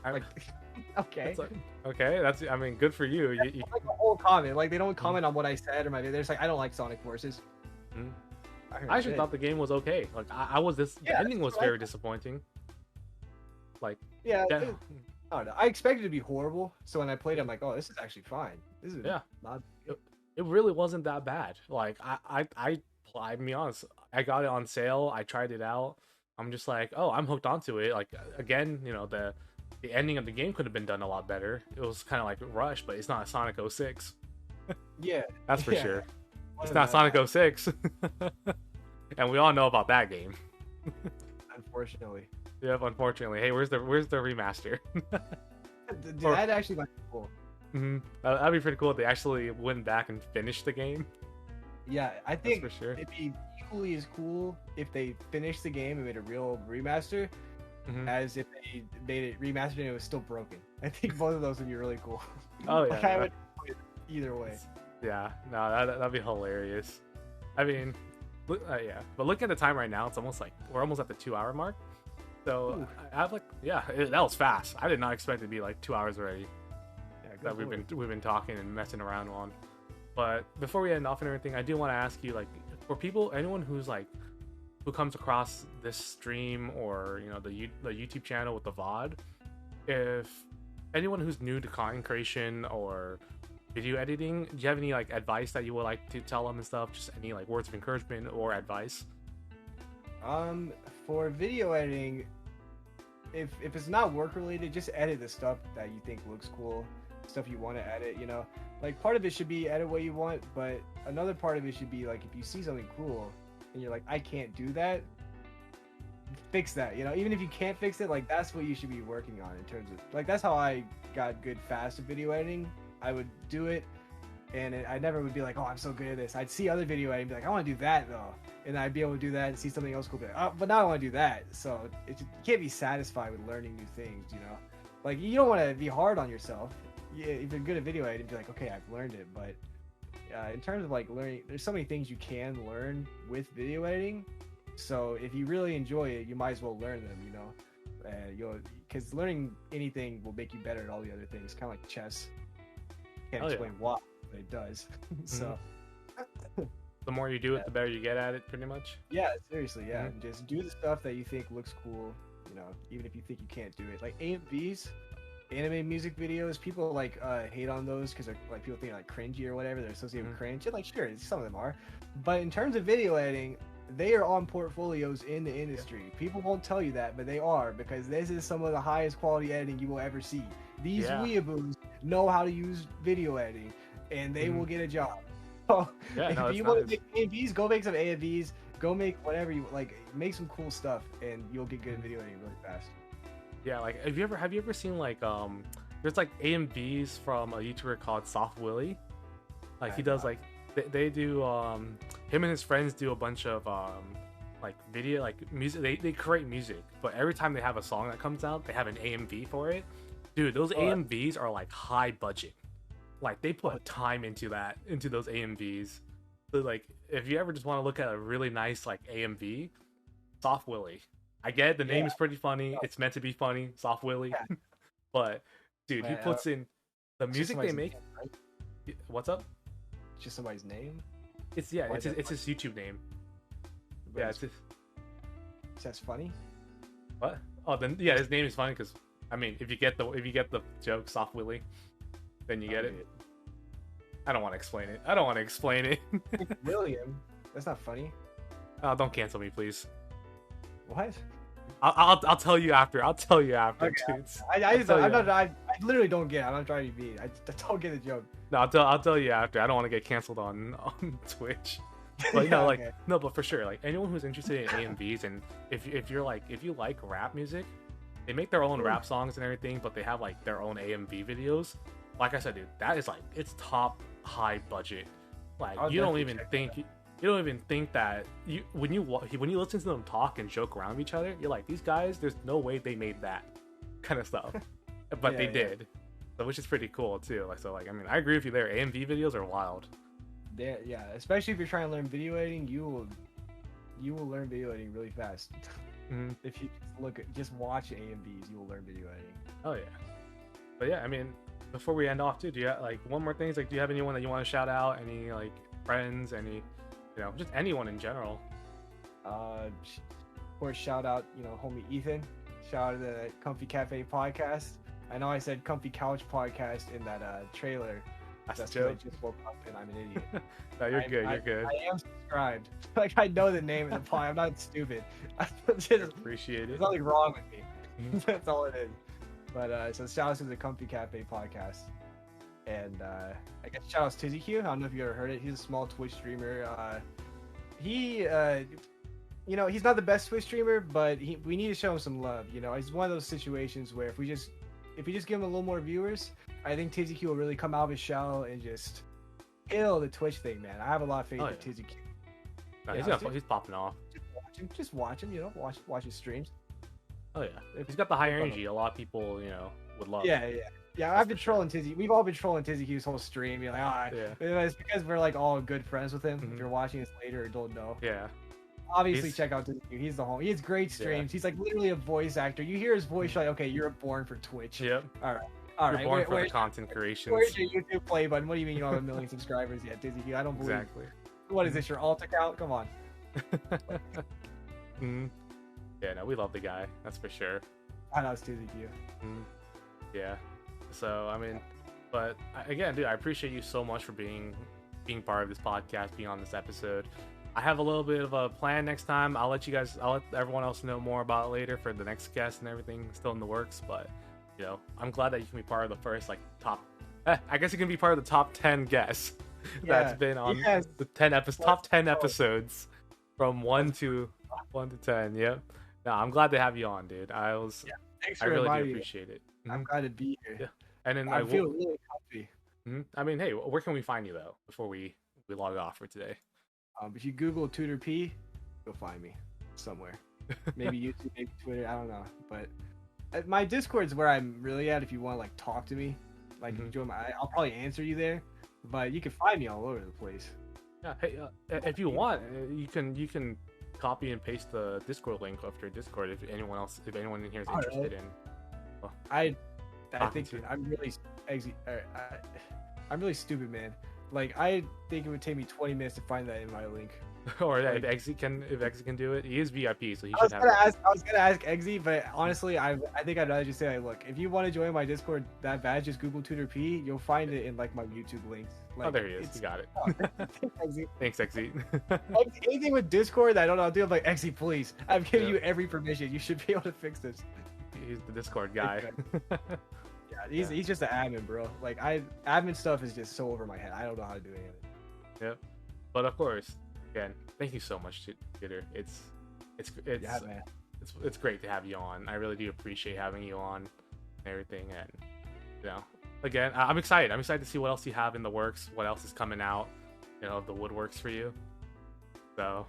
Like, okay. That's good for you. Like a whole comment. Like they don't comment on what I said or my. They're just like, I don't like Sonic Forces. I actually thought the game was okay. Like the ending was very disappointing. Like I don't know. I expected it to be horrible. So when I played it, I'm like, oh, this is actually fine. This is not. It really wasn't that bad. Like I'll be honest. I got it on sale. I tried it out. I'm just like, oh, I'm hooked onto it. Like again, the ending of the game could have been done a lot better. It was kind of like rushed, but it's not Sonic 06. Yeah. That's for sure. It's not Sonic 06. And we all know about that game. Unfortunately. Yep, unfortunately. Hey, where's the remaster? Dude, that'd actually be cool. That'd be pretty cool if they actually went back and finished the game. Yeah, I think that's for sure. It'd be equally as cool if they finished the game and made a real remaster. As if they made it remastered and it was still broken. I think both of those would be really cool. Oh yeah, I would either way. Yeah, no, that'd be hilarious. I mean, yeah, but looking at the time right now, it's almost like we're almost at the 2-hour mark. So I have that was fast. I did not expect it to be like 2 hours already. Yeah, that we've been talking and messing around on. But before we end off and everything, I do want to ask you, like, for anyone who's like, who comes across this stream or the YouTube channel with the VOD, if anyone who's new to content creation or video editing, do you have any like advice that you would like to tell them and stuff? Just any like words of encouragement or advice? For video editing, if it's not work related, just edit the stuff that you think looks cool, stuff you want to edit. Like part of it should be edit what you want, but another part of it should be like if you see something cool and you're like, I can't do that, fix that. Even if you can't fix it, like that's what you should be working on in terms of like, that's how I got good fast at video editing. I would do it and I never would be like, oh, I'm so good at this. I'd see other video editing and be like, I want to do that though, and I'd be able to do that and see something else cool, be like, oh, but now I want to do that. So you can't be satisfied with learning new things. Like you don't want to be hard on yourself. If you're good at video editing, be like, okay, I've learned it. But in terms of like learning, there's so many things you can learn with video editing. So if you really enjoy it, you might as well learn them. Because learning anything will make you better at all the other things. Kind of like chess. Can't explain why, but it does. So the more you do it, the better you get at it, pretty much. Yeah, seriously, yeah. Just do the stuff that you think looks cool. Even if you think you can't do it. Like AMVs, anime music videos, people like hate on those because like people think like cringy or whatever. They're associated with cringe. And, like sure, some of them are, but in terms of video editing, they are on portfolios in the industry. People won't tell you that, but they are, because this is some of the highest quality editing you will ever see. These weeaboos know how to use video editing, and they will get a job. So if you want to make AMVs, go make some AMVs. Go make whatever you like. Make some cool stuff, and you'll get good video editing really fast. Yeah, like have you ever seen like there's like AMVs from a YouTuber called Soft Willy. Like he does like they do him and his friends do a bunch of like video, like music. They create music, but every time they have a song that comes out, they have an AMV for it. Dude, those AMVs are like high budget. Like they put time into those AMVs. So like if you ever just want to look at a really nice like AMV, Soft Willy. I get it, the name is pretty funny. It's meant to be funny, Soft Willy. Yeah. But dude, he puts in the music they make. Name, right? What's up? It's just somebody's name. It's his YouTube name. Yeah, it's his. That's funny. What? Oh, then yeah, his name is funny because I mean, if you get the joke, Soft Willy, then you get it. I don't want to explain it. William, that's not funny. Oh, don't cancel me, please. What? I'll tell you after. Okay. Dudes. I literally don't get it. I'm not trying to be mean. I don't get the joke. No, I'll tell you after. I don't want to get canceled on Twitch. But no, but for sure, like anyone who's interested in AMVs, and if you like rap music, they make their own rap songs and everything, but they have like their own AMV videos. Like I said, dude, that is like it's top high budget. Like you don't even think that when you listen to them talk and joke around with each other, you're like, these guys, there's no way they made that kind of stuff, but they did, so which is pretty cool too. Like so, like I mean, I agree with you there. AMV videos are wild. Yeah, especially if you're trying to learn video editing, you will learn video editing really fast. Mm-hmm. If you just watch AMVs, you will learn video editing. Oh yeah, but yeah, I mean, before we end off too, do you have, like one more thing? Like, do you have anyone that you want to shout out? Any like friends? Any? You know, just anyone in general. Of course, shout out, homie Ethan. Shout out to the Comfy Café Podcast. I know I said Comfy Couch Podcast in that trailer. That's a joke. I just woke up and I'm an idiot. No, you're good. You're good. I am subscribed. Like I know the name of the pod. I'm not stupid. Just appreciate it. There's nothing wrong with me. That's all it is. But so shout out to the Comfy Café Podcast. And I guess shout out to TooterP. I don't know if you ever heard it. He's a small Twitch streamer. He's not the best Twitch streamer, but we need to show him some love. It's one of those situations where if we just give him a little more viewers, I think TooterP will really come out of his shell and just kill the Twitch thing, man. I have a lot of faith in TooterP. No, he's popping off. Just watch him. Watch his streams. Oh yeah, he's got the high energy. A lot of people, would love. Yeah, I've been trolling Tizzy. We've all been trolling TooterP's whole stream. You're like, it's because we're like all good friends with him. Mm-hmm. If you're watching this later or don't know, obviously check out TooterP. He's the homie. He has great streams. He's like literally a voice actor. You hear his voice, you're like, okay, you're born for Twitch. Yep. All right. You're born for the content creation. Where's your YouTube play button? What do you mean you don't have 1 million subscribers yet, TooterP? I don't believe. Exactly. What is this? Your alt account? Come on. Mm-hmm. Yeah, no, we love the guy. That's for sure. I know it's TooterP. Mm-hmm. Yeah. So I mean, but again, dude, I appreciate you so much for being part of this podcast, being on this episode. I have a little bit of a plan next time. I'll let everyone else know more about it later for the next guest and everything. Still in the works, but I'm glad that you can be part of the first top. I guess you can be part of the top 10 guests that's been on the top 10 episodes from 1 to 10. Yep. No, I'm glad to have you on, dude. Thanks I for really do inviting appreciate it. me. I'm glad to be here. Yeah. And then I feel really comfy. I mean, hey, where can we find you though before we log off for today? If you Google TooterP, you'll find me somewhere. Maybe YouTube, maybe Twitter. I don't know. But my Discord's where I'm really at. If you want to like talk to me, like join I'll probably answer you there. But you can find me all over the place. Yeah. Hey, if you want, you can copy and paste the Discord link after Discord if anyone in here is interested in. I think I'm really I'm really stupid, man. Like I think it would take me 20 minutes to find that invite link. Or Like, if Exy can do it, he is VIP, so he I was should gonna have. ask Eggsy, but honestly, I think I'd rather just say, like, look, if you want to join my Discord that bad, just Google TooterP. You'll find it in like my YouTube links. Like, Oh, there he is. You got it. Eggsy. Thanks, Exy. Anything with Discord that I don't know how to do, I'm like, Eggsy, please. I've given Yeah. you every permission. You should be able to fix this. He's the Discord guy. Yeah, he's just an admin, bro. Like admin stuff is just so over my head. I don't know how to do any of it. Yep. But of course, again, thank you so much, Twitter. It's Yeah, man. it's great to have you on. I really do appreciate having you on and everything. And you know, again, I'm excited. I'm excited to see what else you have in the works. What else is coming out? You know, of the woodworks for you. So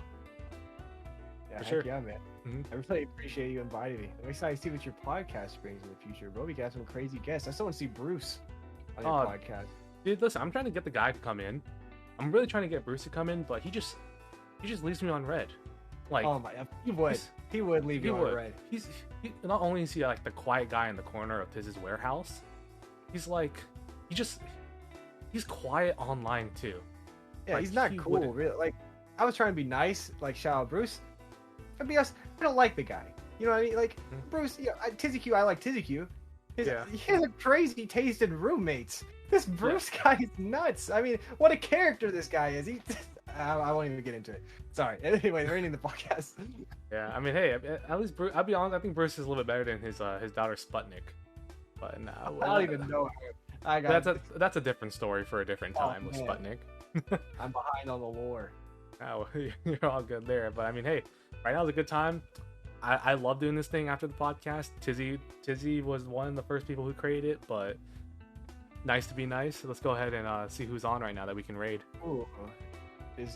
Yeah, for heck sure. yeah, man. Mhm. I really appreciate you inviting me. I'm excited to see what your podcast brings in the future, bro. We got some crazy guests. I still want to see Bruce on your podcast. Dude, listen, I'm trying to get the guy to come in. I'm really trying to get Bruce to come in, but he just leaves me on red. Like, Oh my, he would leave you on red. He not only is he like the quiet guy in the corner of his warehouse, he's like he's quiet online too. Yeah, Like, he's not he cool. wouldn't- Really. Like, I was trying to be nice, like shout out Bruce. To be honest, I don't like the guy. You know what I mean? Like Mhm. Bruce, yeah, Tizzy Q, I like Tizzy Q. Yeah. He has a crazy taste in roommates. This Bruce guy is nuts. I mean, what a character this guy is. I won't even get into it. Sorry. Anyway, we're ending the podcast. Yeah, I mean, hey, at least Bruce, I'll be honest. I think Bruce is a little bit better than his daughter Sputnik. But no, I don't even know. I got. that's a different story for a different Oh, time with man. Sputnik. I'm behind on the lore. Oh, you're all good there. But I mean, hey, right now is a good time. I love doing this thing after the podcast. Tizzy was one of the first people who created it, but nice to be nice. So let's go ahead and see who's on right now that we can raid. Ooh, is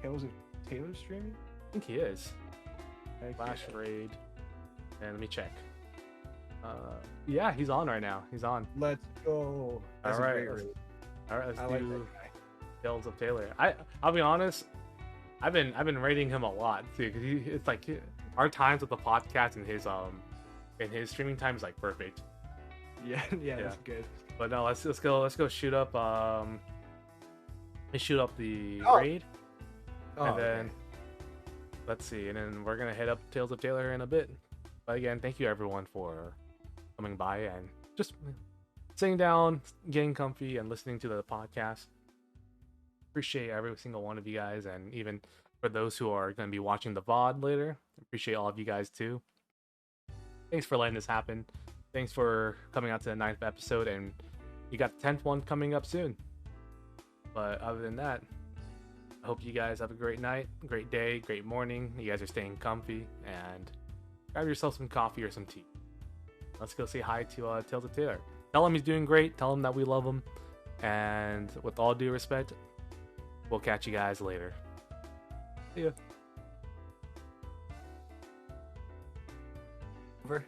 Tales of Taylor streaming? I think he is. Heck Flash yeah. raid. And let me check. Yeah, he's on right now. He's on. Let's go. That's All a right, great let's- raid. All right, let's I like do that guy. Tales of Taylor. I'll be honest. I've been rating him a lot too, because it's like our times with the podcast and his streaming time is like perfect. Yeah, that's good. But no, let's go shoot up let's shoot up the Oh. raid, Oh, and then okay. let's see, and then we're gonna head up Tales of Taylor in a bit. But again, thank you everyone for coming by and just sitting down, getting comfy, and listening to the podcast. Appreciate every single one of you guys, and even for those who are going to be watching the VOD later, appreciate all of you guys too. Thanks for letting this happen. Thanks for coming out to the 9th episode, and you got the 10th one coming up soon. But other than that, I hope you guys have a great night, great day, great morning. You guys are staying comfy, and grab yourself some coffee or some tea. Let's go say hi to Tales of Taylor. Tell him he's doing great. Tell him that we love him. And with all due respect, we'll catch you guys later. See ya. Over.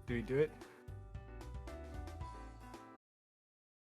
Do we do it?